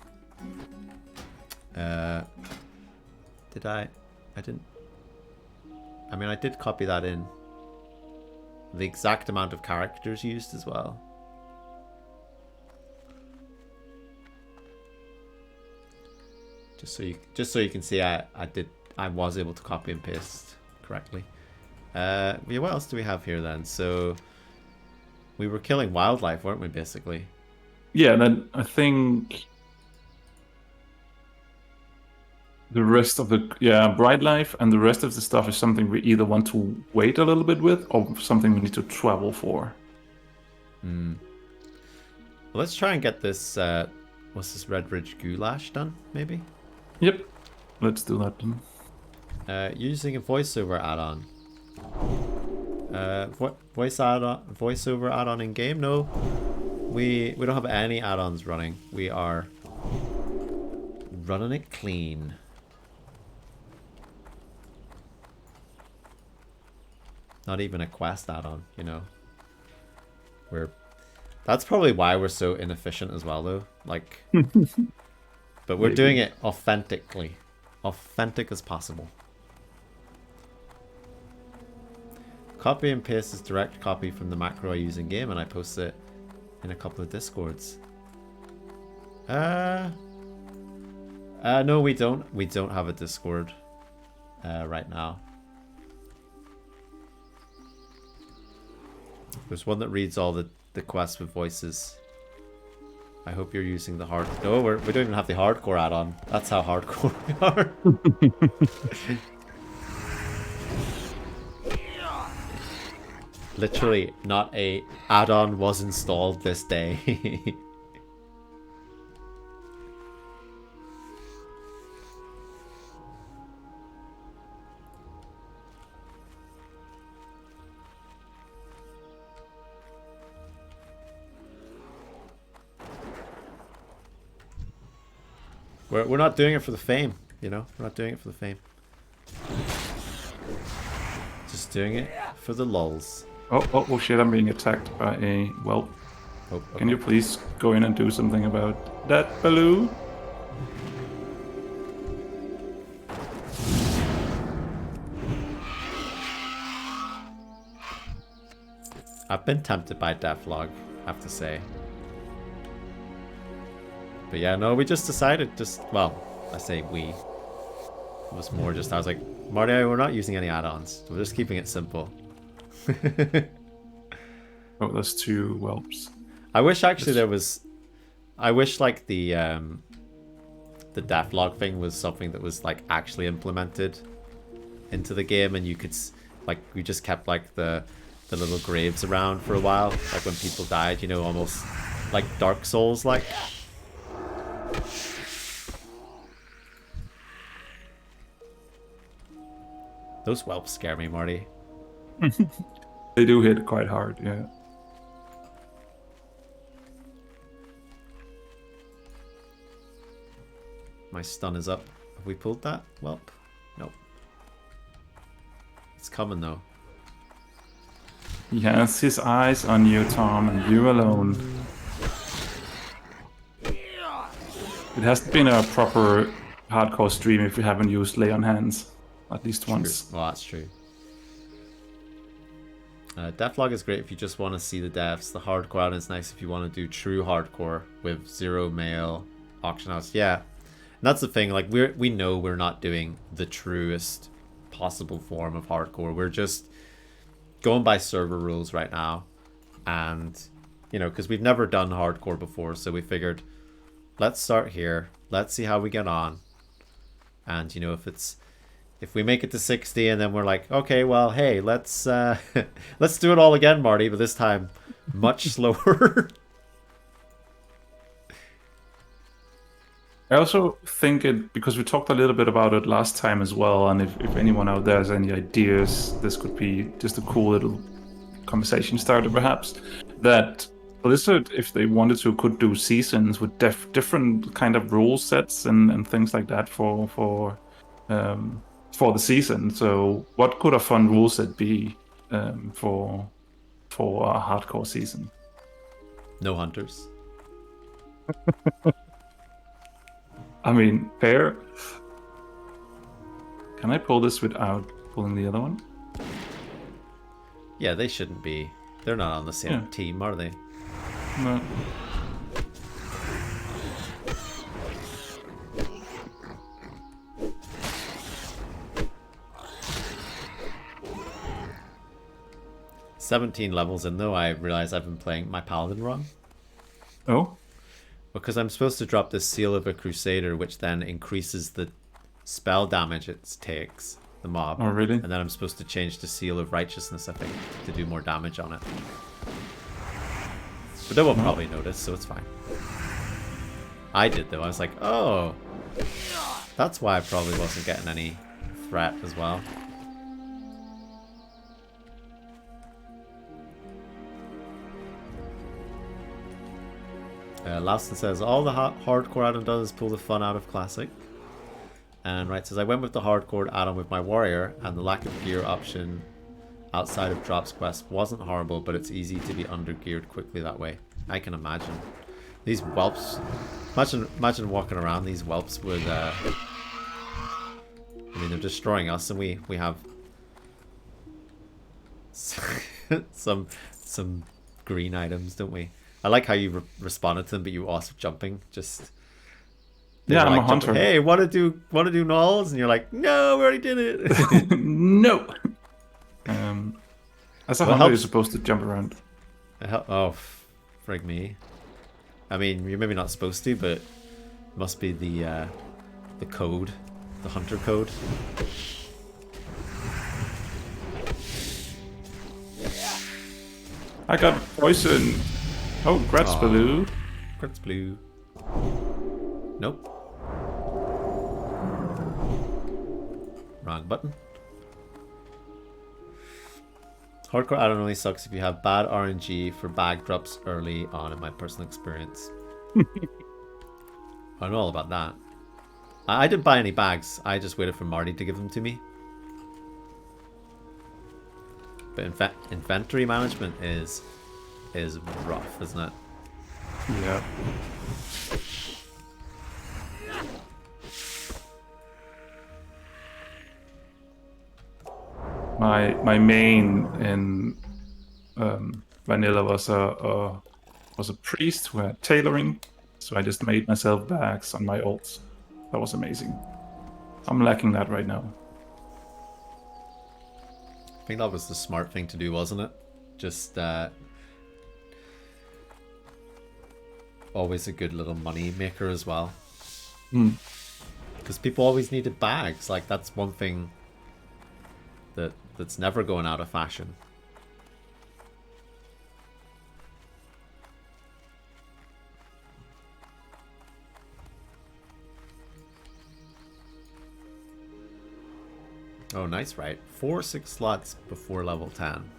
Did I didn't... I mean, I did copy that in. The exact amount of characters used as well. Just so you can see, I I was able to copy and paste correctly. Yeah, what else do we have here then? So we were killing wildlife, weren't we, basically? Yeah, then I think the rest of the bright life and the rest of the stuff is something we either want to wait a little bit with or something we need to travel for. Well, let's try and get this what's this Red Ridge goulash done, maybe? Yep, let's do that then. Using a voiceover add-on. Voiceover add-on in game? No, we don't have any add-ons running. We are running it clean. Not even a quest add-on, you know. That's probably why we're so inefficient as well, though. Like, but we're doing it authentically, authentic as possible. Copy and paste is direct copy from the macro I use in game, and I post it in a couple of discords. No, we don't. We don't have a Discord right now. There's one that reads all the quests with voices. I hope you're using the hard. No, we don't even have the hardcore add-on. That's how hardcore we are. Literally, not a add-on was installed this day. We're not doing it for the fame, you know? We're not doing it for the fame. Just doing it for the lulz. Oh shit, I'm being attacked by a whelp. Oh, okay. Can you please go in and do something about that, Baloo? I've been tempted by Deathlog, I have to say. But yeah, no, we just decided well, I say we. It was more just, I was like, Marty, we're not using any add-ons. We're just keeping it simple. Oh, there's two whelps. I wish actually there was... I wish like the Deathlog thing was something that was like actually implemented into the game, and you could, like, we just kept like the little graves around for a while. Like when people died, you know, almost like Dark Souls like. Those whelps scare me, Marty. They do hit quite hard, yeah. My stun is up. Have we pulled that whelp? Nope. It's coming though. He has his eyes on you, Tom, and you alone. It hasn't been a proper hardcore stream if you haven't used Lay on Hands. At least once. True. Well, that's true. Deathlog is great if you just want to see the devs. The hardcore out is nice if you want to do true hardcore with zero mail auction house. Yeah, and that's the thing. Like we know we're not doing the truest possible form of hardcore. We're just going by server rules right now, and you know, because we've never done hardcore before, so we figured let's start here. Let's see how we get on, and you know, if we make it to 60 and then we're like, okay, well, hey, let's do it all again, Marty, but this time much slower. I also think because we talked a little bit about it last time as well, and if anyone out there has any ideas, this could be just a cool little conversation starter perhaps, that Blizzard, if they wanted to, could do seasons with different kind of rule sets and things like that for the season. So what could a fun rule set be for a hardcore season? No hunters. I mean, fair. Can I pull this without pulling the other one? Yeah, they shouldn't be. They're not on the same team, are they? No. 17 levels in though, I realize I've been playing my paladin wrong. Oh? Because I'm supposed to drop the Seal of a Crusader, which then increases the spell damage it takes, the mob. Oh, really? And then I'm supposed to change to Seal of Righteousness, I think, to do more damage on it. But they won't probably notice, so it's fine. I did, though. I was like, oh, that's why I probably wasn't getting any threat as well. Lawson says, all the hardcore add-on does is pull the fun out of Classic. And Wright says, I went with the hardcore add-on with my warrior, and the lack of gear option outside of Drops Quest wasn't horrible, but it's easy to be under-geared quickly that way. I can imagine. These whelps, imagine walking around these whelps with, I mean, they're destroying us, and we have some green items, don't we? I like how you responded to them, but you were also jumping. Just yeah, I'm like a hunter. Hey, want to do gnolls? And you're like, no, we already did it. No. As a hunter, you're supposed to jump around. Oh, frig me. I mean, you're maybe not supposed to, but it must be the code, the hunter code. I got poison. Oh, Gratz Blue. Gratz Blue. Nope. Wrong button. Hardcore add-on only sucks if you have bad RNG for bag drops early on, in my personal experience. I know all about that. I didn't buy any bags. I just waited for Marty to give them to me. But inventory management is rough, isn't it? Yeah. My main in vanilla was a priest who had tailoring, so I just made myself bags on my ults. That was amazing. I'm lacking that right now. I think that was the smart thing to do, wasn't it? Just always a good little money maker as well. Because people always needed bags. Like, that's one thing that's never going out of fashion. Oh, nice, right? 4-6 slots before level 10.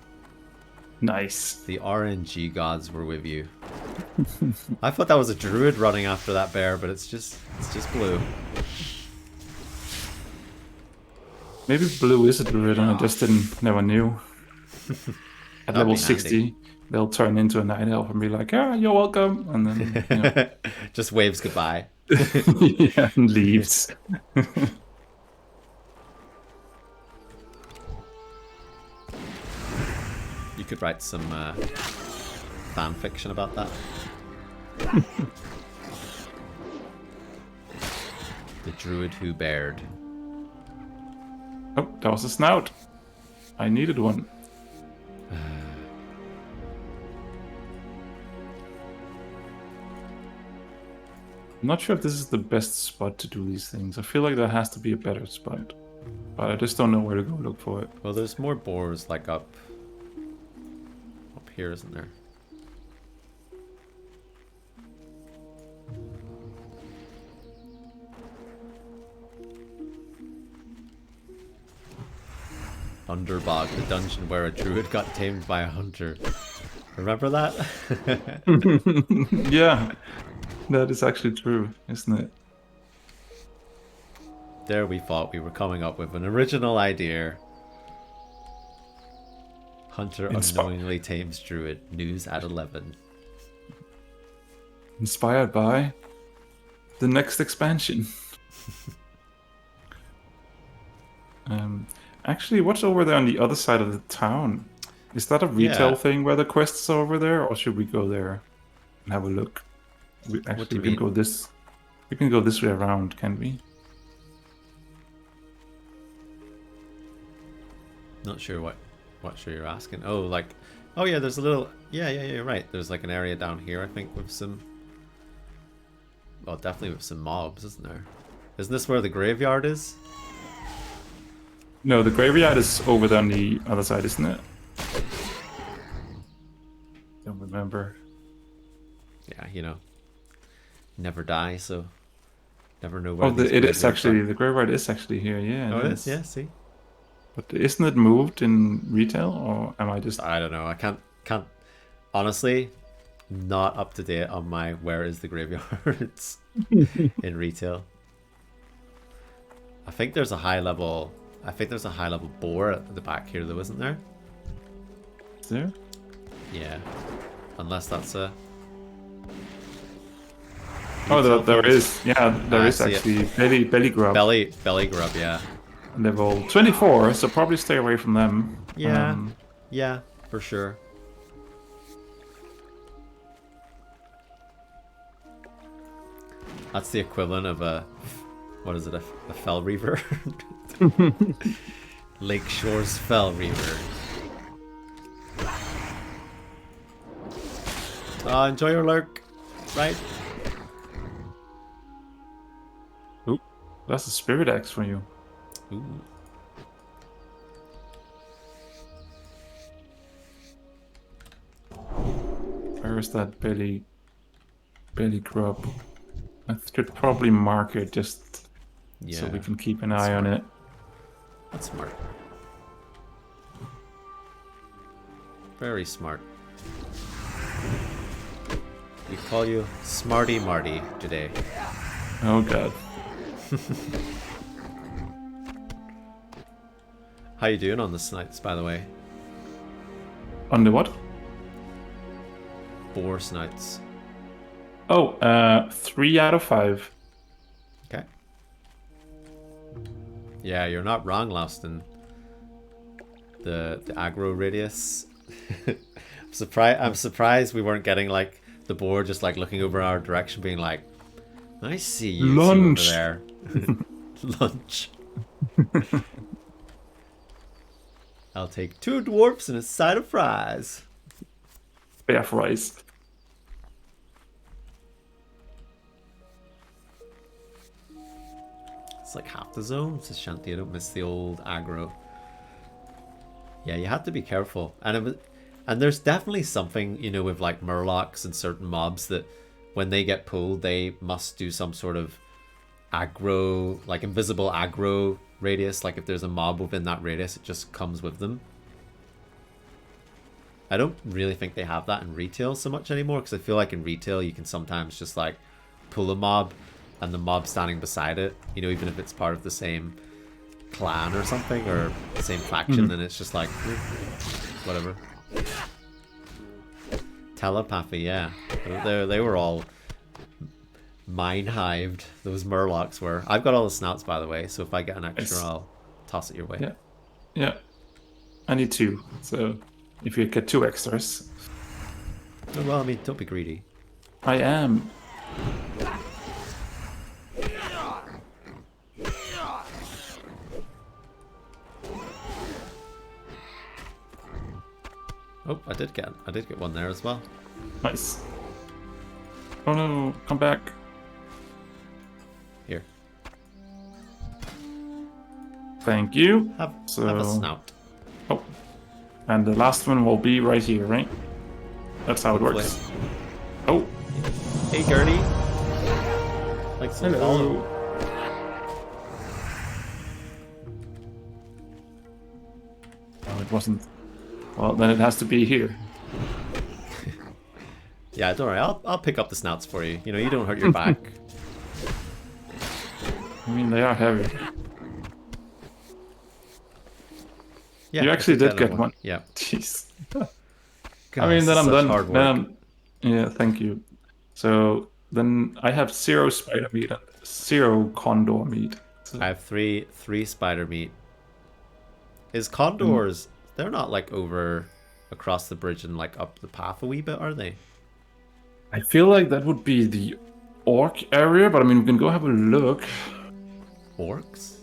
Nice. The RNG gods were with you. I thought that was a druid running after that bear, but it's just blue. Maybe blue is a druid and I just never knew. At level 60, handy. they'll turn into a night elf and be like, "Ah, you're welcome," and then you know. Just waves goodbye. Yeah, and leaves. You could write some fan fiction about that. The druid who bared. Oh, that was a snout. I needed one. I'm not sure if this is the best spot to do these things. I feel like there has to be a better spot. But I just don't know where to go look for it. Well, there's more boars like up here, isn't there? Underbog, the dungeon where a druid got tamed by a hunter. Remember that? Yeah, that is actually true, isn't it? There we thought we were coming up with an original idea. Hunter unknowingly tames druid. News at 11. Inspired by the next expansion. Actually, what's over there on the other side of the town? Is that a retail thing where the quests are over there, or should we go there and have a look? We can go this. We can go this way around, can we? Not sure what you're asking. Oh, like Oh yeah, there's a little. Yeah, you're right. There's like an area down here, I think, with some. Well, definitely with some mobs, isn't there? Isn't this where the graveyard is? No, the graveyard is over there on the other side, isn't it? Don't remember. Yeah, you know, never die, so never know where. Oh, these it is graveyards actually are. the graveyard is actually here. Yeah. Oh, it is. Yeah, see. But isn't it moved in retail, or am I just? I don't know. I can't. Honestly, not up to date on my where is the graveyards in retail. I think there's a high level. I think there's a high level boar at the back here, though, isn't there? Is there? Yeah. Unless that's a. Oh, there is. Yeah, there I is see it. actually belly grub. Belly grub. Yeah. Level 24, so probably stay away from them. Yeah. Yeah, for sure. That's the equivalent of a. What is it? A fell reaver? Lakeshore's fell reaver. Enjoy your lurk. Right? Oop, that's a spirit axe for you. Ooh. Where is that belly grub? I should probably mark it just Yeah. so we can keep an eye on it. That's smart. Very smart. We call you Smarty Marty today. Oh god. How you doing on the snites, by the way? On the what? Boar snites. Oh, 3 out of 5. Okay. Yeah, you're not wrong, Laustin. The aggro radius. I'm surprised we weren't getting like the boar just like looking over our direction, being like, "I see you two over Lunch." there." Lunch. I'll take 2 dwarfs and a side of fries. Bear fries. It's like half the zone. It's a shanty. I don't miss the old aggro. Yeah, you had to be careful, and there's definitely something, you know, with like murlocs and certain mobs that when they get pulled, they must do some sort of aggro, like invisible aggro radius. Like if there's a mob within that radius, it just comes with them. I don't really think they have that in retail so much anymore, because I feel like in retail you can sometimes just like pull a mob and the mob standing beside it, you know, even if it's part of the same clan or something, or the same faction, then it's just like whatever. Telepathy, yeah. They were all mine-hived, those murlocs were. I've got all the snouts, by the way, so if I get an extra, I'll toss it your way. Yeah. Yeah. I need 2, so if you get 2 extras. Oh, well, I mean, don't be greedy. I am. Oh, I did get one there as well. Nice. Oh no, come back. Here. Thank you. Have So- a snout. Oh. And the last one will be right here, right? That's how it works. Oh. Hey, Gertie. Like some follow. Hello. Oh, it wasn't. Well, then it has to be here. Yeah, don't worry. I'll pick up the snouts for you. You know, you don't hurt your back. I mean, they are heavy. Yeah, You I actually think did I know get one. Yeah. Jeez. God, I mean, then I'm such done. hard Then work. yeah, thank you. So then I have 0 spider meat and 0 condor meat. So, I have three spider meat. Is condors? They're not like over across the bridge and like up the path a wee bit, are they? I feel like that would be the orc area, but I mean, we can go have a look. Orcs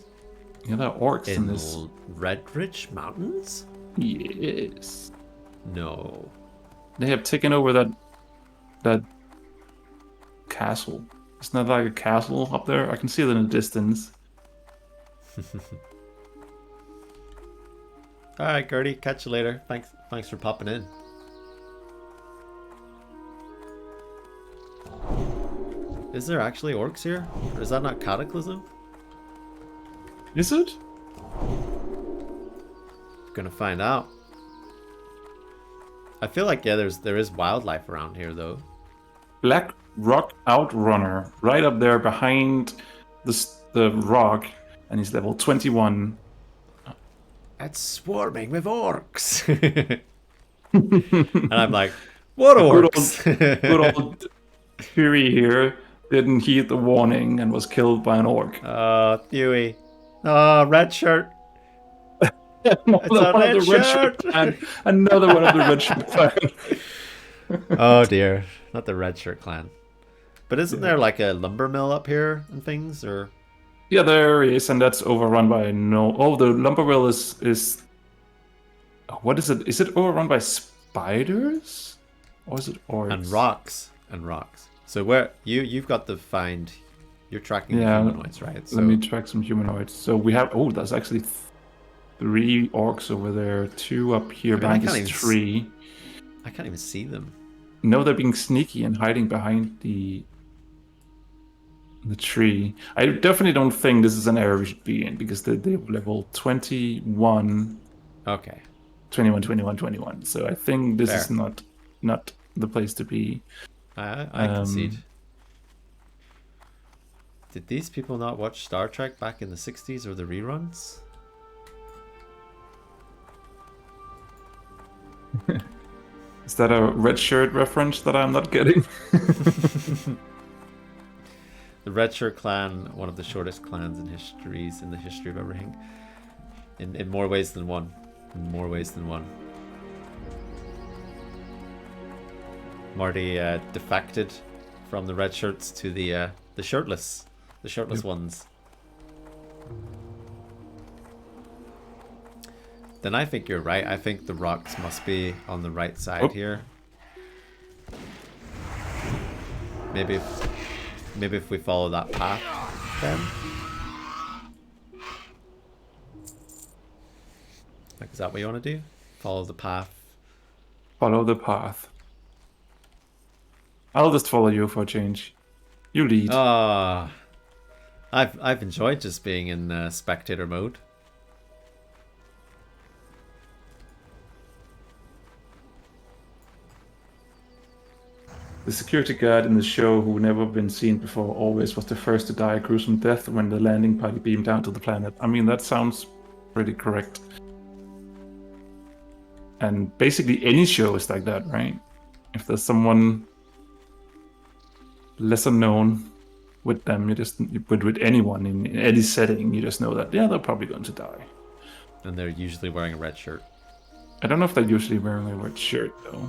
Yeah, there are orcs in in this. Red Ridge Mountains. Yes. No. They have taken over that castle. Isn't that like a castle up there? I can see it in the distance. Alright, Gertie, catch you later. Thanks for popping in. Is there actually orcs here? Or is that not Cataclysm? Is it? Gonna find out. I feel like, yeah, there is wildlife around here, though. Black Rock Outrunner, right up there behind the rock, and he's level 21. It's swarming with orcs. And I'm like, what orcs? Good old Fury here didn't heed the warning and was killed by an orc. Huey. Oh, red shirt. Another one of the red shirt clan. Another one of the red shirt clan. Oh dear, not the red shirt clan. But isn't there like a lumber mill up here and things, or? Yeah, there is, and that's overrun by no. Oh, the lumber mill is. What is it? Is it overrun by spiders, or is it orcs? And rocks. So where you've got to find. You're tracking the humanoids, right? So let me track some humanoids. So we have. Oh, that's actually 3 orcs over there. 2 up here. Behind this tree. I can't even see them. No, they're being sneaky and hiding behind the tree. I definitely don't think this is an area we should be in because they're level 21. Okay. 21, 21, 21. So I think this Fair. is not the place to be. I concede. Did these people not watch Star Trek back in the 60s or the reruns? Is that a red shirt reference that I'm not getting? The Red Shirt Clan, one of the shortest clans in the history of everything. In more ways than one. In more ways than one. Marty defected from the red shirts to the shirtless ones. Then I think you're right. I think the rocks must be on the right side here. Maybe if we follow that path, then. Like, is that what you want to do? Follow the path. Follow the path. I'll just follow you for a change. You lead. I've enjoyed just being in spectator mode. The security guard in the show who never been seen before always was the first to die a gruesome death when the landing party beamed down to the planet. I mean, that sounds pretty correct. And basically any show is like that, right? If there's someone lesser known with them, with anyone in any setting, you just know that, yeah, they're probably going to die. And they're usually wearing a red shirt. I don't know if they're usually wearing a red shirt, though.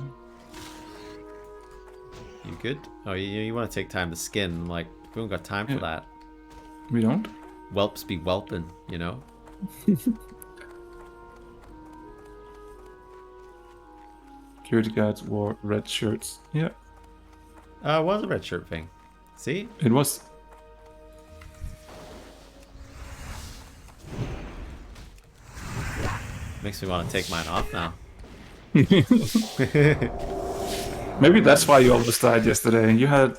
You good? Oh, you want to take time to skin? Like, we don't got time for that. We don't? Whelps be whelping, you know? Security guards wore red shirts. Yeah. It was a red shirt thing. See? It was. Makes me want to take mine off now. Maybe that's why you almost died yesterday. You had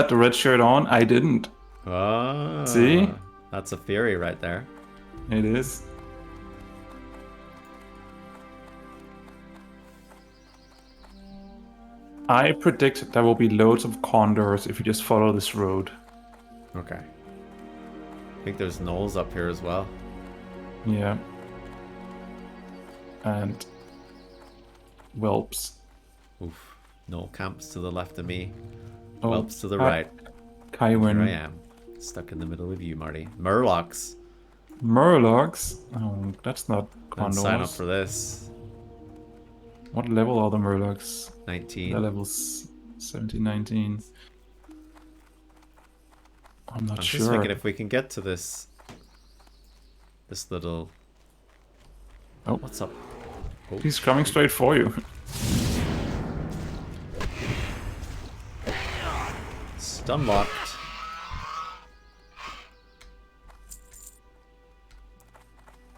the red shirt on. I didn't. Oh. See? That's a theory right there. It is. I predict there will be loads of condors if you just follow this road. Okay. I think there's gnolls up here as well. Yeah. And whelps. Oof. Gnoll camps to the left of me. Oh, Whelps to the right. Kywin. Here I am. Stuck in the middle of you, Marty. Murlocs. Murlocs? Oh, that's not Don't condors. sign up for this. What level are the Murlocs? 19. They're levels 17, 19. I'm not I'm sure. just thinking if we can get to this little... Oh. What's up? Oh. He's coming straight for you. Stun locked.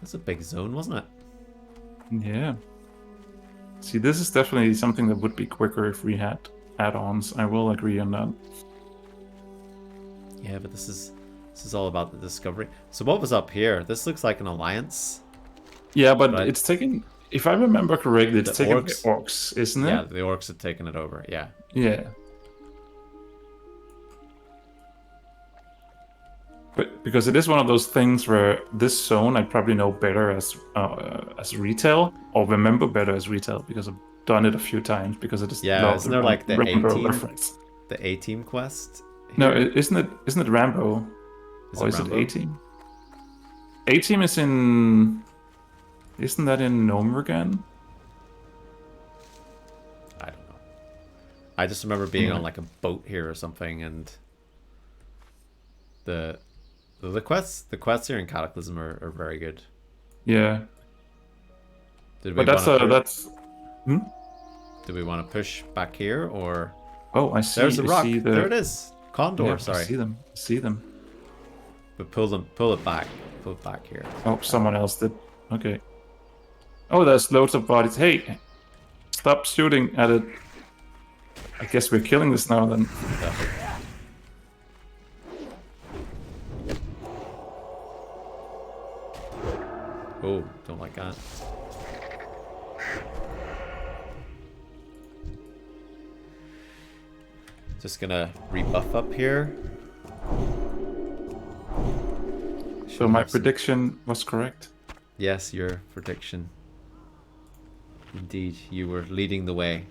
That's a big zone, wasn't it? Yeah. See, this is definitely something that would be quicker if we had add-ons. I will agree on that. Yeah, but this is all about the discovery. So what was up here? This looks like an alliance. Yeah, but Right. it's taking... If I remember correctly, it's The taking orcs? the orcs, isn't it? Yeah, the orcs had taken it over. Yeah. Yeah. But because it is one of those things where this zone I probably know better as retail, or remember better as retail because I've done it a few times because I just Yeah, love isn't there like the Rambo A-team? reference. The A-team quest? No, here? isn't it Rambo? Is Or it is Rambo? it A-team? A-team is in... Isn't that in Nomergan? I don't know. I just remember being Yeah. on like a boat here or something, and the quests here in Cataclysm are very good. Yeah. Did we But that's... wanna that's... Hmm? do we want to push back here, or Oh, I see. there's a I rock? see the... There it is. Condor, Yeah, sorry. I see them. I see them. But pull it back. Pull it back here. Oh, someone else did. Okay. Oh, there's loads of bodies. Hey, stop shooting at it. I guess we're killing this now then. Oh, don't like that. Just gonna rebuff up here. So my prediction was correct. Yes, your prediction. Indeed, you were leading the way.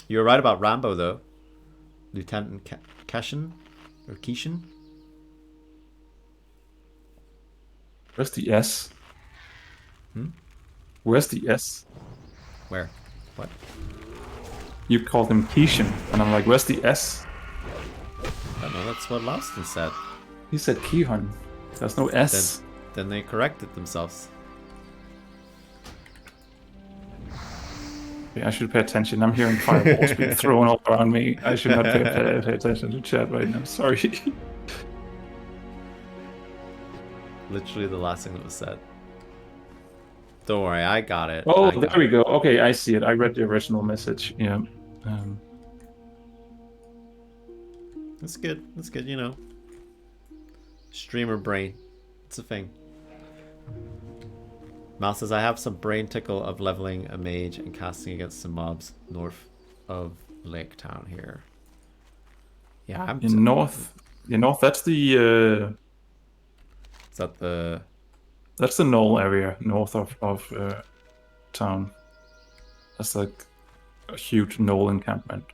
You were right about Rambo, though. Lieutenant Keshin? Or Keishan? Where's the S? Where's the S? Where? What? You called him Keishan, and I'm like, where's the S? I don't know, that's what Lawson said. He said Kihon. There's no S. Then they corrected themselves. Okay, I should pay attention. I'm hearing fireballs being thrown all around me. I should not pay attention to chat right now. Sorry. Literally the last thing that was said. Don't worry, I got it. Oh, I got there we go. Okay, I see it. I read the original message. Yeah. That's good. That's good, you know. Streamer brain. It's a thing. Mal says, I have some brain tickle of leveling a mage and casting against some mobs north of Lake Town here. Yeah, I'm... In north, that's the... Is that the... That's the Knoll area, north of town. That's like a huge Knoll encampment.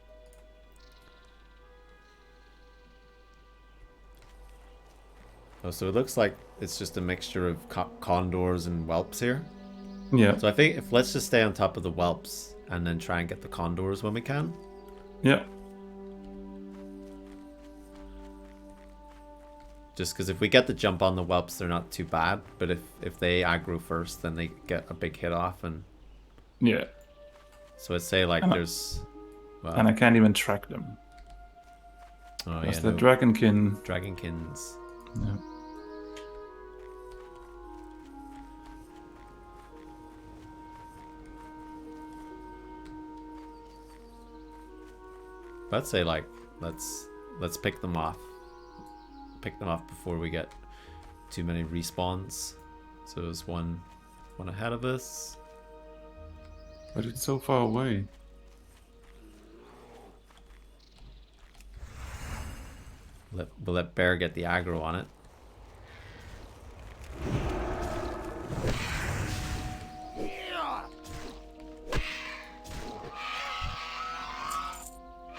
Oh, so it looks like it's just a mixture of condors and whelps here. Yeah. So I think if let's just stay on top of the whelps and then try and get the condors when we can. Yeah. Just because if we get the jump on the whelps, they're not too bad. But if they aggro first, then they get a big hit off. And Yeah. so I'd say like And there's... Well, And I can't even track them. oh, That's yeah, the no, Dragonkin. Dragonkins. Yeah. But I'd say like let's pick them off. Pick them off before we get too many respawns. So there's one ahead of us. But it's so far away. We'll let Bear get the aggro on it.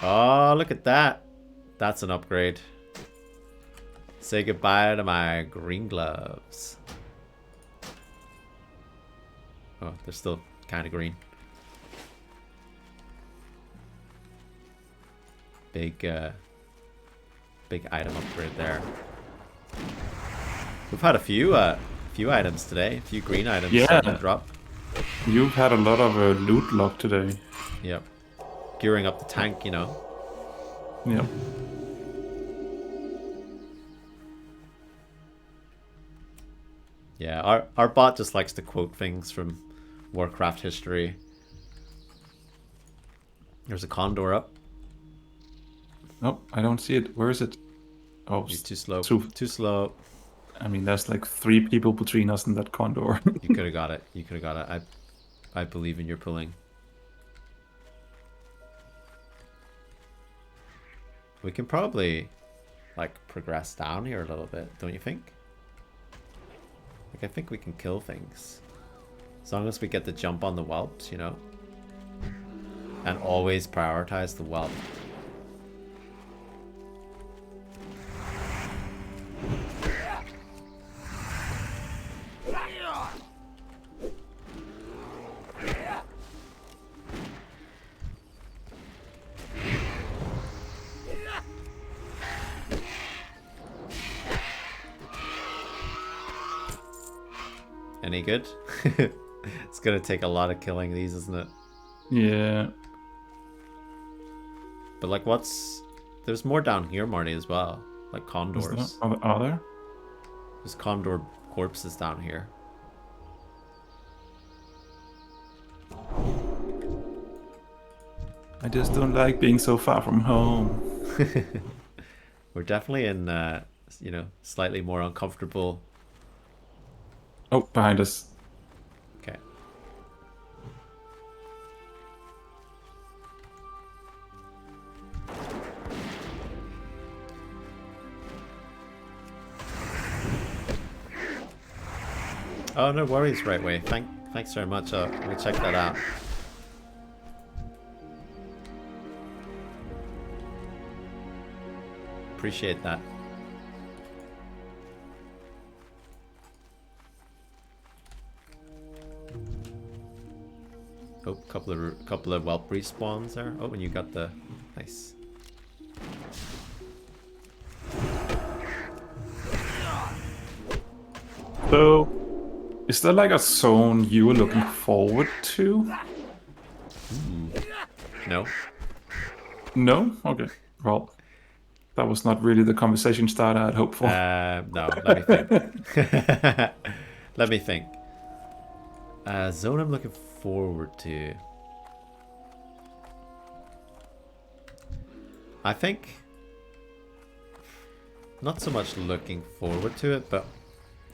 Oh, look at that. That's an upgrade. Say goodbye to my green gloves. Oh, they're still kind of green. Big item upgrade there. We've had a few items today, a few green items Yeah. starting to drop. You've had a lot of loot luck today. Yep. Gearing up the tank, you know. Yep. Yeah, our bot just likes to quote things from Warcraft history. There's a condor up. Oh, I don't see it. Where is it? Oh, You're too slow. Too, Too slow. I mean, there's like 3 people between us and that condor. You could have got it. You could have got it. I believe in your pulling. We can probably like progress down here a little bit, don't you think? Like I think we can kill things. As long as we get the jump on the whelps, you know? And always prioritize the whelp. Any good? It's gonna take a lot of killing these, isn't it? Yeah. But like there's more down here, Marty, as well. Like condors. Are there? There's condor corpses down here. I just don't like being so far from home. We're definitely in you know, slightly more uncomfortable. Oh, behind us. Okay. Oh, no worries, right way. Thanks very much. We'll check that out. Appreciate that. Oh, couple of whelp respawns there. Oh, and you got the nice. So, is there like a zone you were looking forward to? No. No? Okay. Well, that was not really the conversation starter I'd hoped for. No. Let me think. Let me think. Zone I'm looking forward to. I think not so much looking forward to it, but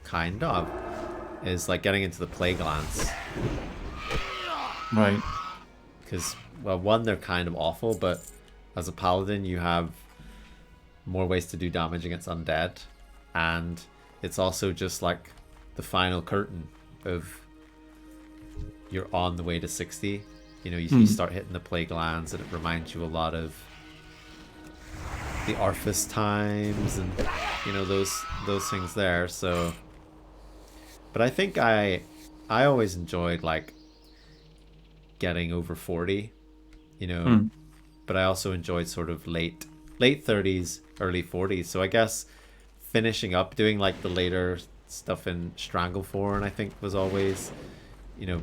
kind of is like getting into the plague lance. Right. Because, well, one, they're kind of awful, but as a paladin, you have more ways to do damage against undead, and it's also just like the final curtain of you're on the way to 60. You know, you start hitting the plague lands, and it reminds you a lot of the Arthas times, and you know those things there. So, but I think I always enjoyed like getting over 40, you know, but I also enjoyed sort of late 30s, early 40s. So I guess finishing up doing like the later stuff in Stranglethorn, I think was always, you know,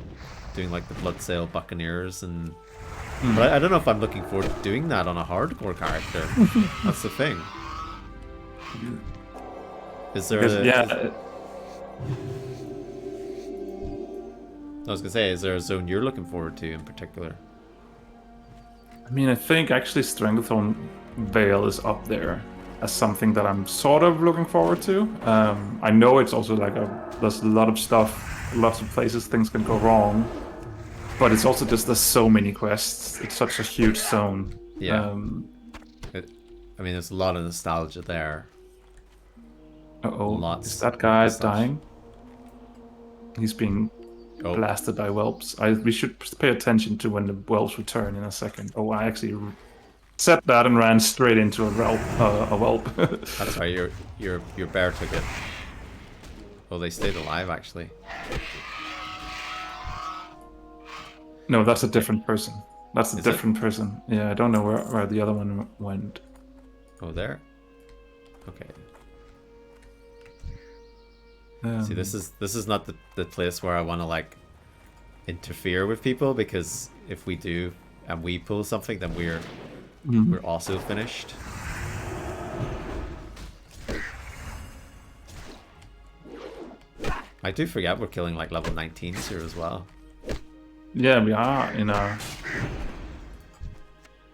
doing like the Bloodsail Buccaneers, and but I don't know if I'm looking forward to doing that on a hardcore character. That's the thing. Is there I was gonna say, is there a zone you're looking forward to in particular? I mean, I think actually Stranglethorn Vale is up there as something that I'm sort of looking forward to. I know it's also like there's a lot of stuff, lots of places things can go wrong, but it's also just there's so many quests. It's such a huge zone. Yeah. I mean, there's a lot of nostalgia there. Uh-oh, is that guy dying? He's being blasted by whelps. We should pay attention to when the whelps return in a second. Oh, I actually said that and ran straight into a whelp. That's right. Your bear took it. Oh, they stayed alive actually. No, that's a different person. That's a different person. Yeah, I don't know where the other one went. Oh, there. Okay. See, this is not the place where I want to like interfere with people, because if we do and we pull something, then we're also finished. I do forget we're killing like level 19s here as well. Yeah, we are in a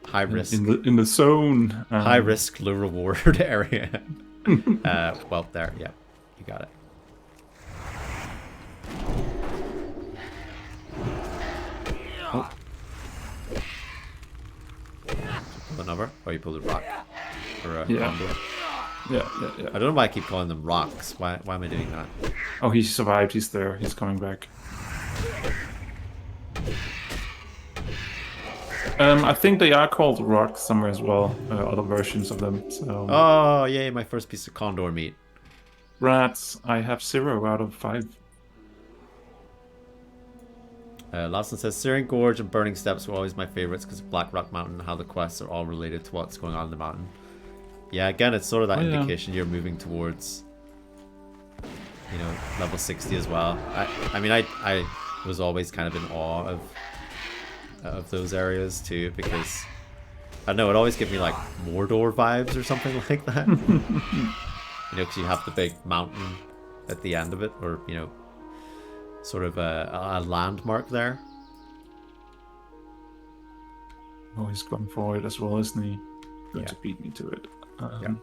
High risk. in the zone. High risk, low reward area. Well, there, yeah, you got it. Oh. Pull another? Oh, you pulled a rock. Or a condor. Yeah. I don't know why I keep calling them rocks. Why am I doing that? Oh, he survived. He's there. He's coming back. I think they are called rocks somewhere as well. Other versions of them. So. Oh, yay, my first piece of condor meat. Rats. I have 0 out of 5. Lawson says, Searing Gorge and Burning Steps were always my favorites because of Black Rock Mountain and how the quests are all related to what's going on in the mountain. Yeah, again, it's sort of that indication you're moving towards, you know, level 60 as well. I mean, I was always kind of in awe of those areas too, because, I don't know, it always gave me like Mordor vibes or something like that. You know, because you have the big mountain at the end of it, or, you know, sort of a landmark there. Oh, he's going for it as well, isn't he? Going to beat me to it. Yeah,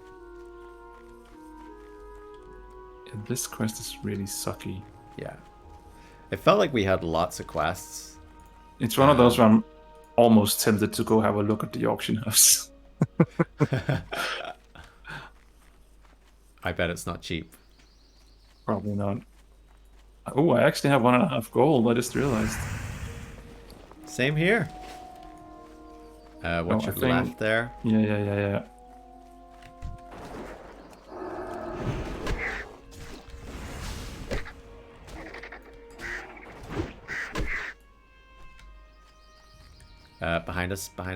this quest is really sucky. Yeah. It felt like we had lots of quests. It's one of those where I'm almost tempted to go have a look at the auction house. I bet it's not cheap. Probably not. Oh, I actually have 1.5 gold. I just realized. Same here. What's your left there? Yeah. Behind us. I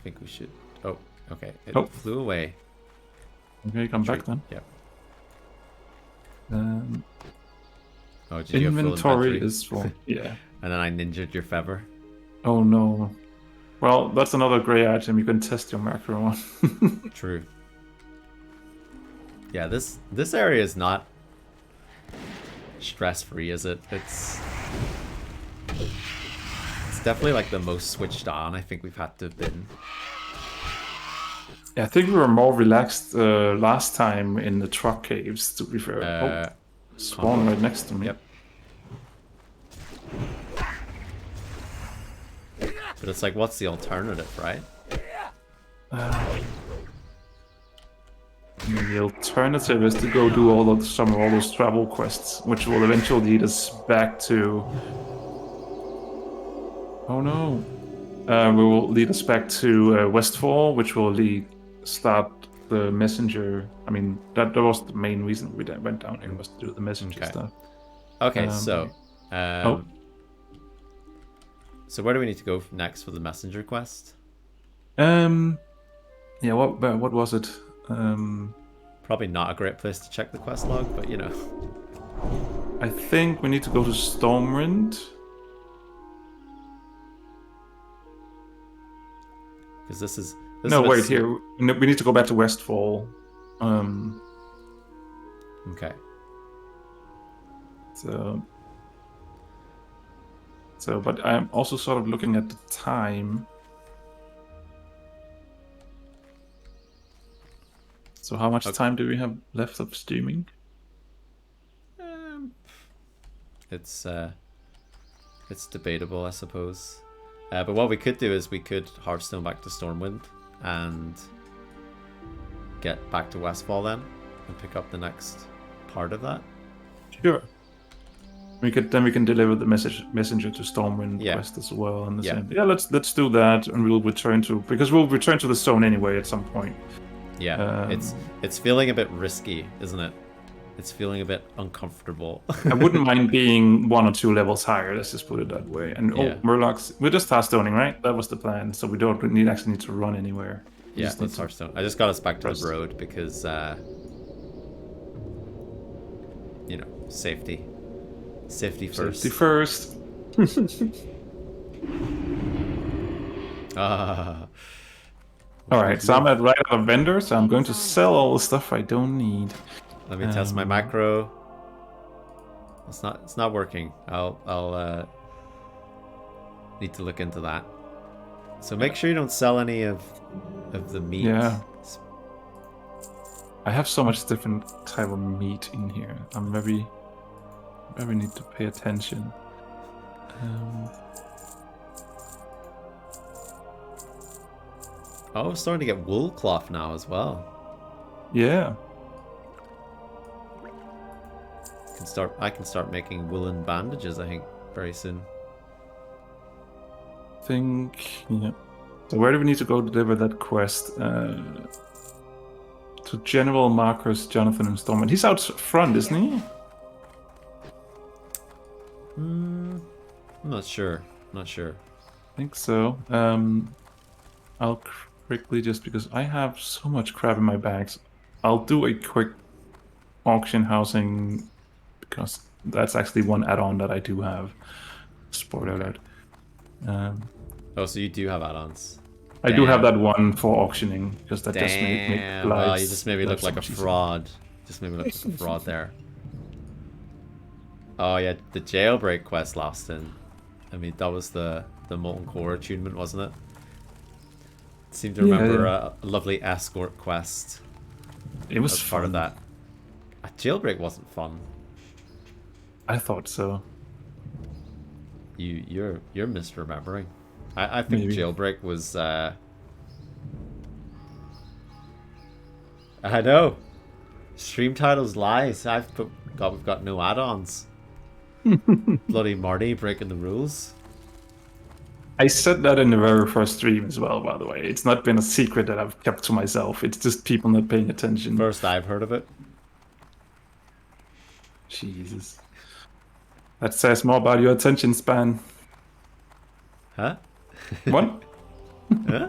think we should... Oh, okay. It flew away. Okay, come back then. Yep. Oh, did you have full inventory is full. Yeah. And then I ninja'd your feather. Oh no. Well, that's another grey item you can test your macro on. True. Yeah, this area is not stress-free, is it? It's definitely like the most switched on I think we've had to have been. Yeah, I think we were more relaxed last time in the truck caves, to be fair. Spawn right next to me. Yep. But it's like, what's the alternative, right? The alternative is to go do some of all those travel quests, which will eventually lead us back to... Oh no. We will lead us back to Westfall, which will start the messenger. I mean, that was the main reason we went down here, was to do the messenger stuff. Okay, so where do we need to go next for the messenger quest? Yeah, what was it? Probably not a great place to check the quest log, but you know. I think we need to go to Stormwind. Because this is here. We need to go back to Westfall. Okay. So, but I'm also sort of looking at the time. So how much time do we have left of streaming? It's debatable, I suppose. But what we could do is we could Hearthstone back to Stormwind and get back to Westfall then and pick up the next part of that. Sure. We can deliver the messenger to Stormwind quest as well. And let's do that, and we'll return to the zone anyway at some point. Yeah, it's feeling a bit risky, isn't it? It's feeling a bit uncomfortable. I wouldn't mind being 1 or 2 levels higher. Let's just put it that way. And Murlocs, we're just Hearthstoning, right? That was the plan. So we don't actually need to run anywhere. Yeah, let's Hearthstone. I just got us back to the road because, you know, safety Safety first. Safety first. Ah. Alright, so I'm at right at a vendor, so I'm going to sell all the stuff I don't need. Let me test my macro. It's not working. I'll need to look into that. So make sure you don't sell any of the meat. Yeah. I have so much different type of meat in here. I'm very need to pay attention. Oh, I'm starting to get wool cloth now as well. Yeah. I can start making woolen bandages, I think, very soon. Yeah. So where do we need to go to deliver that quest? To General Marcus Jonathan and Storm. And he's out front, isn't he? I'm not sure. Not sure. I think so. I'll quickly, just because I have so much crap in my bags, I'll do a quick auction housing, because that's actually one add-on that I do have. Spoiler alert. Oh, so you do have add-ons. I do have that one for auctioning, because that just make Damn. lives. Well, you just made me look like a easier. fraud. Just made me look like a fraud there. Oh yeah, the jailbreak quest last in. I mean, that was the Molten Core attunement, wasn't it? Seemed to remember a lovely escort quest. It was as fun. part of that. A jailbreak wasn't fun. I thought so. You're misremembering. I think Maybe. jailbreak was. I know. Stream titles lies. We've got no add-ons. Bloody Marty breaking the rules. I said that in the very first stream as well, by the way. It's not been a secret that I've kept to myself. It's just people not paying attention. First I've heard of it. Jesus. That says more about your attention span. Huh? What? Huh?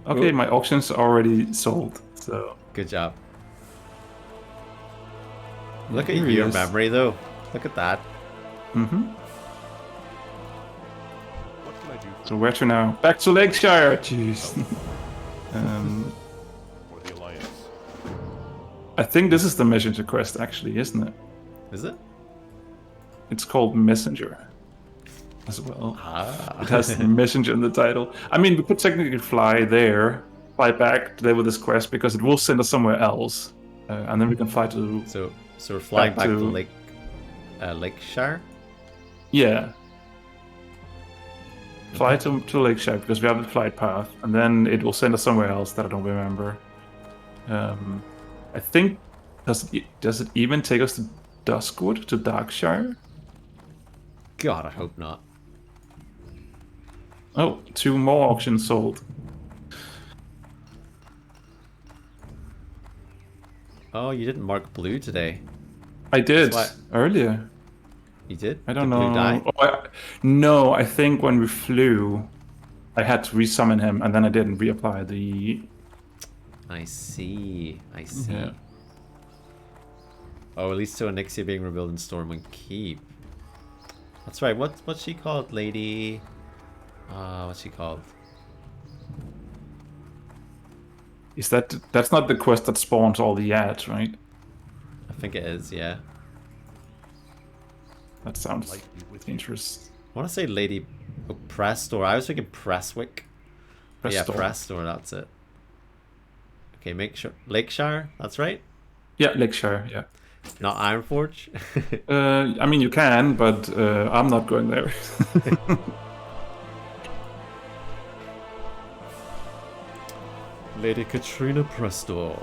Okay, my auction's already sold, so... Good job. Look at Here he your is. memory, though. Look at that. Mm-hmm. What can I do So where to now? Back to Lakeshire! Jeez. for the Alliance? I think this is the messenger quest, actually, isn't it? Is it? It's called Messenger as well. Ah. It has Messenger in the title. I mean, we could technically fly back today with this quest, because it will send us somewhere else. And then we can fly to... So we're flying back to to- Lakeshire? Yeah. Fly to Lakeshire, because we have the flight path. And then it will send us somewhere else that I don't remember. I think... Does it even take us to Duskwood, to Darkshire? God, I hope not. Oh, 2 more auctions sold. Oh, you didn't mark blue today. I did That's earlier. You did? I don't Did know. Blue die? No, I think when we flew, I had to resummon him, and then I didn't reapply the... I see. I see. Yeah. Oh, at least to Onyxia being revealed in Stormwind Keep. That's right. What's she called? Lady... what's she called? That's not the quest that spawns all the ads, right? I think it is, yeah. That sounds Light be with you. interesting. I want to say Lady Prestor. I was thinking Presswick. Yeah, Prestor. Prestor, that's it. Okay, make sure... Lakeshire, that's right? Yeah, Lakeshire, yeah. Not Ironforge? I mean, you can, but I'm not going there. Lady Katrina Prestor.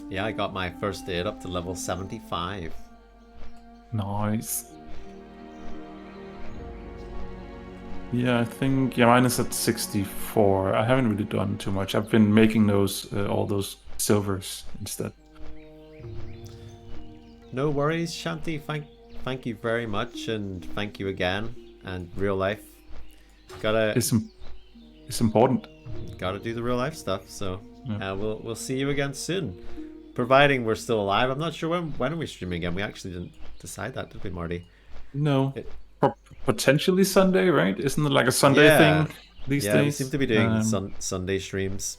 Yeah, I got my first aid up to level 75. Nice. Yeah, I think mine is at 64. I haven't really done too much. I've been making those all those silvers instead. No worries, Shanti. thank you very much, and thank you again. And real life, It's important. gotta do the real life stuff. So we'll see you again soon, providing we're still alive. I'm not sure when are we streaming again. We actually didn't decide that, did we, Marty? No. Potentially Sunday, right? Isn't it like a Sunday thing these days? Yeah, we seem to be doing Sunday streams.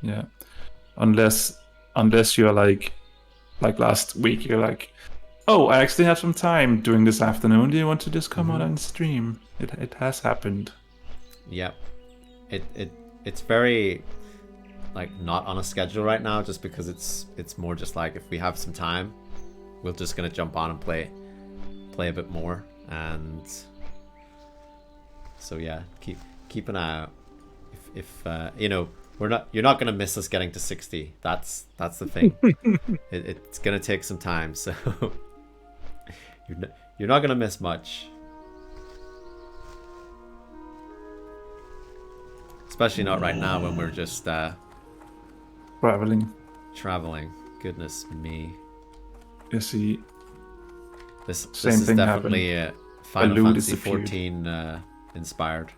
Yeah. Unless you're like last week, you're like, oh, I actually have some time during this afternoon. Do you want to just come on and stream? It has happened. Yeah. It's very like not on a schedule right now, just because it's more just like if we have some time, we're just gonna jump on and play a bit more. And so yeah, keep an eye out. If you're not gonna miss us getting to 60. That's the thing. It's gonna take some time, so you're not gonna miss much. Especially not right now when we're just traveling. Goodness me. You see, This Same is thing definitely happened. Final Alou Fantasy disappeared. 14 inspired.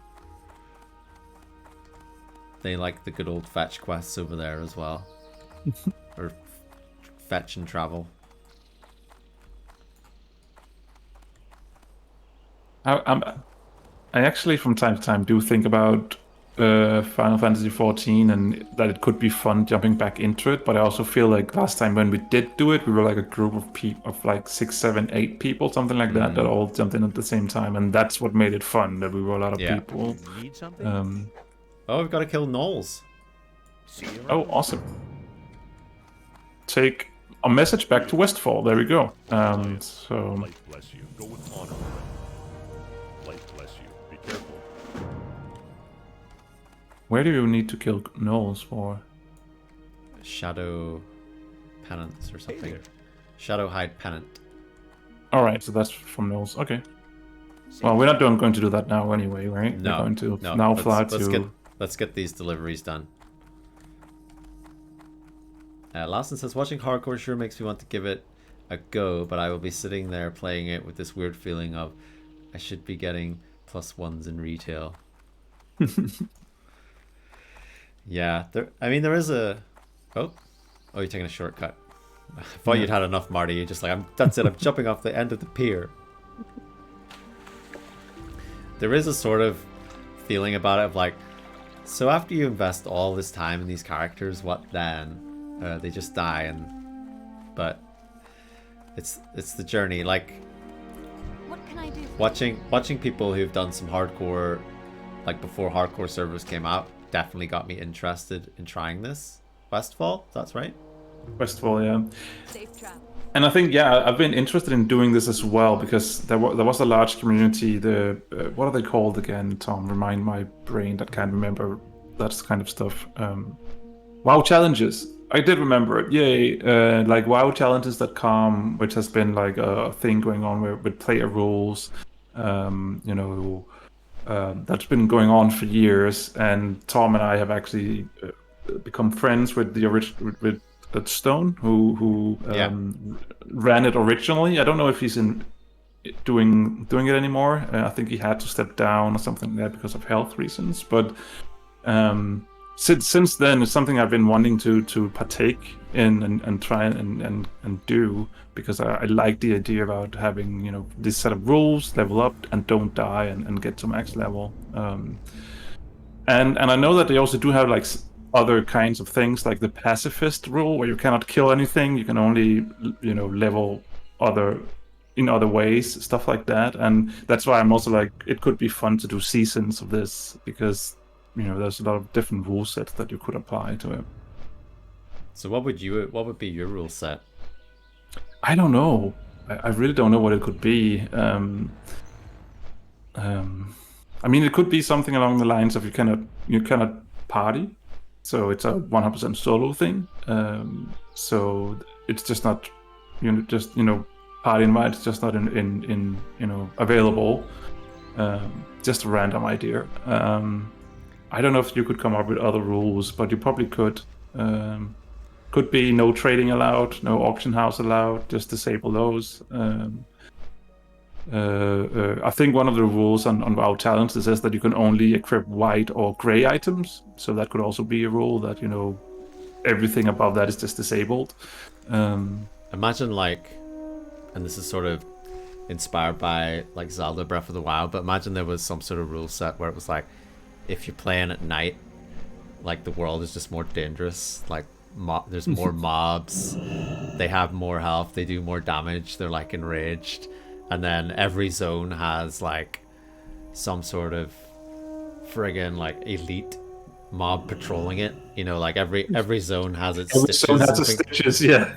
They like the good old fetch quests over there as well. Or fetch and travel. I actually from time to time do think about Final Fantasy 14 and that it could be fun jumping back into it, but I also feel like last time when we did do it, we were like a group of of like 6, 7, 8 people, something like that all jumped in at the same time, and that's what made it fun, that we were a lot of people. Need something? Oh, we've got to kill Knowles. See you Oh, around. awesome. Take a message back to Westfall. There we go. So Light bless you. Go with honor. Light bless you. Be careful. where do you need to kill Knowles for? Shadow Penance or something. there. Shadow Hide Pennant. All right, so that's from Knowles. Okay. Well, we're not going to do that now anyway, right? No, We're going to no. now fly to. Let's get these deliveries done. Lawson says, watching hardcore sure makes me want to give it a go, but I will be sitting there playing it with this weird feeling of I should be getting +1s in retail. Yeah, there is a... Oh, you're taking a shortcut. I thought you'd had enough, Marty. You're just like, that's it, I'm jumping off the end of the pier. There is a sort of feeling about it of like, so after you invest all this time in these characters, what then? They just die, but it's the journey. Like, What can I do? watching people who've done some hardcore, like before hardcore servers came out, definitely got me interested in trying this. Westfall, that's right. Westfall, yeah. Safe travel. And I think, yeah, I've been interested in doing this as well because there was a large community. What are they called again, Tom? Remind my brain that can't remember that kind of stuff. WoW challenges. I did remember it. Yay! Like WoWchallenges.com, which has been like a thing going on with player rules. That's been going on for years, and Tom and I have actually become friends with the with Stone, who ran it originally. I don't know if he's doing it anymore. I think he had to step down or something like that because of health reasons. But since then, it's something I've been wanting to partake in and try and do, because I like the idea about having this set of rules, level up and don't die and get to max level. And I know that they also do have like other kinds of things, like the pacifist rule, where you cannot kill anything, you can only level in other ways, stuff like that. And that's why I'm also like, it could be fun to do seasons of this, because there's a lot of different rule sets that you could apply to it. So what would be your rule set? I don't know. I really don't know what it could be. I mean, it could be something along the lines of you cannot party, so it's a 100% solo thing. So it's just not, party invite. It's just not in available. Just a random idea. I don't know if you could come up with other rules, but you probably could. Could be no trading allowed, no auction house allowed, just disable those. I think one of the rules on WoW Talents says that you can only equip white or gray items. So that could also be a rule that, everything above that is just disabled. Imagine like, and this is sort of inspired by like Zelda Breath of the Wild, but imagine there was some sort of rule set where it was like, if you're playing at night, like the world is just more dangerous. Like there's more mobs, they have more health, they do more damage, they're like enraged, and then every zone has like some sort of friggin' like elite mob patrolling it. Like every zone has its Every stitches. zone has its stitches, yeah.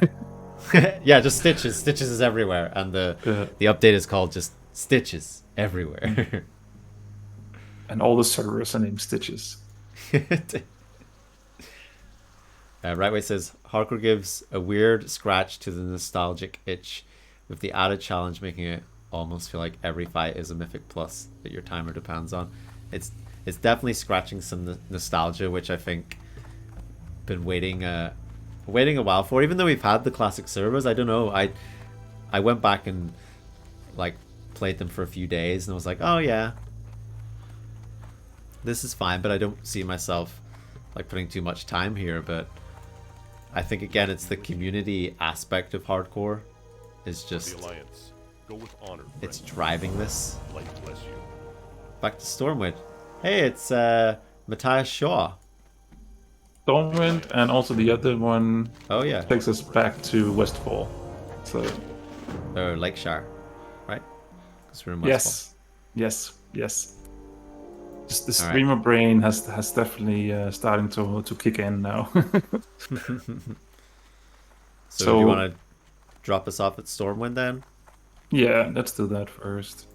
Yeah, just stitches. Stitches is everywhere, and the update is called just Stitches everywhere. And all the servers are named Stitches. Rightway says hardcore gives a weird scratch to the nostalgic itch, with the added challenge making it almost feel like every fight is a mythic plus that your timer depends on. It's definitely scratching some nostalgia, which I think been waiting a while for. Even though we've had the classic servers, I don't know. I went back and like played them for a few days, and I was like, oh yeah, this is fine, but I don't see myself like putting too much time here. But I think again, it's the community aspect of hardcore is just The Alliance. Go with honor. it's friend. driving this. Light bless you. Back to Stormwind. Hey, it's Matthias Shaw. Stormwind, and also the other one Oh yeah, takes us back to Westfall. So or Lakeshire, right? Because we're in Westfall. yes. Just the All right. streamer brain has definitely starting to kick in now. So, So- do you want to drop us off at Stormwind then? Yeah, let's do that first.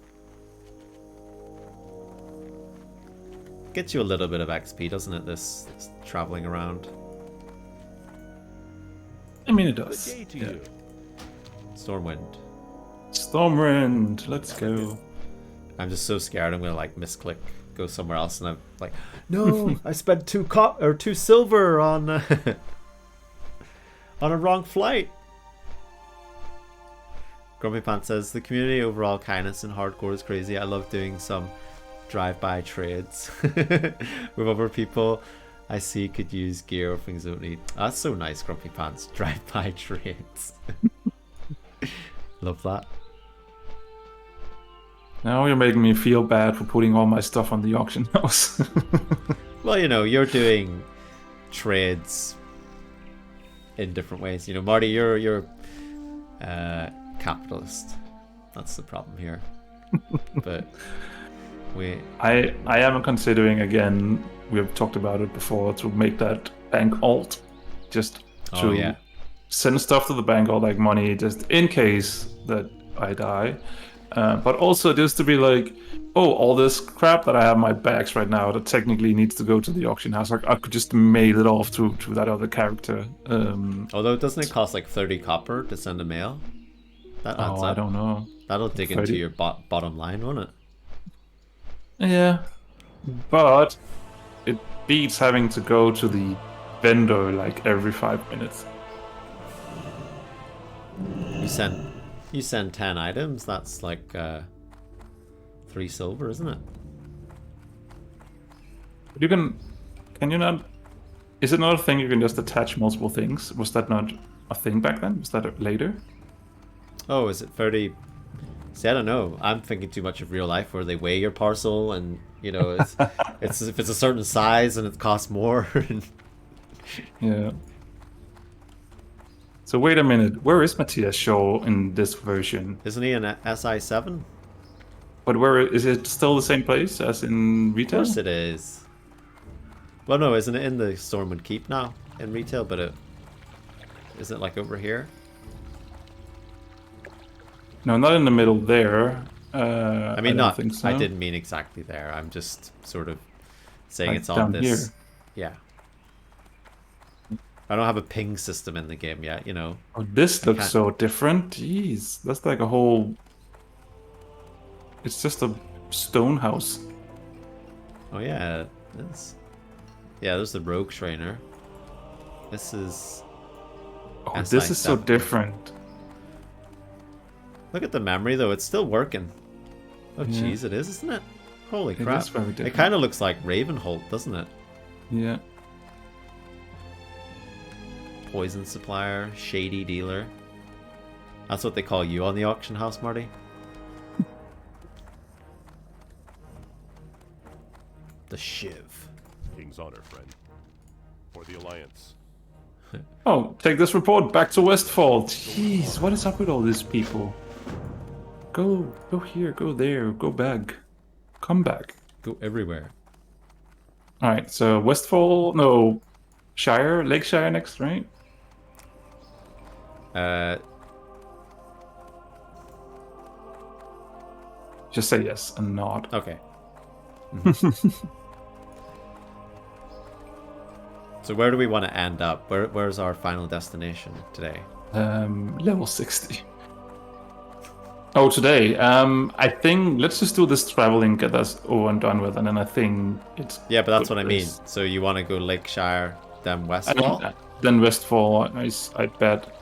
Gets you a little bit of XP, doesn't it? This traveling around. I mean, it Good does. day to Yeah. you. Stormwind. Stormwind, let's go. I'm just so scared I'm gonna like misclick, go somewhere else, and I'm like, no, I spent two silver on on a wrong flight. Grumpy Pants says the community overall kindness in hardcore is crazy. I love doing some drive-by trades with other people I see could use gear or things they don't need. That's so nice, Grumpy Pants. Drive-by trades. Love that. Now you're making me feel bad for putting all my stuff on the auction house. Well, you're doing trades in different ways. Marty, you're capitalist. That's the problem here. But I am considering, again, we have talked about it before, to make that bank alt, just to send stuff to the bank, or like money, just in case that I die. But also just to be like, oh, all this crap that I have in my bags right now that technically needs to go to the auction house, I could just mail it off to that other character. Although doesn't it cost like 30 copper to send a mail? That adds I up. don't know. That'll dig 30? into your bottom line, won't it? Yeah, but it beats having to go to the vendor like every 5 minutes. You send 10 items. That's like 3 silver, isn't it? You can you not? Is it not a thing you can just attach multiple things? Was that not a thing back then? Was that later? Oh, is it 30? See, I don't know. I'm thinking too much of real life, where they weigh your parcel, and it's if it's a certain size and it costs more. Yeah. So wait a minute, where is Matthias Shaw in this version? Isn't he an SI7? But where is it? Still the same place as in Of retail? course it is. Well, no, isn't it in the Stormwind Keep now in retail? But is it like over here? No, not in the middle there. I mean, don't not. think so. I didn't mean exactly there. I'm just sort of saying Like it's on down this. here. Yeah. I don't have a ping system in the game yet. Oh, this looks can't- so different. Jeez, that's like a whole. It's just a stone house. Oh yeah, it is. Yeah, there's the rogue trainer. This is. Oh, this is so SI7. different. Look at the memory though; it's still working. Oh, Yeah. jeez, it is, isn't it? Holy It crap. is very It different. kind of looks like Ravenholt, doesn't it? Yeah. Poison supplier, shady dealer. That's what they call you on the auction house, Marty? The Shiv. King's honor, friend. For the Alliance. Oh, take this report back to Westfall. Jeez, what is up with all these people? Go here, go there, go back. Come back. Go everywhere. Alright, so Westfall, no, Shire, Lakeshire next, right? Just say yes and nod. Okay. So where do we want to end up? Where's our final destination today? Level 60. Oh, today. I think let's just do this traveling, get us over and done with, and then I think it's Yeah, but that's good what I mean. place. So you want to go Lakeshire, then Westfall? Then Westfall, I bet.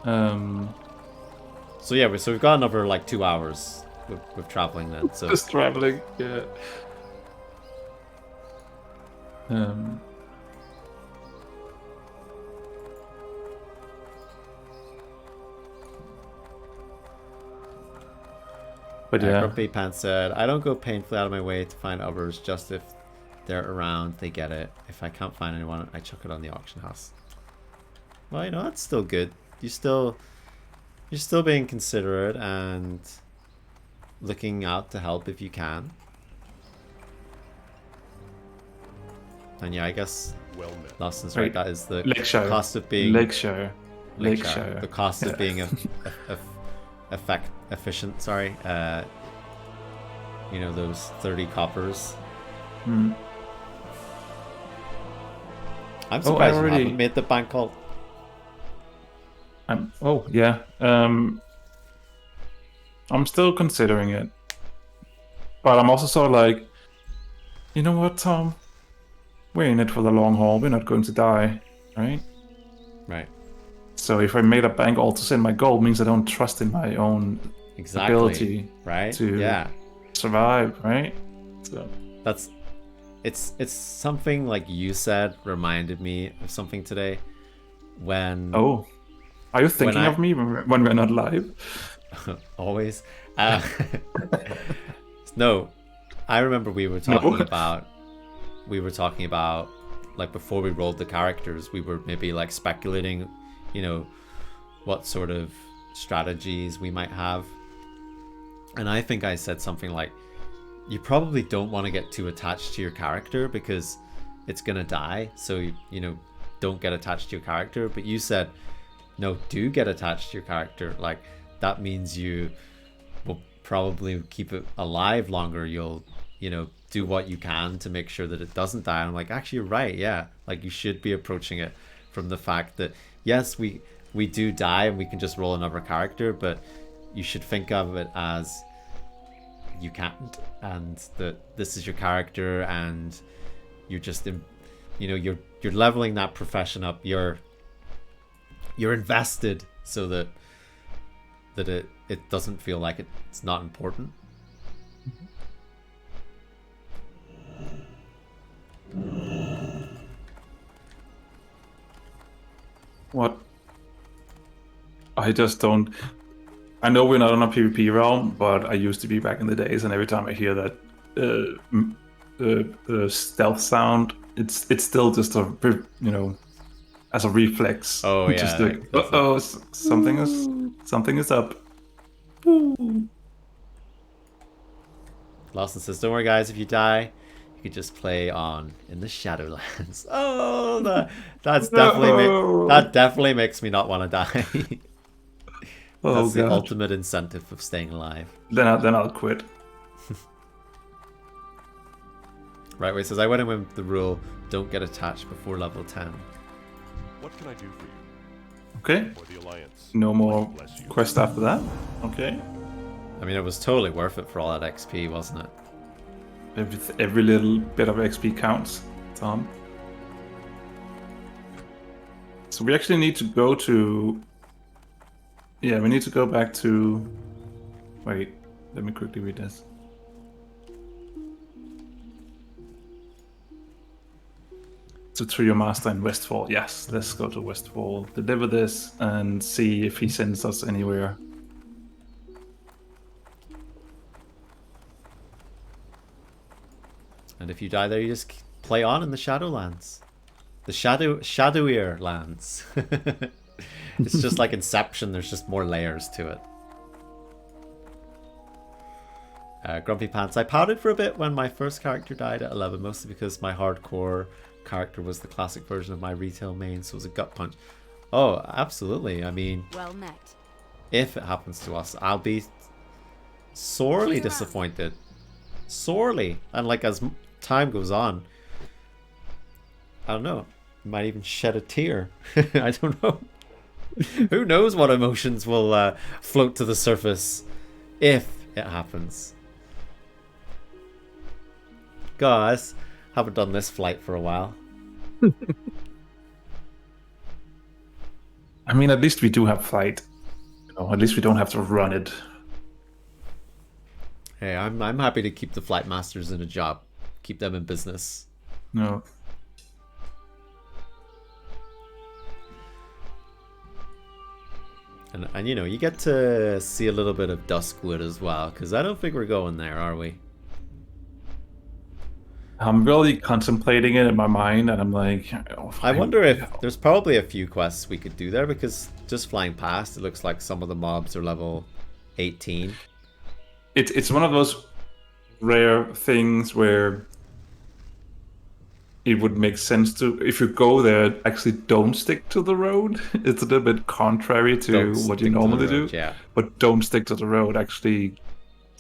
So yeah, so we've got another like 2 hours with traveling then. So Just traveling, yeah. But yeah, Grumpy Pants said, I don't go painfully out of my way to find others, just if they're around, they get it. If I can't find anyone, I chuck it on the auction house. Well, you know, that's still good. You're still being considerate and looking out to help if you can. And yeah, I guess Well met. Lawson's right. That is the Lakeshire. cost of being Lakeshire. The cost of Yeah. being efficient. Sorry, you know, those 30 coppers. Hmm. I'm Oh, I surprised you already- haven't made the bank call. Oh yeah. I'm still considering it, but I'm also sort of like, you know what, Tom? We're in it for the long haul. We're not going to die, right? Right. So if I made a bank all to send my gold, means I don't trust in my own Exactly. ability Right. to Yeah. survive, right? So That's. It's something like you said reminded me of something today. When oh, are you thinking I- of me when we're not live? always. No, I remember we were talking about like before we rolled the characters, we were maybe like speculating, you know, what sort of strategies we might have. And I think I said something like, you probably don't want to get too attached to your character because it's gonna die. So you know, don't get attached to your character. But you said, no, do get attached to your character. Like that means you will probably keep it alive longer. You'll, you know, do what you can to make sure that it doesn't die. And I'm like, actually, you're right. Yeah, like you should be approaching it from the fact that yes, we do die and we can just roll another character, but you should think of it as you can't, and that this is your character, and you're just, you know, you're leveling that profession up. You're invested so that it doesn't feel like it's not important. What? I just don't. I know we're not on a PvP realm, but I used to be back in the days, and every time I hear that stealth sound, it's still just a, you know, as a reflex. Oh, yeah, Just like, that's uh-oh, something is up. Lawson says, don't worry guys, if you die, you could just play on in the Shadowlands. Oh, that definitely makes me not want to die. Oh, That's the God. ultimate incentive of staying alive. Then I'll quit. Right, where it says, I went in with the rule, don't get attached before level 10. What can I do for you? Okay. For the Alliance. No more Bless you. quest after that. Okay. I mean, it was totally worth it for all that XP, wasn't it? Every little bit of XP counts, Tom. So we actually need to go to... Yeah, we need to go back to... Wait, let me quickly read this. to your master in Westfall. Yes, let's go to Westfall, deliver this, and see if he sends us anywhere. And if you die there, you just play on in the Shadowlands. The shadowier lands. It's just like Inception, there's just more layers to it. Grumpy Pants. I pouted for a bit when my first character died at 11, mostly because my hardcore character was the classic version of my retail main, so it was a gut punch. Oh, absolutely. I mean, Well met. if it happens to us, I'll be sorely disappointed. Sorely. And like as time goes on, I don't know, might even shed a tear. I don't know. Who knows what emotions will float to the surface if it happens. Guys, haven't done this flight for a while. I mean, at least we do have flight. At least we don't have to run it. Hey, I'm happy to keep the flight masters in a job. Keep them in business. No. And you know, you get to see a little bit of Duskwood as well, because I don't think we're going there, are we? I'm really contemplating it in my mind, and I'm like... Oh, I wonder if there's probably a few quests we could do there, because just flying past, it looks like some of the mobs are level 18. It's one of those rare things where it would make sense to, if you go there, actually don't stick to the road. It's a little bit contrary to what you normally do. Yeah. But don't stick to the road. Actually,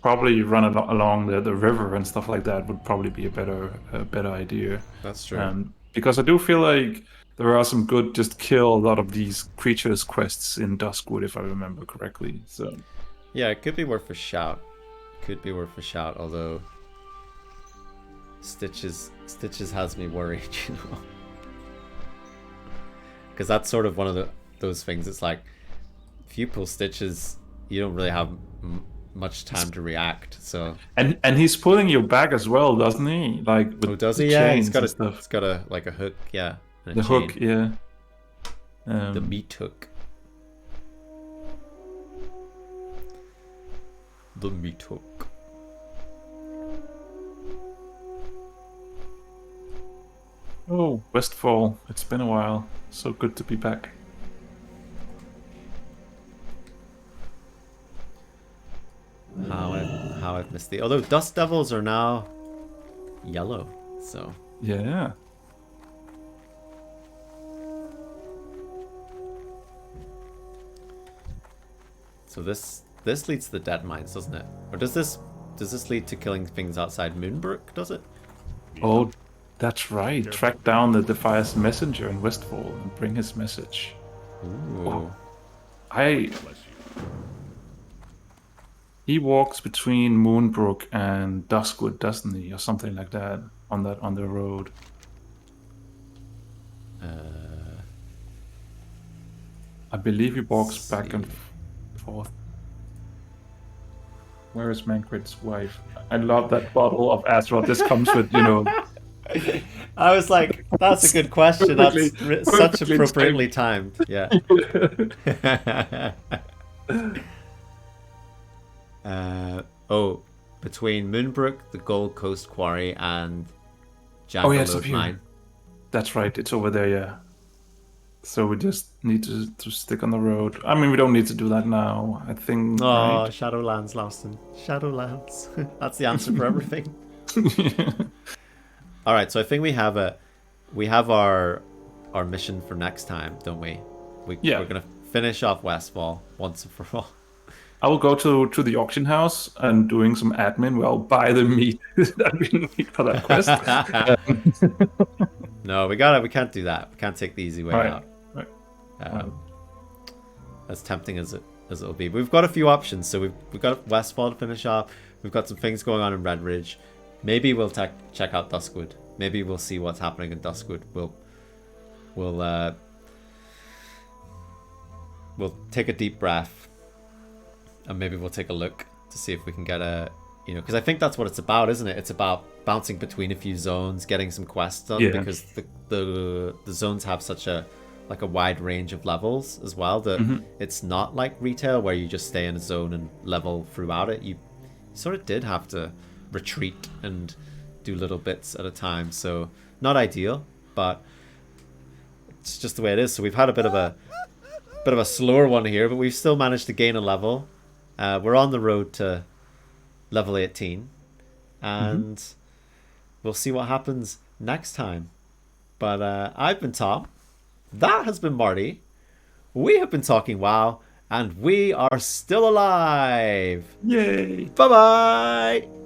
probably run along the river and stuff like that would probably be a better idea. That's true. Because I do feel like there are some good just kill a lot of these creatures quests in Duskwood, if I remember correctly. So yeah, it could be worth a shout. Could be worth a shout, although Stitches has me worried, you know. Because that's sort of one of those things. It's like, if you pull Stitches, you don't really have much time to react. So and he's pulling you back as well, doesn't he? Like, with does he? the Yeah, chains he's got and stuff. it's got a like a hook, yeah. And The a chain. hook, yeah. The meat hook. The meat hook. Oh, Westfall. It's been a while. So good to be back. How I've missed the... Although Dust Devils are now yellow, so... Yeah. So this leads to the Dead Mines, doesn't it? Or does this lead to killing things outside Moonbrook, does it? Oh, that's right. Track down the Defias messenger in Westfall and bring his message. Ooh. Wow. Bless you. He walks between Moonbrook and Duskwood, doesn't he, or something like that on the road. I believe he walks back and forth. Where is Mankrit's wife? I love that bottle of Azeroth. This comes with, I was like, that's a good question. That's such perfectly appropriately timed. Yeah. Between Moonbrook, the Gold Coast Quarry, and Jungle it's up here. Mine. That's right. It's over there, yeah. So we just need to stick on the road. I mean, we don't need to do that now, I think. Oh, right? Shadowlands, Lawson. Shadowlands. That's the answer for everything. Yeah. All right, so I think we have our mission for next time, don't we? We're gonna finish off Westfall once and for all. I will go to the auction house and doing some admin. Well, buy the meat that we need for that quest. No, we can't do that. We can't take the easy way out. Right. As tempting as it'll be. We've got a few options. So we've got Westfall to finish off. We've got some things going on in Red Ridge. Maybe we'll check out Duskwood. Maybe we'll see what's happening in Duskwood. We'll take a deep breath, and maybe we'll take a look to see if we can get because I think that's what it's about, isn't it? It's about bouncing between a few zones, getting some quests done, Yeah. because the zones have such a wide range of levels as well, that it's not like retail where you just stay in a zone and level throughout it. You sort of did have to retreat and do little bits at a time, so not ideal, but it's just the way it is. So we've had a bit of a slower one here, but we've still managed to gain a level. We're on the road to level 18, and we'll see what happens next time. But I've been Tom. That has been Marty. We have been talking WoW, and we are still alive. Yay! Bye-bye!